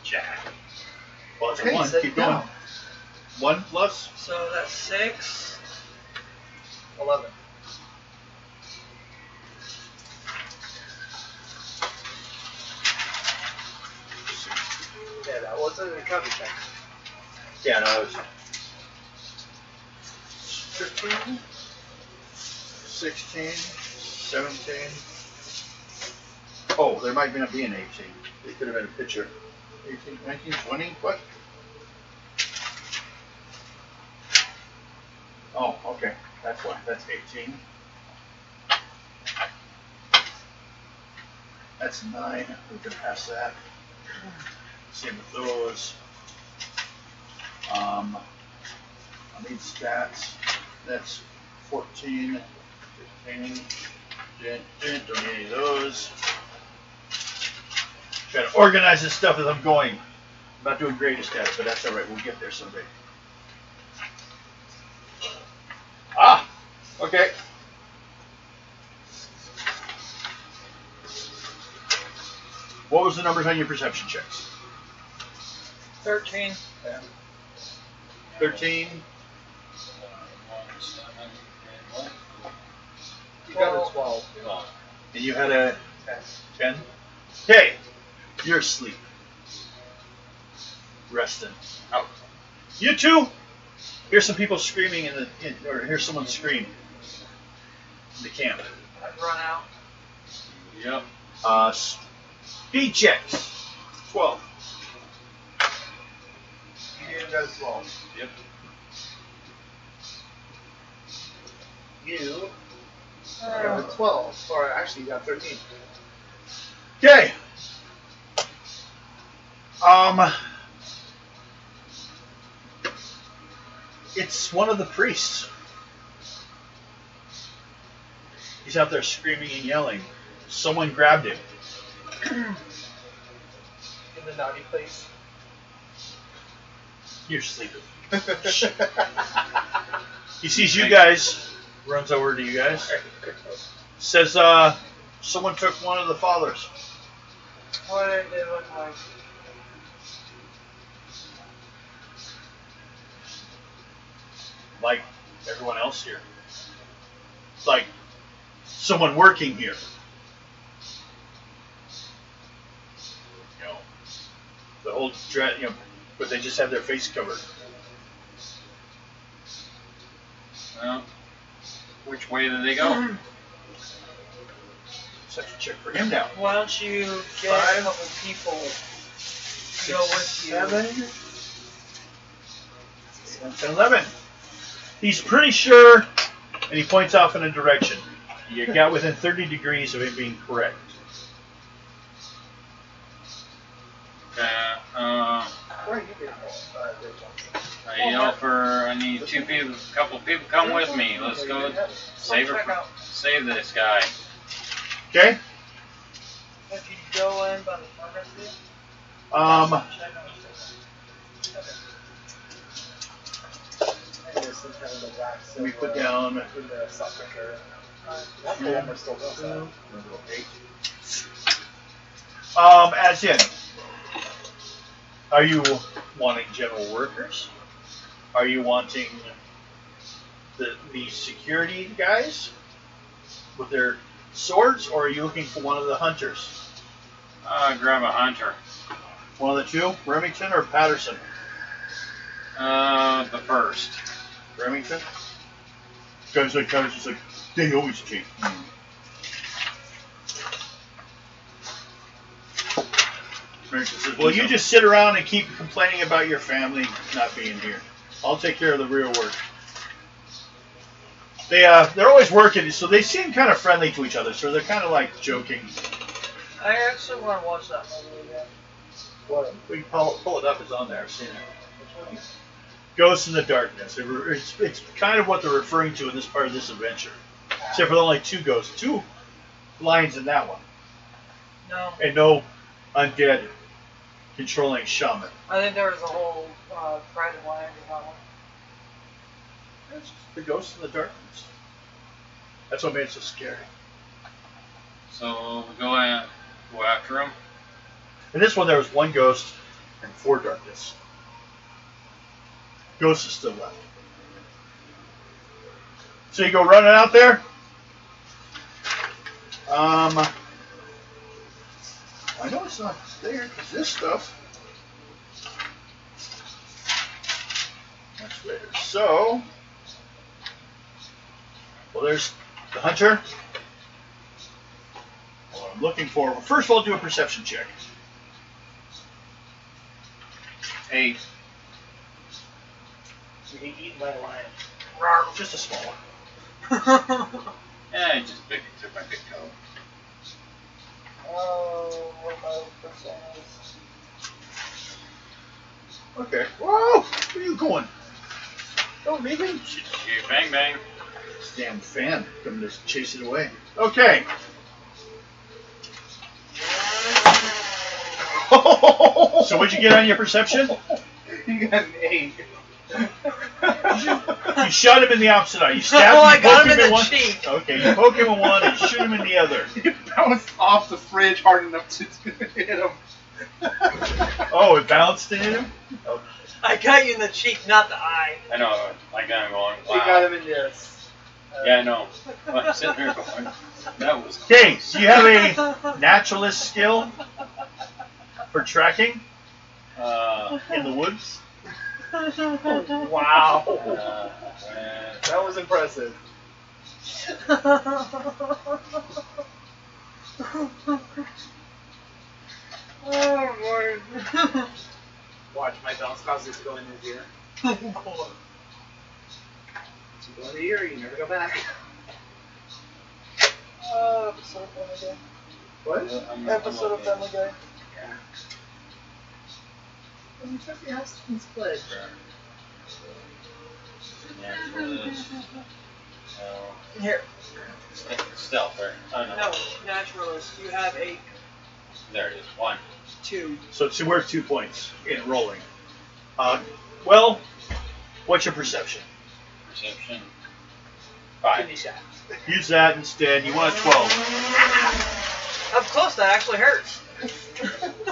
Jack. Well, it's a Hey, 1. sit Keep going. down. 1 plus. So that's 6. 11. Yeah, that wasn't a cover check. Yeah, no, it was 15. 16, 17. Oh, there might not be an 18. It could have been a picture. 18, 19, 20, what? Oh, okay. That's why. That's 18. That's 9. We can pass that. Same with those. I need stats. That's 14, 15. Don't need any of those. Try to organize this stuff as I'm going. I'm not doing greatest at it, but that's all right. We'll get there someday. Ah, okay. What was the numbers on your perception checks? 13. 13. 1, 7, You got a 12. And you had a 10. 10? Okay. You're asleep. Resting. Out. You two hear some people screaming or hear someone scream in the camp. I'd run out. Yep. Speed checks. 12. You got a 12. Yep. You got a 12. Or actually, you got 13. Okay. It's one of the priests. He's out there screaming and yelling. Someone grabbed him. In the naughty place. You're sleeping. He sees you guys, runs over to you guys, says, someone took one of the fathers. What did it look like? Like everyone else here. It's like someone working here. You know, the whole dress, you know, but they just have their face covered. Well, which way did they go? Such a check for him now. Why don't you get a couple people to go with you? 10, 11. He's pretty sure, and he points off in a direction. You got within 30 degrees of him being correct. I yell for, I need a couple people come with me. Let's go save save this guy. Okay? If you go in by the pharmacy, check out Let me put down. As in, are you wanting general workers? Are you wanting the security guys with their swords, or are you looking for one of the hunters? Grab a hunter. One of the two, Remington or Patterson? The first. Remington? Guys like Patterson's like, they always cheat. Remington says, well, you just sit around and keep complaining about your family not being here. I'll take care of the real work. They're always working, so they seem kind of friendly to each other, so they're kind of like joking. I actually want to watch that movie again. What? We can pull it up, it's on there, I've seen it. Ghosts in the Darkness. It's kind of what they're referring to in this part of this adventure. Except for only two ghosts. Two lines in that one. No. And no undead controlling shaman. I think there was a whole private line in that one. It's just the Ghosts in the Darkness. That's what made it so scary. So we go after him. In this one, there was one ghost and 4 darkness. Ghost is still left. So you go running out there. I know it's not there because this stuff. That's there. So, well, there's the hunter. What I'm looking for. Well, first of all, do a perception check. 8. You get eaten by a lion. Just a small one. Yeah, I just took my big toe. Oh, what my percentage? Okay. Whoa! Where are you going? Don't leave me. Shoot, bang, bang. This damn fan coming to chase it away. Okay. So what'd you get on your perception? You got an 8. You shot him in the opposite eye. You stabbed him. Oh, I You got poke him in the one. cheek. Okay, you poke him in one and shoot him in the other. You bounced off the fridge hard enough to hit him. Oh, it bounced and hit him? Okay. I got you in the cheek, not the eye. I know, I got him going, wow. You got him in this. Yeah, I know. I'm sitting here going, that was Okay, so you have a naturalist skill for tracking in the woods. Wow. That was impressive. Oh, boy. Watch, my bounce causes to go in his ear. Oh, boy. You go in the ear, you never go back. Episode of Family Guy. What? Episode of Family Guy. Yeah. You took the Austin's pledge. Naturalist. Here. Stealth, or, oh no. No, naturalist. You have 8, There it is, 1. 2. So it's worth 2 points in rolling. Well, What's your perception? Perception. Give 5. me shot. Use that instead. You want a 12. Up close, that actually hurts.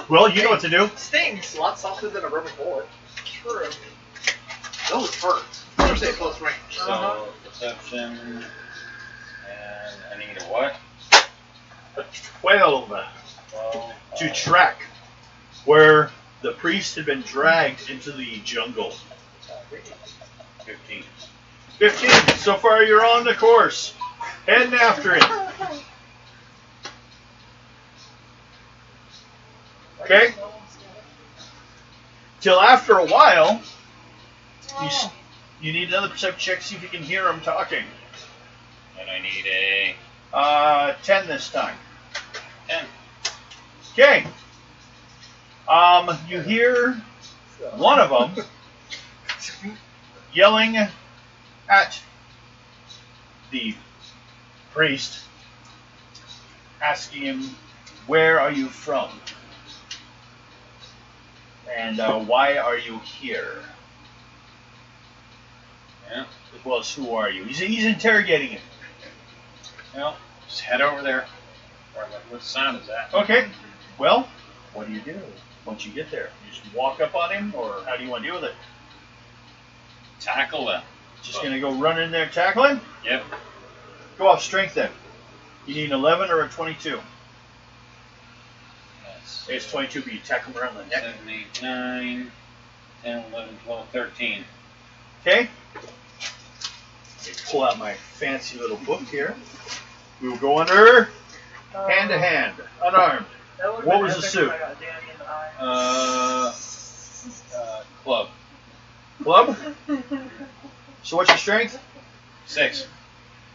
Well, you know what to do. Stings. It's a lot softer than a rubber bullet. True. Those hurt. Especially at close range. So, perception. And I need a what? A 12 12. to track where the priest had been dragged into the jungle. 15. 15. So far, you're on the course. Heading after it. Okay? Till after a while, you need another perception check, see if you can hear him talking. And I need a 10 this time. 10. Okay. You hear one of them yelling at the priest, asking him, "Where are you from? And why are you here? Yeah. As well as who are you?" He's interrogating him. Well, just head over there. What sound is that? Okay. Well, what do you do once you get there? You just walk up on him, or how do you want to deal with it? Tackle them. Just gonna go run in there, tackle him? Yep. Go off strength then. You need an 11 or a 22. That's It's 22, but you tackle him around the neck. 7, 8, 9, 10, 11, 12, 13. Okay. Let me pull out my fancy little book here. We will go under hand to hand, unarmed. What was the suit? Club. Club? So what's your strength? 6.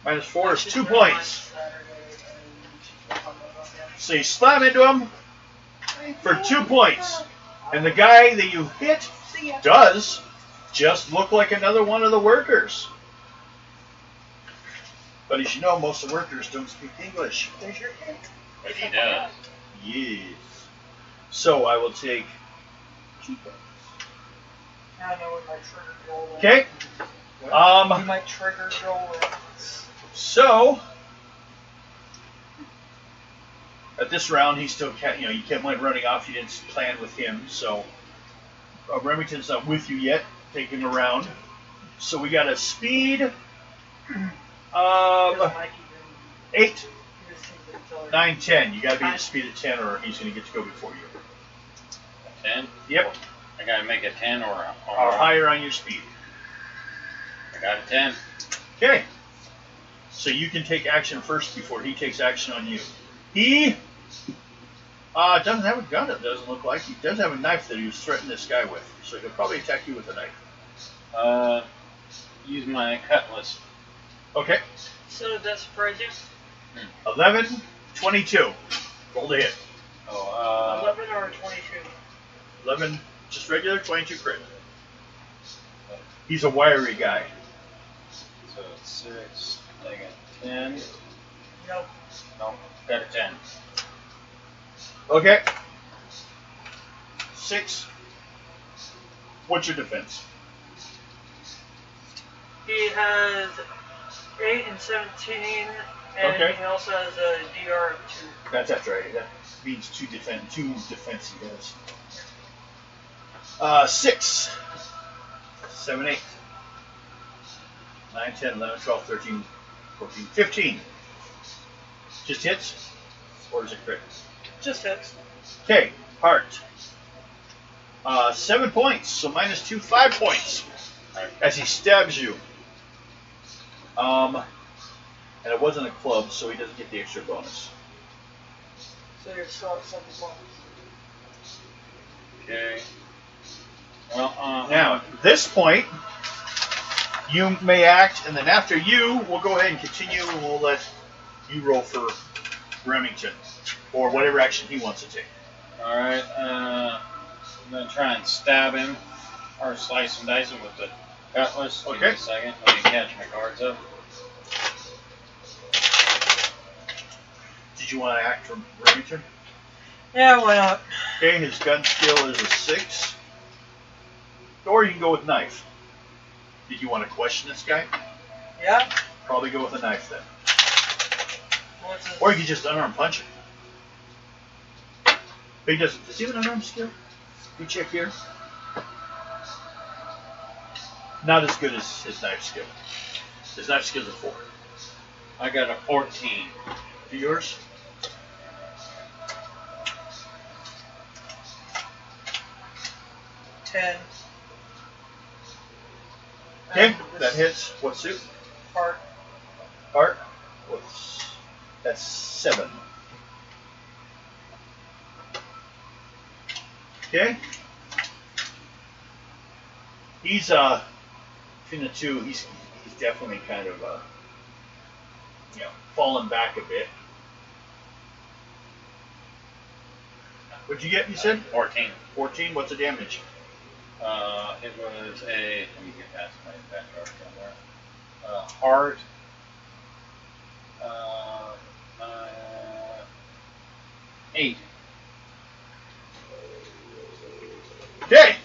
Minus 4 is 2 points. So you slam into him for 2 points. And the guy that you hit does just look like another one of the workers. But as you know, most of the workers don't speak English. There's your hit. But he does. Yes. So I will take 2 points. Now I know what my trigger roll is. Okay. You might trigger roll it. So at this round, he still kept, you kept running off. You didn't plan with him, so Remington's not with you yet. Take him around. So we got a speed of 8, 9, 10. You got to be at a speed of 10, or he's going to get to go before you. 10? Yep. I gotta make a 10 or higher on your speed. I got a 10. Okay. So you can take action first before he takes action on you. He doesn't have a gun, it doesn't look like. He does have a knife that he was threatening this guy with. So he'll probably attack you with a knife. Use my cutlass. Okay. So did that surprise you? 11, 22. Roll to hit. 11 or 22? 11, just regular, 22 crit. He's a wiry guy. So it's 6. I got 10. Nope. No, got a 10. Okay. 6. What's your defense? He has 8 and 17, and Okay. he also has a DR of 2. That's right. That means 2 defense he does. 6, 7, 8, 9, 10, 11, 12, 13, 14, 15. Just hits? Or is it crit? Just hits. Okay, heart. 7 points, so minus 2, 5 points. As he stabs you. And it wasn't a club, so he doesn't get the extra bonus. So you're still at 7 points. Okay. Well, Now, at this point, you may act, and then after you, we'll go ahead and continue, and we'll let you roll for Remington, or whatever action he wants to take. Alright, I'm going to try and stab him, or slice and dice him with the cutlass. Give me Okay. a second. Let me catch my cards up. Did you want to act for Remington? Yeah, why not? Okay, his gun skill is a 6. Or you can go with knife. Did you want to question this guy? Yeah? Probably go with a knife then. What's his... Or you could just unarm punch him. But he doesn't. Does he have an unarmed skill? You check here. Not as good as his knife skill. His knife skill's a 4. I got a 14. For yours? $10. Okay, And that this hits. What suit? Part. Heart. That's 7. Okay. He's between the two, he's definitely kind of fallen back a bit. What'd you get? You said 14. 14. What's the damage? It was a. Let me get past my background somewhere. Heart. Uh, 8. Okay.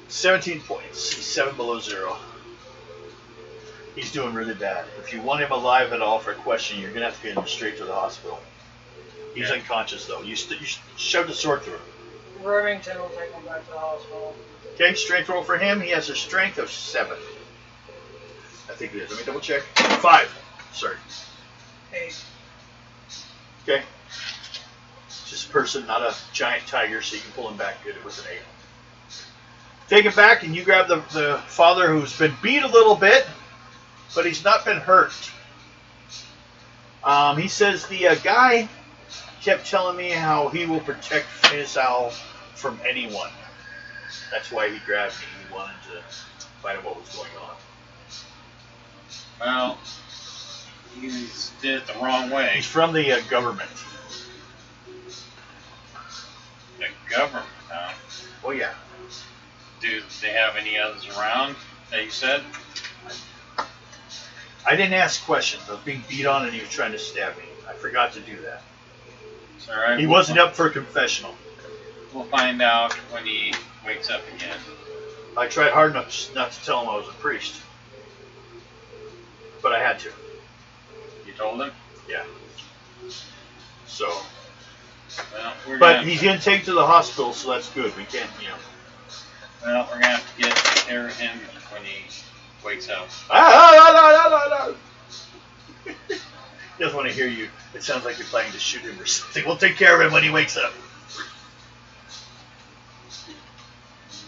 17 points. He's 7 below 0. He's doing really bad. If you want him alive at all for a question, you're gonna have to get him straight to the hospital. He's unconscious though. You shoved a sword through him. Remington will take him back to the hospital. Okay, strength roll for him. He has a strength of 7. I think it is. Let me double check. 5. Sorry. 8. Okay. Just a person, not a giant tiger, so you can pull him back good with an 8. Take him back, and you grab the father who's been beat a little bit, but he's not been hurt. He says the guy kept telling me how he will protect Tsavo from anyone. That's why he grabbed me. He wanted to find out what was going on. Well, he did it the wrong way. He's from the government. The government, huh? Oh, yeah. Do they have any others around that you said? I didn't ask questions. I was being beat on and he was trying to stab me. I forgot to do that. It's all right. He wasn't up for a confessional. We'll find out when he wakes up again. I tried hard enough not to tell him I was a priest. But I had to. You told him? Yeah. So. Well, we're But gonna, he's going to take to the hospital, so that's good. We can't, Well, we're gonna have to get care of him when he wakes up. He doesn't want to hear you. It sounds like you're planning to shoot him or something. We'll take care of him when he wakes up.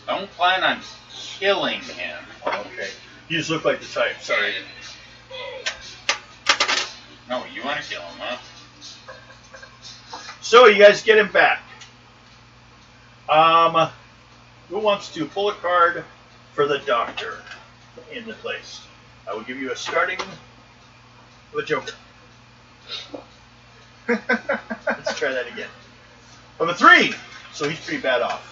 Don't plan on killing him. Okay. You just look like the type. Sorry. No, you want to kill him, huh? So you guys get him back. Who wants to pull a card for the doctor in the place? I will give you a starting with a joker. Let's try that again. Of a 3, so he's pretty bad off.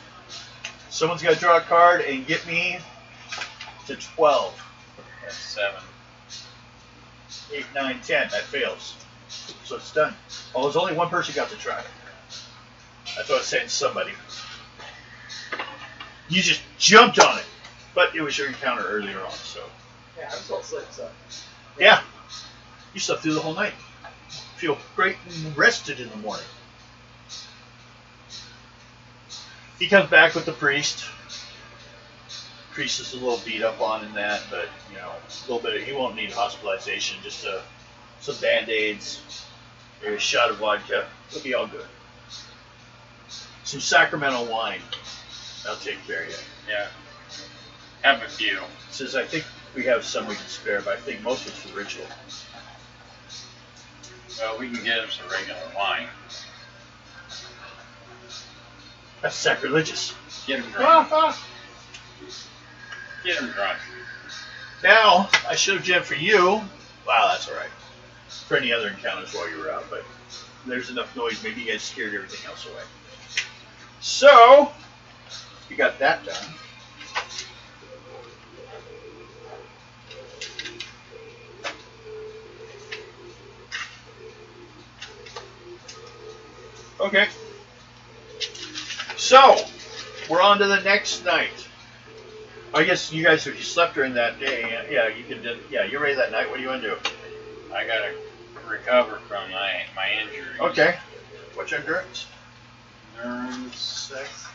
Someone's got to draw a card and get me to 12. That's 7. 8, 9, 10. That fails. So it's done. Oh, there's only one person got to try. That's what I was saying, somebody. You just jumped on it. But it was your encounter earlier on, so. Yeah, I'm still asleep, so. Yeah. You slept through the whole night. Feel great and rested in the morning. He comes back with the priest. Priest is a little beat up on in that, but, a little bit. He won't need hospitalization, just some Band-Aids, maybe a shot of vodka. It'll be all good. Some Sacramento wine. That'll take care of you. Yeah. Have a few. Says, I think we have some we can spare, but I think most of it's for ritual. Well, we can get him some regular wine. That's sacrilegious. Get him drunk. Get him drunk. Now, I should have jammed for you. Wow, that's alright. For any other encounters while you were out, but there's enough noise. Maybe you guys scared everything else away. So, you got that done. Okay. So, we're on to the next night. I guess you guys, if you slept during that day, yeah, you can. Yeah, you're ready that night. What do you want to do? I gotta recover from my injury. Okay. What's your endurance? Endurance 6.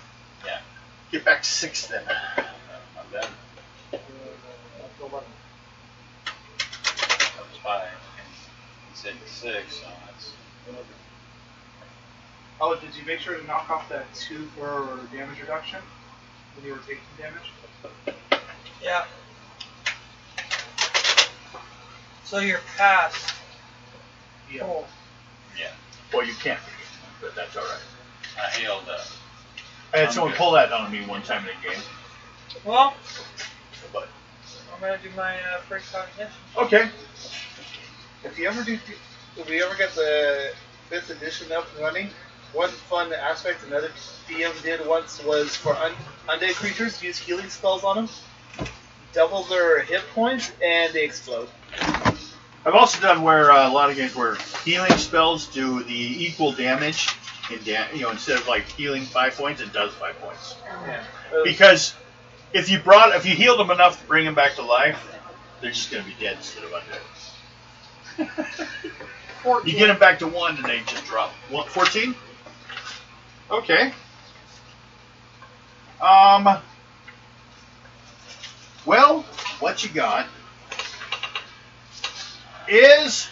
Yeah. Get back 6 then. I'm done. That was 5. You said 6, so that's. Oh, did you make sure to knock off that 2 for damage reduction when you were taking damage? Yeah. So you're past. Yeah. Full. Yeah. Well, you can't, but that's all right. I healed up. I had someone pull that on me one time in a game. Well, But I'm gonna do my first cognition. okay. If you ever get the 5th edition up and running, one fun aspect another DM did once was for undead creatures, use healing spells on them, double their hit points, and they explode. I've also done where a lot of games where healing spells do the equal damage in instead of like healing 5 points, it does 5 points. Yeah. Because if you healed them enough to bring them back to life, they're just going to be dead instead of undead. 14. You get them back to 1 and they just drop. 14? Okay. Well, what you got is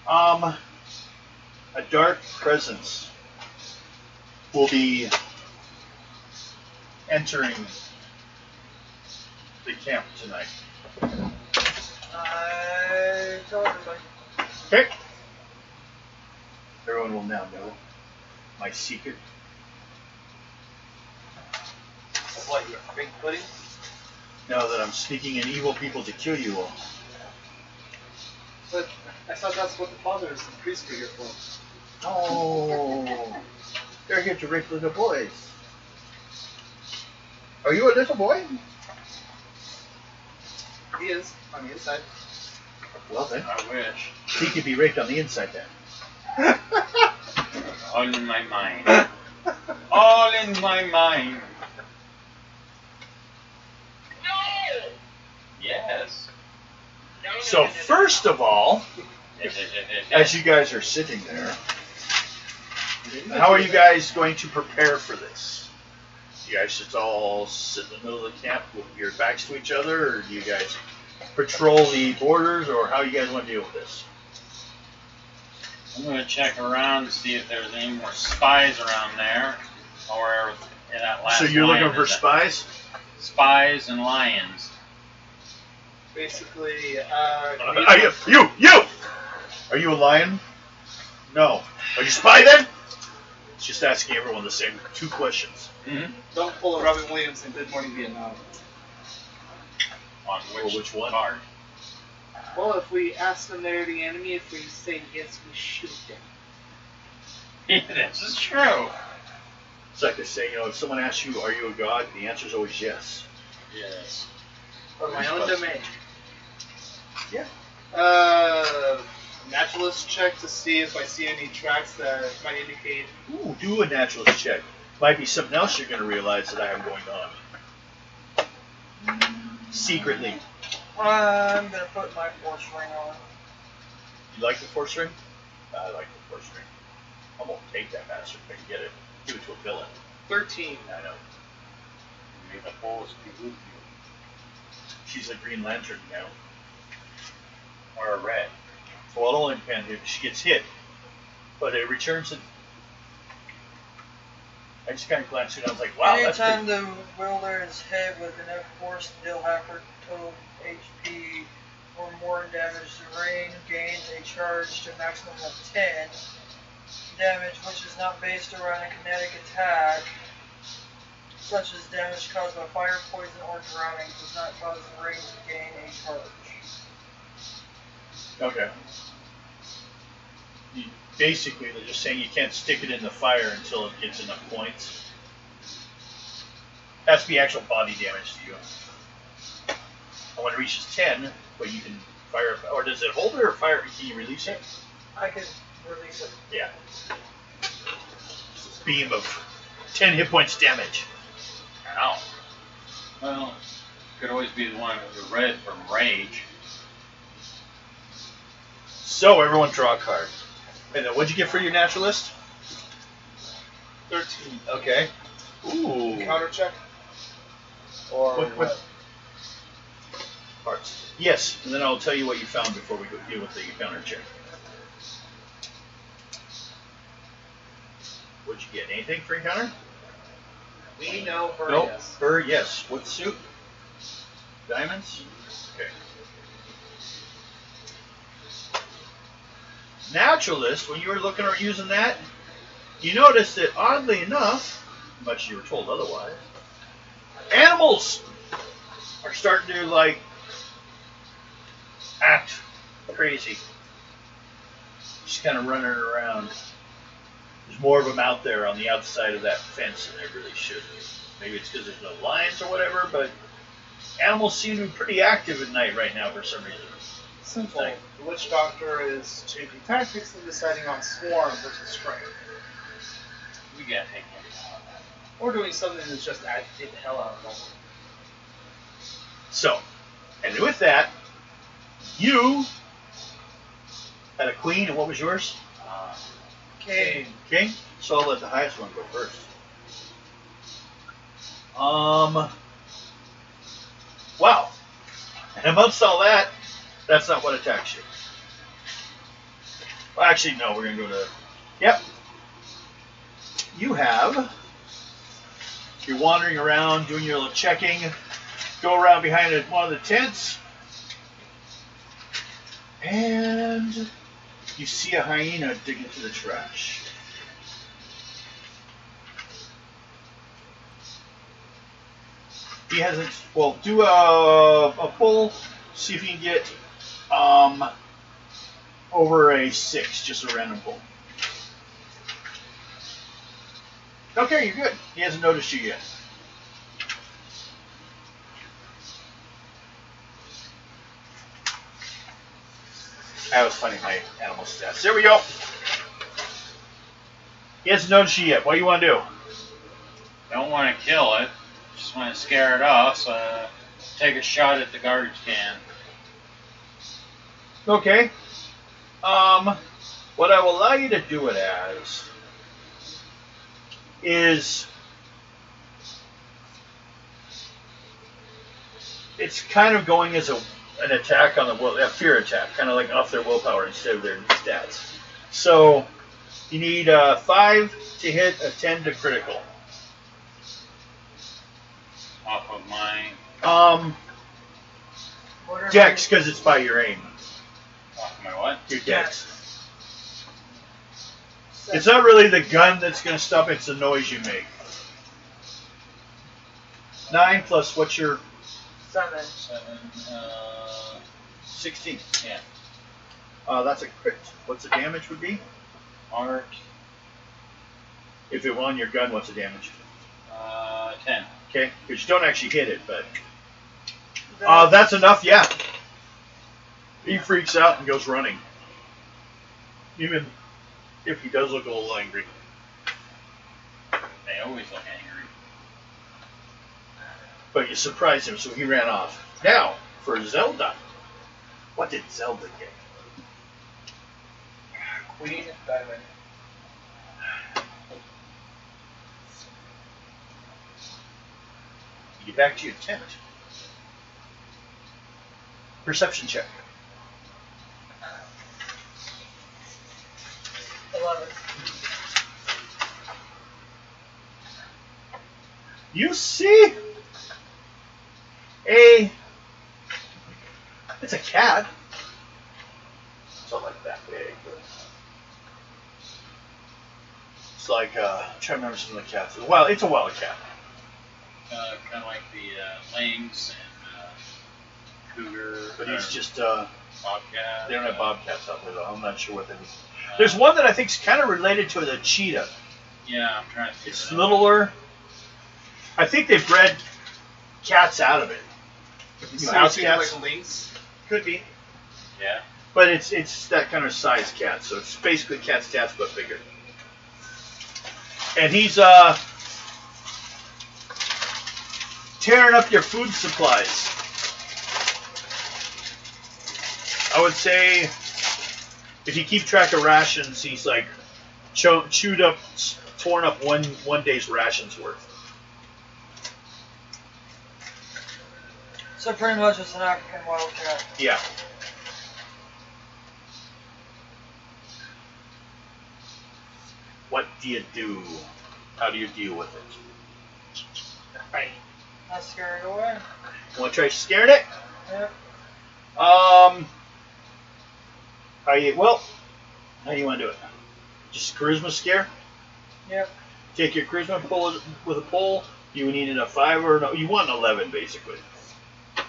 a dark presence will be entering the camp tonight. I told everybody. Okay. Everyone will now know my secret. What, you're big pudding? Now that I'm sneaking in evil people to kill you all. But I thought that's what the fathers and priests were here for. Oh, they're here to rape little boys. Are you a little boy? He is, on the inside. Well then, I wish. he could be raped on the inside then. All in my mind. All in my mind. No! Yes. So first of all, as you guys are sitting there, how are you guys going to prepare for this? You guys just all sit in the middle of the camp with your backs to each other, or do you guys patrol the borders, or how you guys want to deal with this? I'm going to check around to see if there's any more spies around there, or in that last So you're line looking for is that spies? Spies and lions. Basically, Are you! Are you a lion? No. Are you a spy then? It's just asking everyone the same 2 questions. Mm-hmm. don't pull a Robin Williams in Good Morning Vietnam. On Which one? Part? Well, if we ask them they're the enemy, if we say yes, we shoot them. This is true. It's like they say, if someone asks you, are you a god? The answer is always yes. Yes. On my own domain. Yeah. Naturalist check to see if I see any tracks that might indicate. Ooh, do a naturalist check. Might be something else you're going to realize that I have going on. Secretly. I'm gonna put my force ring on. You like the force ring? I like the force ring. I'm going to take that bastard if I can get it. Give it to a villain. 13. I know. May the force be with you. She's a Green Lantern now. Or a red. Well, it only depends if she gets hit. But it returns it. I just kind of glanced at it. I was like, wow, that's Anytime pretty... the wielder is hit with enough force to deal half her total HP or more damage, the ring gains a charge to a maximum of 10 damage, which is not based around a kinetic attack, such as damage caused by fire, poison, or drowning, does not cause the ring to gain a charge. Okay. Basically, they're just saying you can't stick it in the fire until it gets enough points. Has to be actual body damage to you. And when it reaches 10, but you can fire, or does it hold it or fire? Can you release it? I can release it. Yeah. Beam of 10 hit points damage. Ow. Well, could always be the one with the red from Rage. So everyone draw a card. And then what'd you get for your naturalist? 13. Okay. Ooh. Counter check? Or What? Parts. Yes, and then I'll tell you what you found before we go deal with the counter check. What'd you get? Anything for encounter? We know her, Nope. yes. Her, yes. What suit? Diamonds? Okay. Naturalist, when you were looking or using that, you noticed that oddly enough, much you were told otherwise, animals are starting to like act crazy. Just kind of running around. There's more of them out there on the outside of that fence than there really should be. Maybe it's because there's no lions or whatever, but animals seem to be pretty active at night right now for some reason. Simple. The witch doctor is changing tactics and deciding on swarm versus strength. We gotta take him. Or doing something that's just agitate the hell out of them. So, and with that, you had a queen, and what was yours? King. King? So I'll let the highest one go first. Wow. And amongst all that, that's not what attacks you. Well, actually, no, we're going to go to... Yep. You have... You're wandering around, doing your little checking. Go around behind one of the tents. And... you see a hyena digging through the trash. He hasn't... Well, do a pull. See if you can get over a 6. Just a random pull. Okay, you're good. He hasn't noticed you yet. That was funny, my animal stats. There we go. He hasn't noticed you yet. What do you want to do? Don't want to kill it. Just want to scare it off, so take a shot at the garbage can. Okay. What I will allow you to do it as is it's kind of going as an attack on the will, a fear attack, kind of like off their willpower instead of their stats. So you need 5 to hit, a 10 to critical. Off of my... Dex, because it's by your aim. Off of my what? Your dex. It's not really the gun that's going to stop it, it's the noise you make. 9 plus what's your... 7. 16. Yeah. That's a crit. What's the damage would be? Art. If it were on your gun, what's the damage? 10. Okay, because you don't actually hit it, but... that's enough, yeah. He freaks out and goes running. Even if he does look a little angry. They always look angry. But you surprised him, so he ran off. Now, for Zelda. What did Zelda get? Queen, diamond. You get back to your tent. Perception check. 11. You see it's a cat. It's not like that big, but it's like I'm trying to remember some of the cats. Well, it's a wild cat. Kind of like the lynx and cougar. But he's just bobcat. they don't have bobcats out there though. I'm not sure what that is. There's one that I think is kind of related to the cheetah. Yeah, I'm trying to figure It's it out. littler. I think they bred cats out of it. So House you're cats. like lynx? Could be. Yeah. But it's that kind of size cat, so it's basically cat stats but bigger. And he's tearing up your food supplies. I would say if you keep track of rations, he's like chewed up, torn up one day's rations worth. So pretty much it's an African wildcat. Yeah. What do you do? How do you deal with it? Right. I scare it away. Want to try scared it? Yep. How do you want to do it? Just charisma scare? Yep. Take your charisma, pull it with a pole. You needed a 5 or no? You want an 11 basically. 9,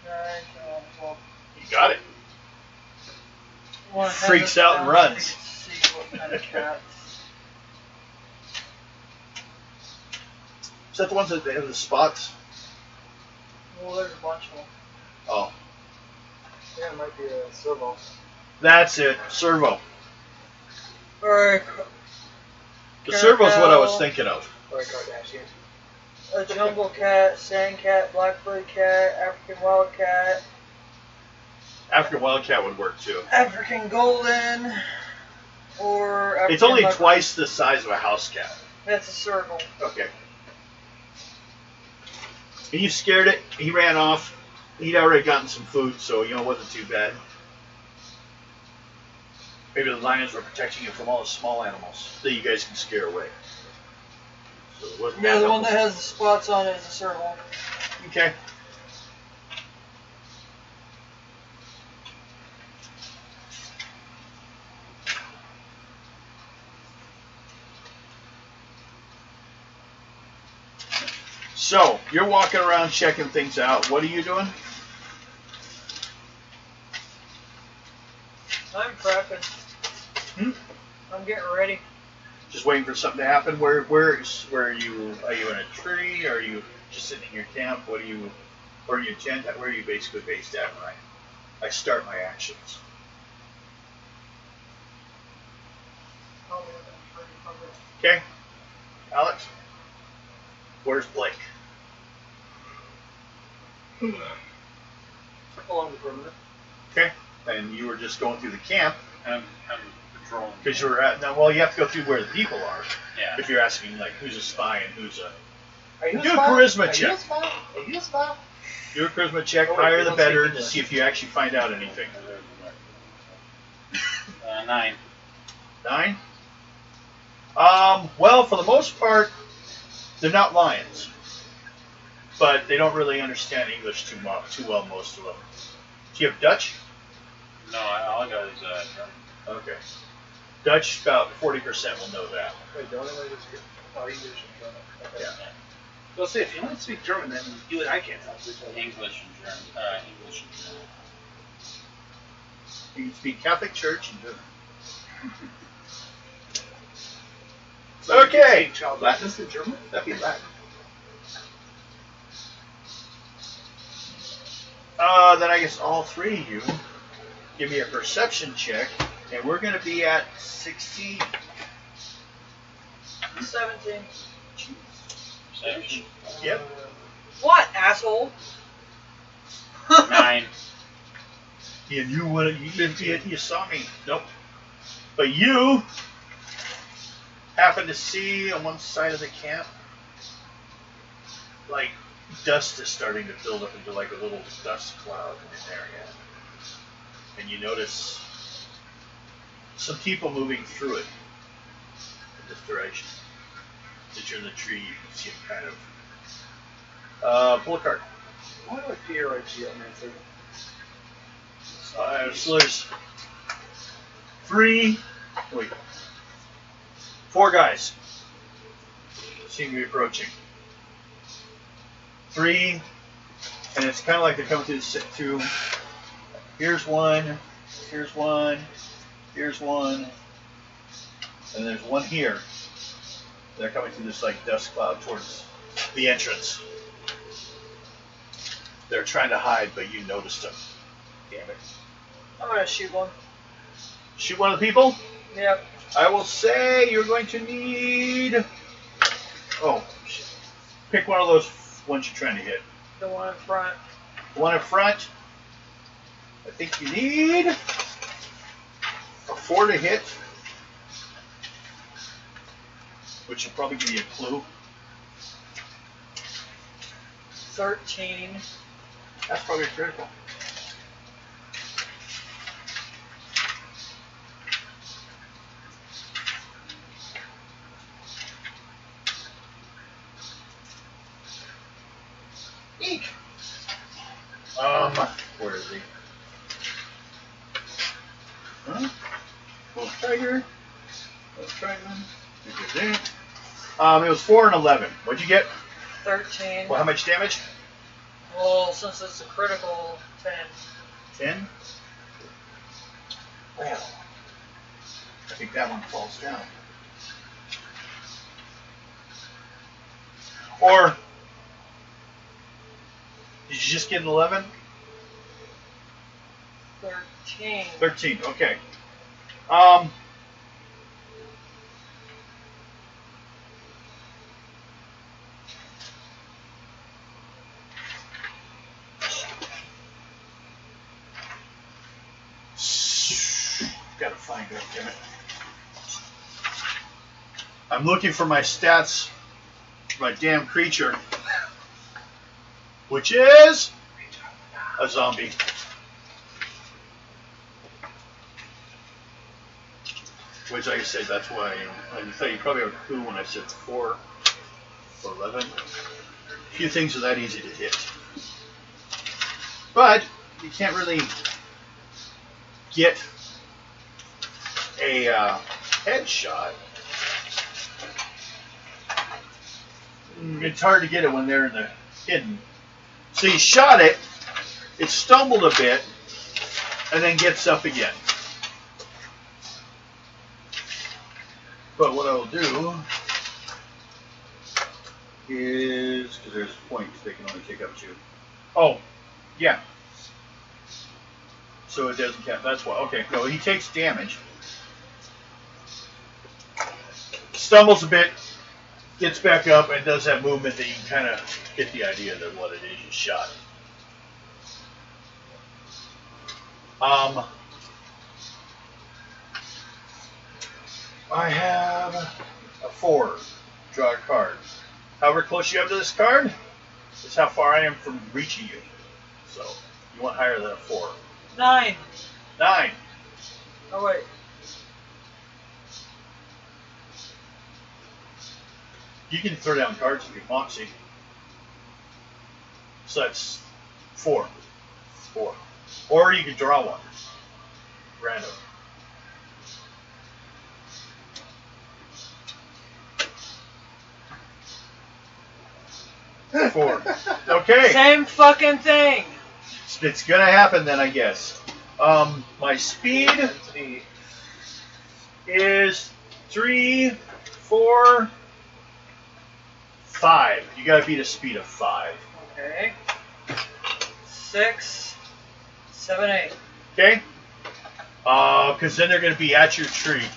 10, 12. You got it. Wanna have Freaks this out and down runs. so you can see what kind of cats. Is that the ones that they have the spots? Well, there's a bunch of them. Oh, Yeah, it might be a servo. that's it. Servo. Alright, The servo's what I was Caramel. thinking of. Or a Kardashian. a jungle cat, sand cat, blackbird cat, African wildcat, African wildcat would work too. African golden, or African It's only leopard. twice the size of a house cat. That's a circle. Okay. And you scared it. He ran off. He'd already gotten some food, so it wasn't too bad. Maybe the lions were protecting you from all the small animals that you guys can scare away. So it wasn't Yeah, that the one that helpful. has the spots on it is a circle. Okay. So, you're walking around checking things out. What are you doing? I'm prepping. Hmm? I'm getting ready. Just waiting for something to happen. Where are you? Are you in a tree? Are you just sitting in your camp? What are you? Or your tent? Where are you basically based at when I start my actions? Okay, Alex. Where's Blake? Along the perimeter. Okay, and you were just going through the camp I'm patrolling. because you were at. Now, well, you have to go through where the people are. Yeah. If you're asking like who's a spy and who's a. Are you Do a spy? charisma Are check. You a spy? Are you a spy? Do a charisma check, Oh, wait, higher we the don't better, speak to English. see if you actually find out anything. 9. 9? Well, for the most part, they're not lions. But they don't really understand English too well, most of them. Do you have Dutch? No, all I got is German. Okay. Dutch, about 40% will know that. Wait, don't I just get English and German? Okay. Yeah. Well, say if you only speak German, then you and I can't talk to each other. English and German. English and German. You can speak Catholic Church and German. So you can Okay. speak child Latin. Latin to German? That'd be Latin. Then I guess all three of you give me a perception check, and we're going to be at 60. 17. Perception. Yep. What, asshole? 9. And you saw me. Nope. But you happen to see on one side of the camp, like dust is starting to build up into like a little dust cloud in an area. And you notice some people moving through it in this direction. Since you're in the tree, you can see them kind of. Pull a card. Why do I fear a geomancer? So there's 4 guys seem to be approaching. 3, and it's kind of like they're coming through. Here's one, here's one, here's one, and there's one here. They're coming through this like dust cloud towards the entrance. They're trying to hide, but you noticed them. Damn it. I'm gonna shoot one. Shoot one of the people? Yep. I will say you're going to need. Oh, shit. Pick one of those ones you trying to hit? The one in front. The one in front. I think you need a 4 to hit, which will probably give you a clue. 13. That's probably critical. Eek. Where is he? Huh? Full tiger. Full tiger. It was 4 and 11. What'd you get? 13. Well, how much damage? Well, since it's a critical, 10. 10. Well, I think that one falls down. Or did you just get an 11? 13. 13. Okay. Gotta find it, damn it. I'm looking for my stats, my damn creature, which is a zombie. Which, like I said, that's why I thought you probably have a clue when I said 4 or 11. A few things are that easy to hit. But you can't really get a headshot. It's hard to get it when they're in the hidden. So you shot it, it stumbled a bit, and then gets up again. But what I'll do is, because there's points, they can only take up 2. Oh, yeah. So it doesn't count. That's why. Okay, no, he takes damage. Stumbles a bit, gets back up, and does that movement that you can kind of get the idea that what it is you shot. I have a 4. Draw a card. However close you have to this card is how far I am from reaching you. So you want higher than a 4. 9. 9. Oh, wait. You can throw down cards if you moxie. So that's 4. 4. Or you can draw one. Random. Four. Okay. Same fucking thing. It's gonna happen then, I guess. My speed is 3, 4, 5. You gotta beat a speed of 5. Okay. 6, 7, 8. Okay? Because then they're gonna be at your tree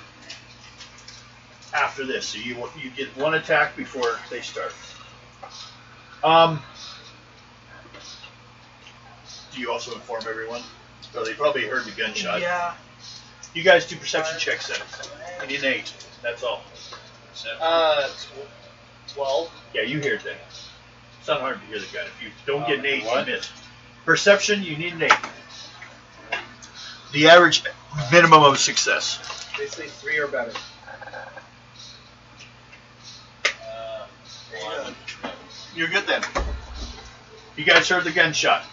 after this. So you get one attack before they start. Do you also inform everyone? Well, they probably heard the gunshot. Yeah. You guys do perception checks then. You need an 8. That's all. 12. Yeah, you hear it then. It's not hard to hear the gun. If you don't get an 8, what? you miss. Perception, you need an 8. The average minimum of success. They say 3 or better. 11. You're good then. You guys heard the gunshot.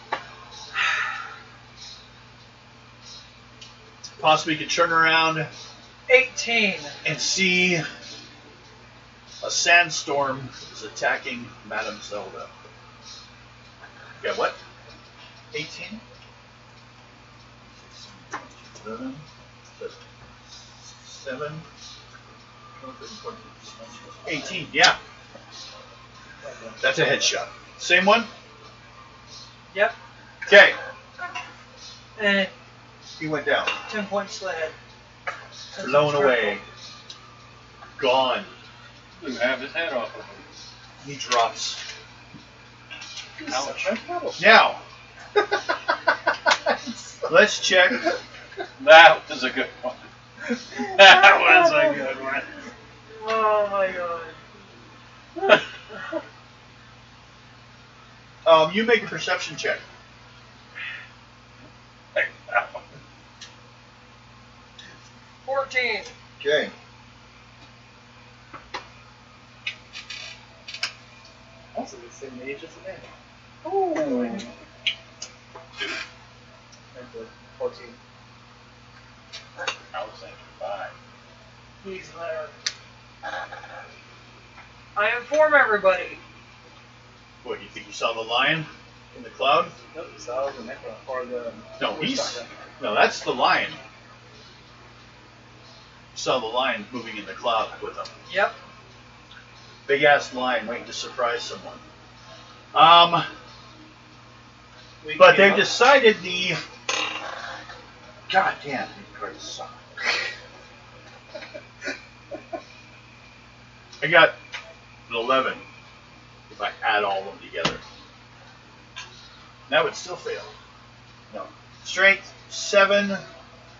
Possibly you can turn around 18. and see a sandstorm is attacking Madame Zelda. Yeah, what? 18? 7. 18, yeah. That's a headshot. Same one? Yep. Okay. And He went down. 10 points to the head. Blown away. Gone. Blew half his head off of him. He drops. Ouch. Now, let's check. That was a good one. That was a good one. Oh my god. You make a perception check. 14. Okay. Also the same age as the man. Ooh. And the 14. I was thinking 5. He's there. I inform everybody. What, you think you saw the lion in the cloud? Nope, so the necro or the. No, no, that's the lion. You saw the lion moving in the cloud with him. Yep. Big ass lion waiting to surprise someone. But they've decided the. God damn, these cards suck. I got an 11 if I add all of them together. That would still fail. No. Strength 7,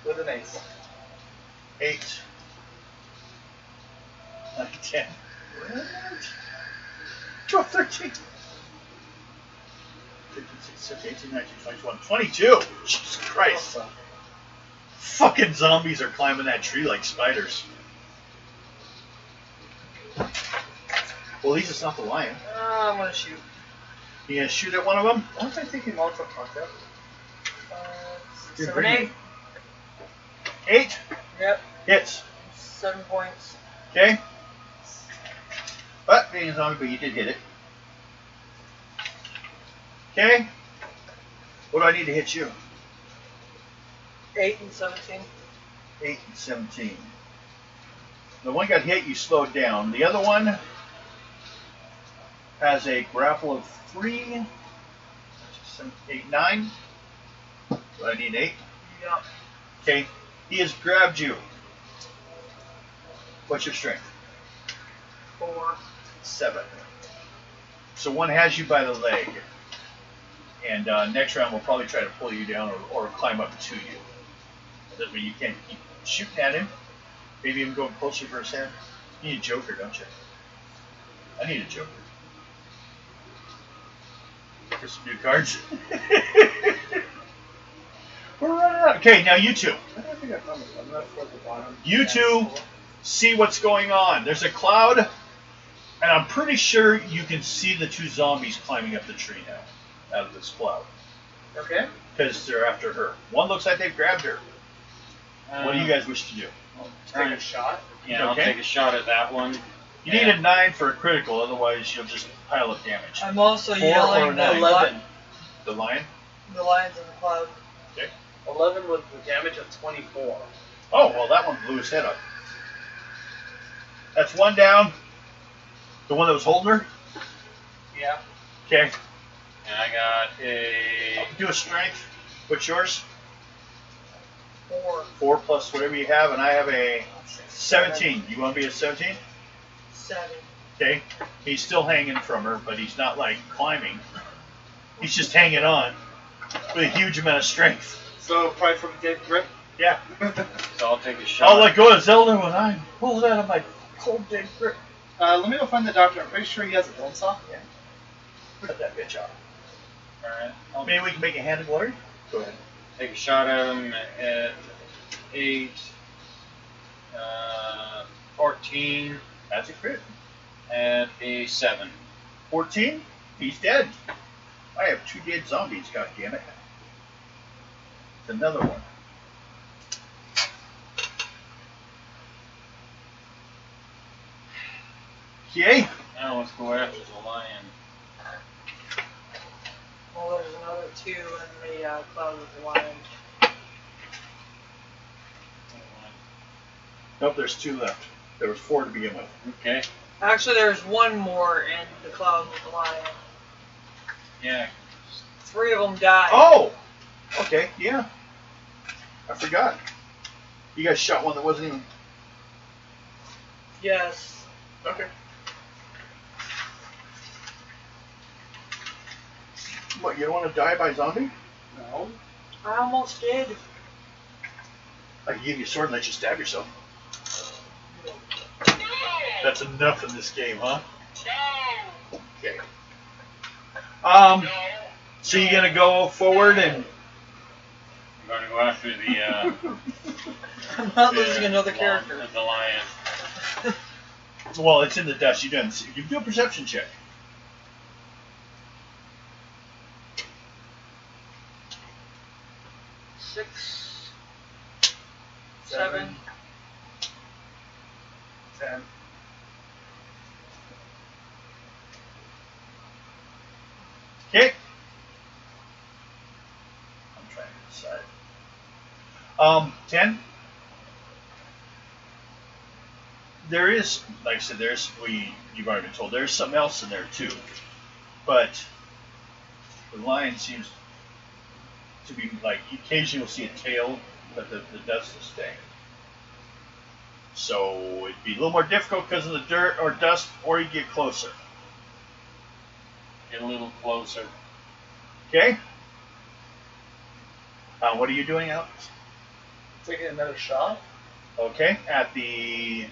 with an ace. 8, 9, 10, 12, 13, 15, 16, 17, 18, 19, 20, 21, 22. Jesus Christ. Fucking zombies are climbing that tree like spiders. Well, at least it's not the lion. I'm gonna shoot. You gonna shoot at one of them? Why was I thinking multiple contact? 7, 8. 8 Yep. hits. 7 points. Okay. But being a zombie, but you did hit it. Okay. What do I need to hit you? 8 and 17. 8 and 17. The one got hit, you slowed down. The other one has a grapple of 3, 7, 8, 9. Do I need 8? Yep. Okay. He has grabbed you. What's your strength? 4. 7. So one has you by the leg. And next round we'll probably try to pull you down or climb up to you. That way you can't keep shooting at him. Maybe even going closer for his hand. You need a joker, don't you? I need a joker. For some new cards. We're running out. Okay, now you two. I don't think I found it. I'm not sure at the bottom. You two see what's going on. There's a cloud, and I'm pretty sure you can see the 2 zombies climbing up the tree now, out of this cloud. Okay. Because they're after her. One looks like they've grabbed her. What do you guys wish to do? Take a shot. Yeah, I'll Okay. take a shot at that one. You need a 9 for a critical, otherwise you'll just pile up damage. I'm also 4 or yelling 9. 11. The lion? the lions in the cloud. 11 with the damage of 24. Oh, well, that one blew his head up. That's 1 down. The one that was holding her? Yeah. Okay. And I got a. Do a strength. What's yours? 4. 4 plus whatever you have, and I have a 17. You want to be a 17? 7. Okay. He's still hanging from her, but he's not like climbing. He's just hanging on with a huge amount of strength. So, probably from dead grip. Yeah. So I'll take a shot. I'll let go of Zelda when I pull it out of my cold dead grip. Let me go find the doctor. I'm pretty sure he has a bone saw. Yeah. Cut that bitch off. Alright. I'll Maybe we can make a hand of glory? Go ahead. take a shot at him at 8, 14, That's a crit. and a 7. 14? He's dead. I have 2 dead zombies, goddammit. It's another one. Okay. Now let's go after the lion. Well, there's another 2 in the cloud with the lion. Nope, there's 2 left. There was 4 to begin with. Okay. Actually, there's 1 more in the cloud with the lion. Yeah. 3 of them died. Oh! Okay, yeah. I forgot. You guys shot one that wasn't even... Yes. Okay. What, you don't want to die by zombie? No. I almost did. I can give you a sword and let you stab yourself. No! That's enough in this game, huh? No! Okay. No! So you're gonna go forward and I'm going to go after the I'm not losing another long- character. The lion. well, it's in the dust. You can do a perception check. 6, 7. 10. Okay. I'm trying to decide. 10. There is, like I said, you've already been told, there's something else in there too. But the lion seems to be like, occasionally you'll see a tail, but the dust is staying. So it'd be a little more difficult because of the dirt or dust, or you get closer. Get a little closer. Okay? What are you doing, Alex? Taking another shot. Okay, at the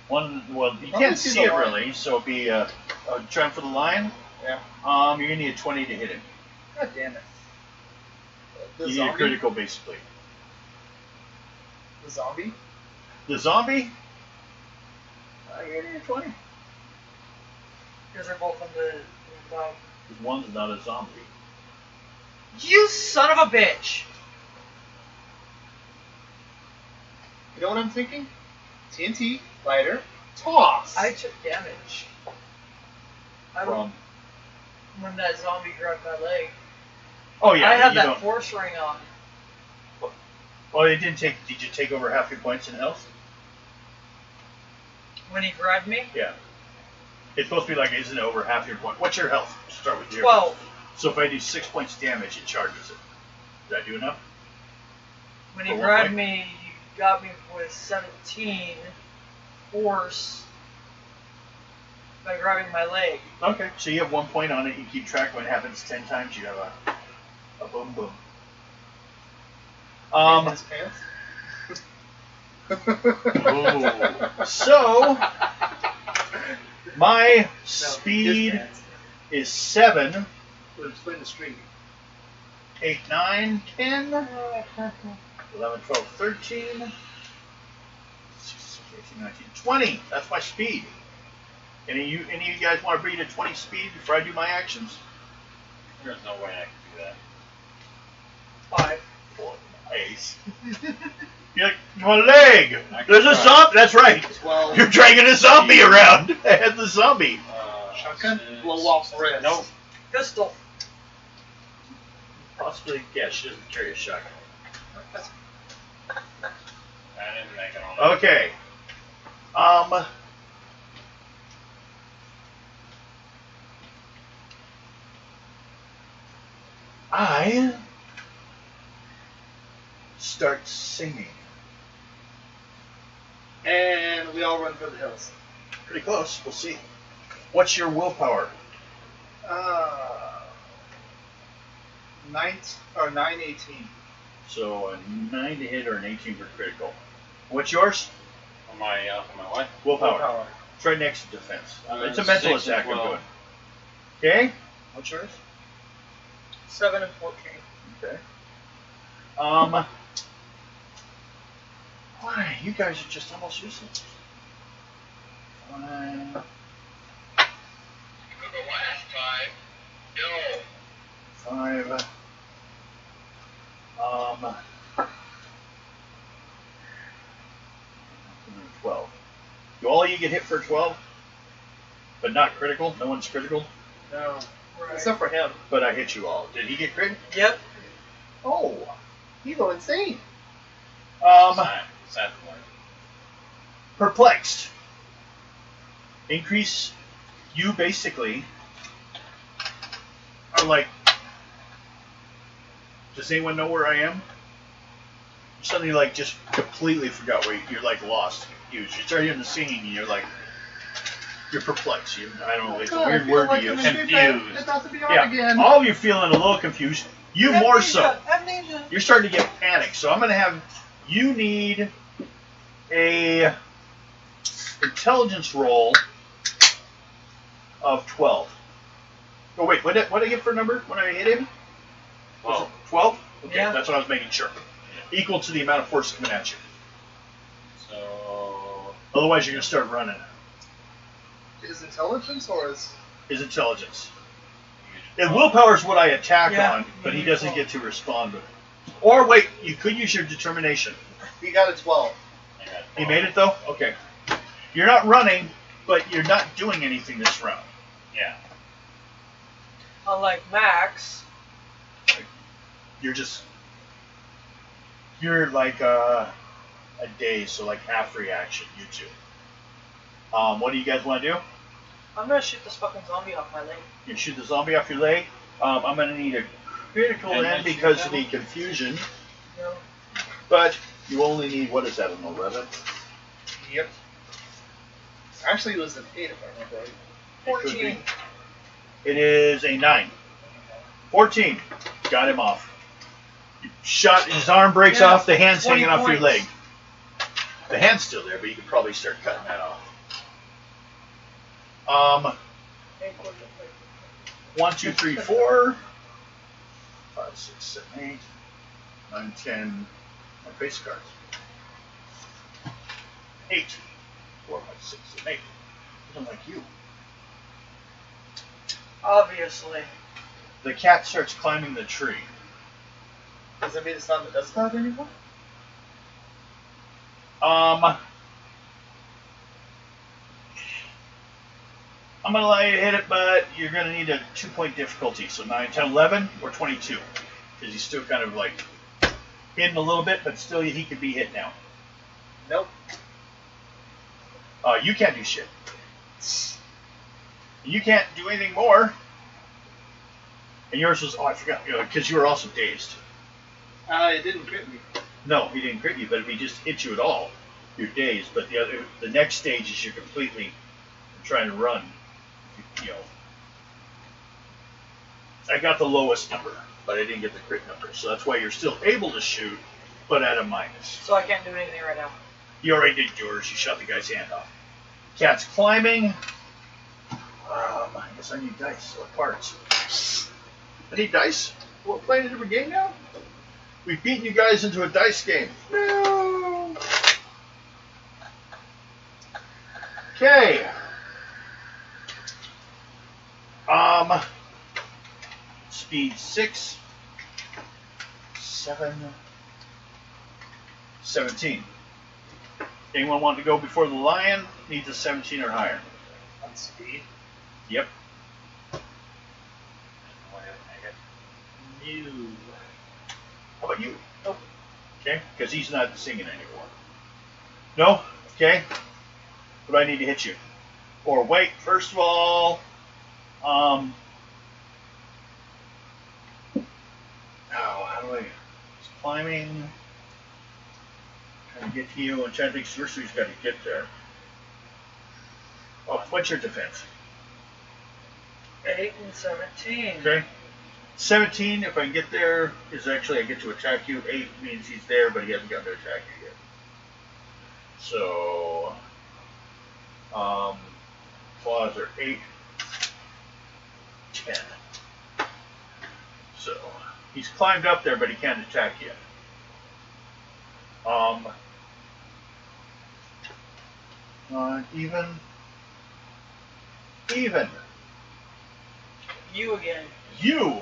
one, well, you Probably can't see see the it lion. really, so it'd be trying for the lion. Yeah. You're gonna need a 20 to hit him. God damn it. The You need a zombie? critical, basically. The zombie? The zombie? You're gonna need a 20. Because they're both on the. Because one's not a zombie. You son of a bitch! You know what I'm thinking? TNT, lighter, toss. I took damage. From. When that zombie grabbed my leg. Oh yeah, I but had you that don't. force ring on. Well, it didn't take. Did you take over half your points in health? When he grabbed me? Yeah. It's supposed to be like, isn't it over half your point? What's your health? Start with 0. 12. So if I do 6 points damage, it charges it. Did I do enough? When he For one grabbed point? me, he got me with 17 force by grabbing my leg. Okay. So you have 1 point on it. You keep track. When it happens 10 times, you have a boom boom. In his pants. Ooh. So my No, speed his pants. is 7, Would explain the string. 8, 9, 10, 11, 12, 13, 16, 18, 19, 20. That's my speed. Any of you guys want to bring to 20 speed before I do my actions? There's no way I can do that. 5. Nice. You're like, my leg. There's a zombie. That's right. 12. You're dragging a zombie around. I had the zombie. Shotgun? Six. Blow off wrist. Nope. Pistol. Possibly, yeah, she doesn't carry a shotgun. I didn't make it on. Okay. I start singing. And we all run for the hills. Pretty close. We'll see. What's your willpower? 918. So a 9 to hit or an 18 for critical. What's yours? On my what? Willpower. It's right next to defense. It's a mental 6 and attack I'm 12. doing. Okay. What's yours? 7 and 14. Okay. Why? You guys are just almost useless. 5. For the last time, no. 5. 12. Do all of you get hit for 12? But not critical? No one's critical? No. Right. Except for him. But I hit you all. Did he get crit? Yep. Oh. You go insane. Sad point. Perplexed. Increase. You basically are like. Does anyone know where I am? Suddenly, like, just completely forgot where you're like lost. You start hearing the singing, and you're like, You're perplexed. I don't know. It's a God, I weird feel word like to I'm use. in Confused. About to be on Yeah, again. all of you feeling a little confused. You more so. Amnesia. You're starting to get panicked. So I'm going to have you need a intelligence roll of 12. Oh wait, what did I get for a number when I hit him? 12. 12? Okay, Yeah. that's what I was making sure. Equal to the amount of force coming at you. So Otherwise, you're going to start running. Is intelligence or is... His intelligence. And willpower is what I attack Yeah, on, but he you doesn't roll. get to respond. Or wait, you could use your determination. He got a 12. I got He 12. made it though? Okay. You're not running, but you're not doing anything this round. Yeah. Unlike Max. You're like a daze, so like half reaction, you two. What do you guys want to do? I'm gonna shoot this fucking zombie off my leg. You shoot the zombie off your leg. I'm going to need a critical Can I end shoot because that of the one? confusion, You know? but you only need, what is that, an 11? Yep. Actually, it was an 8 if I remember right. It could 14. be. It is a 9. 14. Got him off. You shot, his arm breaks Yeah, off, the hand's 20 hanging off your points. leg. The hand's still there, but you could probably start cutting that off. 1, 2, 3, 4, 5, 6, 7, 8, 9, 10. My face cards. 8, 4, 5, 6, 7, 8. I don't like you. Obviously. The cat starts climbing the tree. Does that mean it's not in the death cloud anymore? I'm going to allow you to hit it, but you're going to need a 2-point difficulty. So 9, 10, 11, or 22. Because he's still kind of like hidden a little bit, but still he could be hit now. Nope. You can't do shit. You can't do anything more. And yours was, I forgot, because you were also dazed. It didn't crit me. No, he didn't crit you, but if he just hit you at all, you're dazed. But the next stage is you're completely trying to run. I got the lowest number, but I didn't get the crit number. So that's why you're still able to shoot, but at a minus. So I can't do anything right now. You already did yours. You shot the guy's hand off. Cat's climbing. I guess I need dice or parts. I need dice? We're playing a different game now? We've beaten you guys into a dice game. No. Okay. Speed 6, 7, 17. Anyone want to go before the lion? Needs a 17 or higher. On speed. Yep. New. How about you? Nope. Okay, because he's not singing anymore. No? Okay. What do I need to hit you? Or wait, first of all, how do I? He's climbing. Trying to get to you. I'm trying to think first he's got to get there. Oh, what's your defense? 8 and 17. Okay. 17, if I can get there, is actually I get to attack you. 8 means he's there, but he hasn't gotten to attack you yet. So, claws are 8, 10. So, he's climbed up there, but he can't attack yet. Even. You again. You!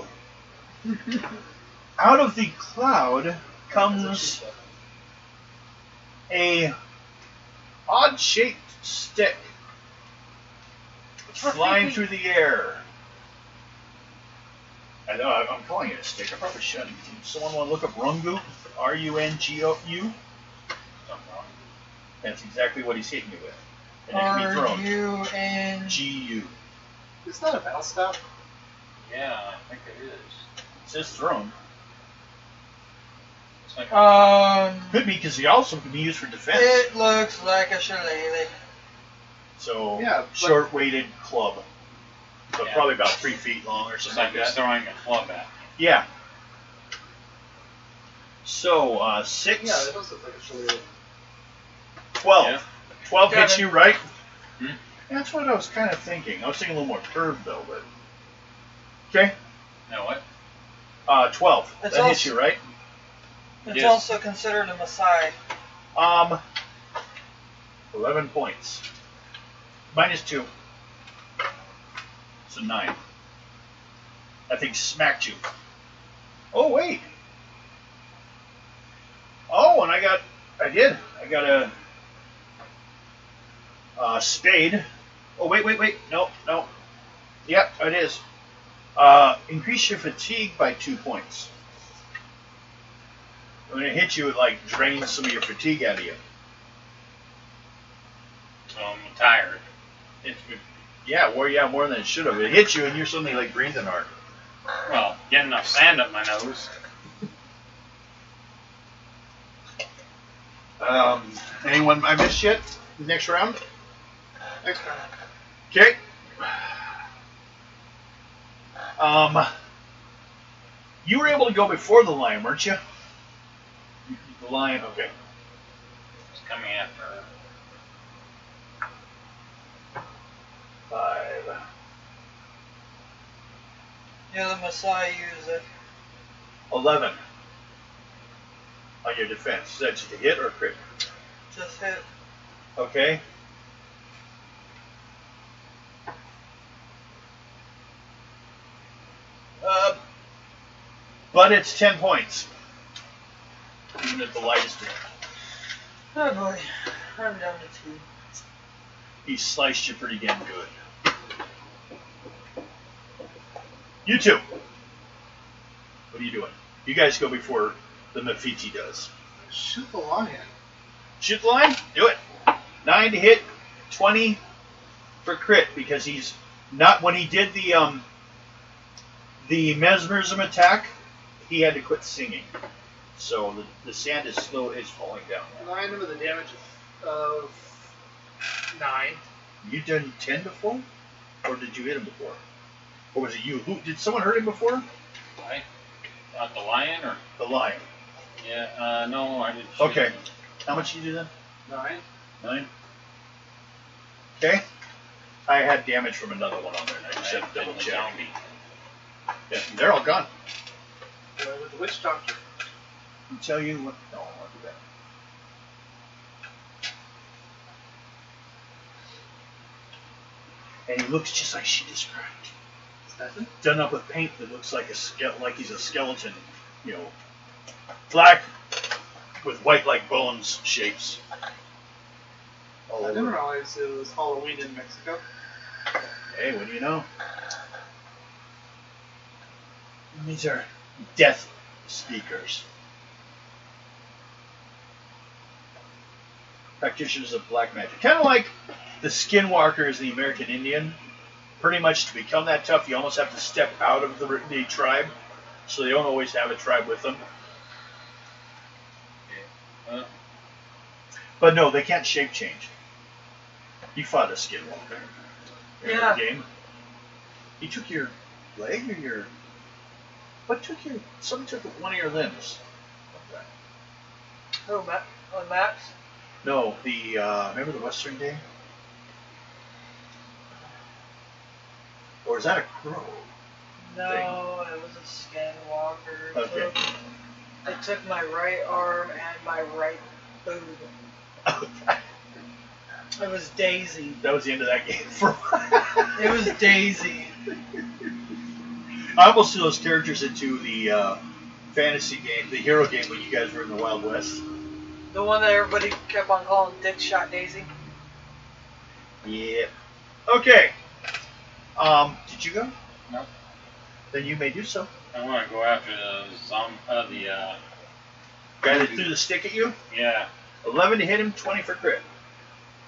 Out of the cloud comes a odd-shaped stick flying through the air. I know, I'm calling it a stick. I probably shouldn't. Someone want to look up Rungu? R-U-N-G-O-U? Something wrong. That's exactly what he's hitting you with. And it can be thrown. R-U-N... G-U. Is that a battle staff? Yeah, I think it is. It says thrown. It's like Could be because he also can be used for defense. It looks like a shillelagh. So Yeah, but- short-weighted club. So Yeah. probably about 3 feet long or It's something like like just that. throwing a club at. Yeah. So 6, Yeah, it does look like a shoulder. 12. Yeah. 12 hits Kevin. you, right? Hmm? That's what I was kind of thinking. I was thinking a little more curved though, but okay. Now what? 12. It's That hits also- you, right? It's Yes. also considered a Maasai. 11 points. -2. So 9. That thing smacked you. Oh wait. Oh, and I got a spade. Oh wait. No. Yep, it is. Increase your fatigue by 2 points. When it hits you, it like drains some of your fatigue out of you. So I'm tired. More than it should have. It hits you, and you're suddenly like breathing hard. Well, getting enough sand up my nose. Anyone I missed yet? Next round? Next round. Okay. You were able to go before the lion, weren't you? The lion, okay. It's coming after her. 5. Yeah, the Maasai use it. 11 on your defense. Is that just a hit or a crit? Just hit. Okay. But it's 10 points. Even at the lightest one. Oh boy. I'm down to 2. He sliced you pretty damn good. You two. What are you doing? You guys go before the Mafiti does. Shoot the lion. Shoot the line? Do it. 9 to hit, 20 for crit because he's not when he did the mesmerism attack, he had to quit singing. So the sand is falling down. 9 with a damage of 9. You done 10 before? Or did you hit him before? Or was it you? Did someone hurt him before? Right? Not the lion or? The lion. Yeah, no, I didn't shoot Okay. him. How much did you do then? 9. 9. Okay. I had damage from another one on there, and I just had to double The check. zombie. Yeah, they're all gone. With the witch doctor. I'll tell you what. No, I won't do that. And he looks just like she described. Nothing? Done up with paint that looks like like he's a skeleton, you know, black with white like bones shapes. All I over. didn't realize it was Halloween in Mexico. Hey, what do you know? These are death speakers. Practitioners of black magic. Kind of like the skinwalkers, the American Indian. Pretty much to become that tough, you almost have to step out of the tribe. So they don't always have a tribe with them. But no, they can't shape change. You fought a skinwalker. In Yeah. the game. He took your leg or your... What took your... Somebody took one of your limbs. Oh, on maps? No, the... remember the Western Day? Or is that a crow? No, it was a skinwalker. Okay. It took my right arm and my right boob. It was Daisy. That was the end of that game for It was Daisy. I almost threw those characters into the fantasy game, the hero game when you guys were in the Wild West. The one that everybody kept on calling Dick Shot Daisy. Yeah. Okay. Did you go? No. Then you may do so. I want to go after the Guy that threw the stick at you? yeah, 11 to hit him, 20 for crit.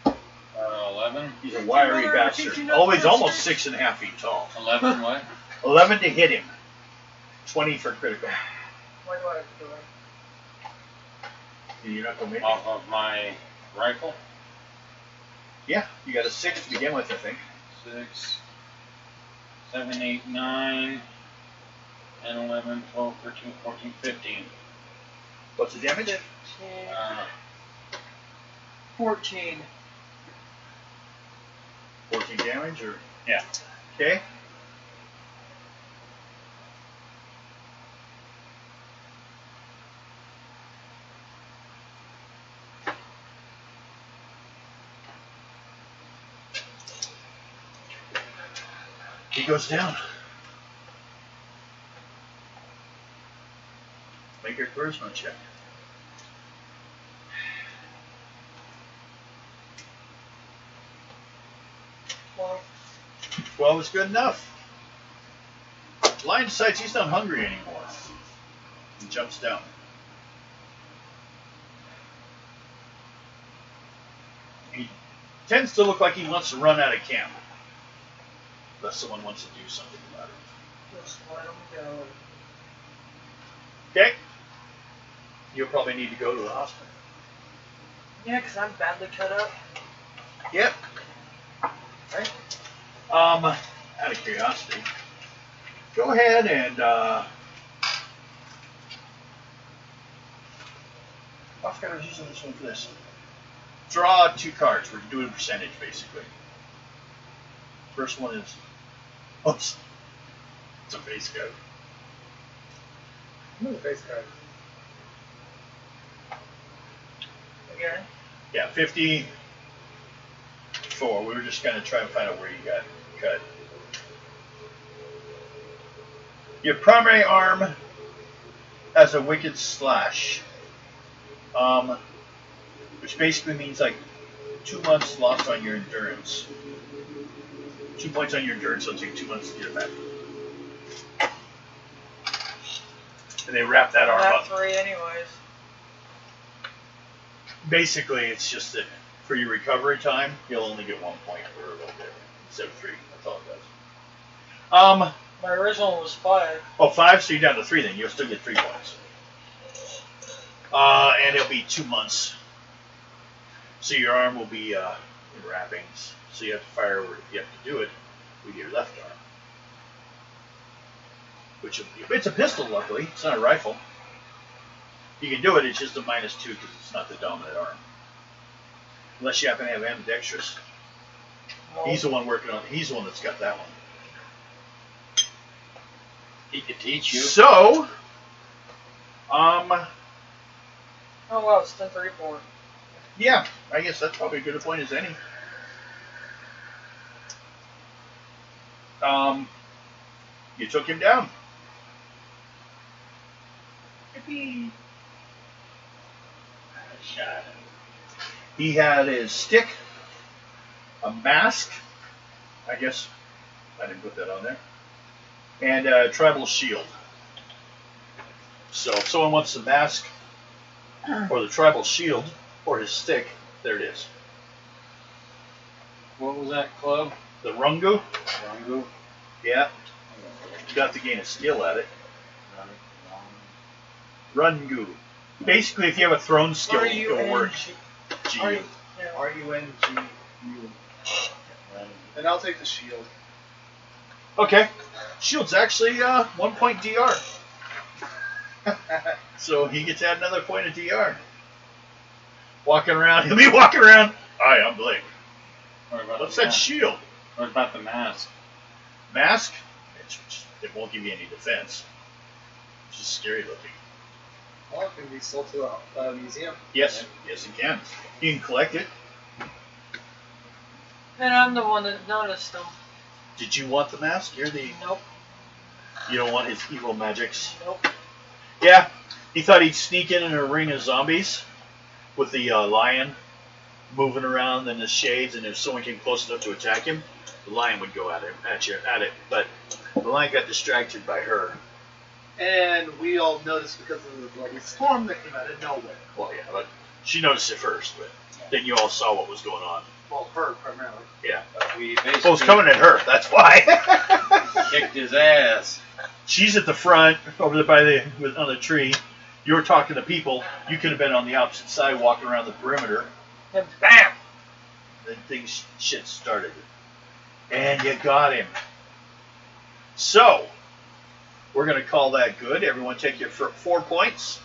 11. He's a wiry Teach bastard. you not Oh, he's to almost stick. 6.5 feet tall. 11 what? 11 to hit him, 20 for critical. Why do I have to do it? You're not going to make it? Off of my rifle. Yeah, you got a 6 to begin with, I think. 6, 7, 8, 9, 10, 11, 12, 13, 14, 15. What's the damage? 15, Uh, 14. 14 damage, or yeah. okay. He goes down. Make your charisma check. 12 is good enough. Lion decides he's not hungry anymore. He jumps down. He tends to look like he wants to run out of camp. Unless someone wants to do something about it. Just let him go. Okay. You'll probably need to go to the hospital. Yeah, because I'm badly cut up. Yep. Right? Out of curiosity, go ahead and I forgot I was using this one for this. Draw 2 cards. We're doing percentage basically. First one is it's a face card. Face card. Again? Yeah, 54. We were just kind of trying to find out where you got cut. Your primary arm has a wicked slash, which basically means like 2 months lost on your endurance. 2 points on your endurance, so it'll take 2 months to get it back. And they wrap that arm I up. have 3 anyways. Basically, it's just that for your recovery time, you'll only get 1 point for a little bit instead of 3. That's all it does. My original was 5. Oh, 5, so you're down to 3 then. You'll still get 3 points. And it'll be 2 months. So your arm will be in wrappings. So you have to fire, you have to do it with your left arm. Which it's a pistol, luckily. It's not a rifle. You can do it, it's just a -2 because it's not the dominant arm. Unless you happen to have ambidextrous. No. He's the one working on, he's the one that's got that one. He could teach you. So, Oh wow, it's 10:34. yeah, I guess that's probably as good a point as any. You took him down. Yippee. I shot him. He had his stick, a mask, I guess I didn't put that on there, and a tribal shield. So if someone wants the mask, or the tribal shield, or his stick, there it is. What was that club? The rungu, Rangu? yeah, you got to gain a skill at it. Rungu. Basically, if you have a thrown skill, it'll work. G. Are you? Yeah. RUNGU. And I'll take the shield. Okay. Shield's actually 1 point DR. So he gets to add another point of DR. Walking around, he'll be walking around. Hi, I'm Blake. What about What's the that mask? shield? What about the mask? Mask? It won't give you any defense. It's just scary looking. Well, it can be sold to a museum. Yes, yes, you can. You can collect it. And I'm the one that noticed them. Did you want the mask? You're the. Nope. You don't want his evil magics. Nope. Yeah, he thought he'd sneak in a ring of zombies with the lion moving around in the shades, and if someone came close enough to attack him, the lion would go at it. But the lion got distracted by her. And we all noticed because of the bloody storm that came out of nowhere. Well, yeah, but she noticed it first, but then you all saw what was going on. Well, her primarily. Yeah. We Well, it's basically coming at her. That's why. kicked his ass. She's at the front, over there by on the tree. You were talking to people. You could have been on the opposite side, walking around the perimeter. And bam! then things shit started. And you got him. So, we're going to call that good. Everyone take your 4 points.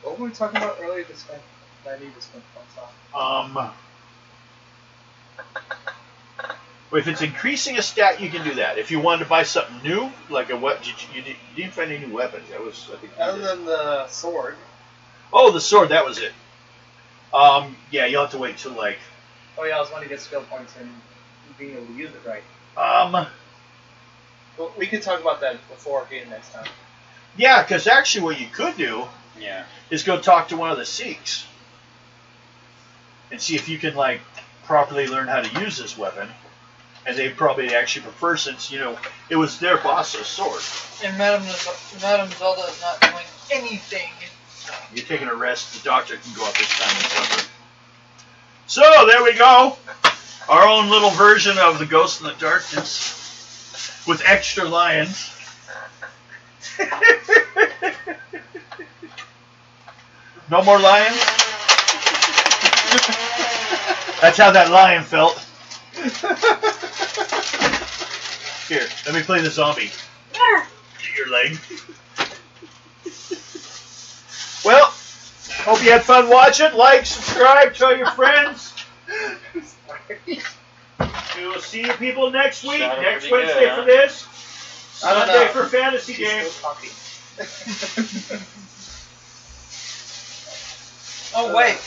What were we talking about earlier to spend? I need to spend points on. If it's increasing a stat, you can do that. If you wanted to buy something new, like a weapon, you didn't find any new weapons. That was, I think. Other than the sword. Oh, the sword. That was it. Yeah, you'll have to wait till like. Oh yeah, I was wanting to get skill points and being able to use it right. Well, we could talk about that before game next time. Yeah, because actually, what you could do. Yeah. Is go talk to one of the Sikhs and see if you can like properly learn how to use this weapon. And they probably actually prefer, since it was their boss's sword. And Madame Zelda is not doing anything. You're taking a rest. The doctor can go up this time and cover. So there we go. Our own little version of the Ghost in the Darkness with extra lions. No more lions? That's how that lion felt. Here, let me play the zombie. Get your leg. Well, hope you had fun watching. Like, subscribe, tell your friends. We will see you people next week. Shot 'em Next pretty Wednesday good, for huh? this. I don't Sunday know. for fantasy She's game. still talking. Oh wait.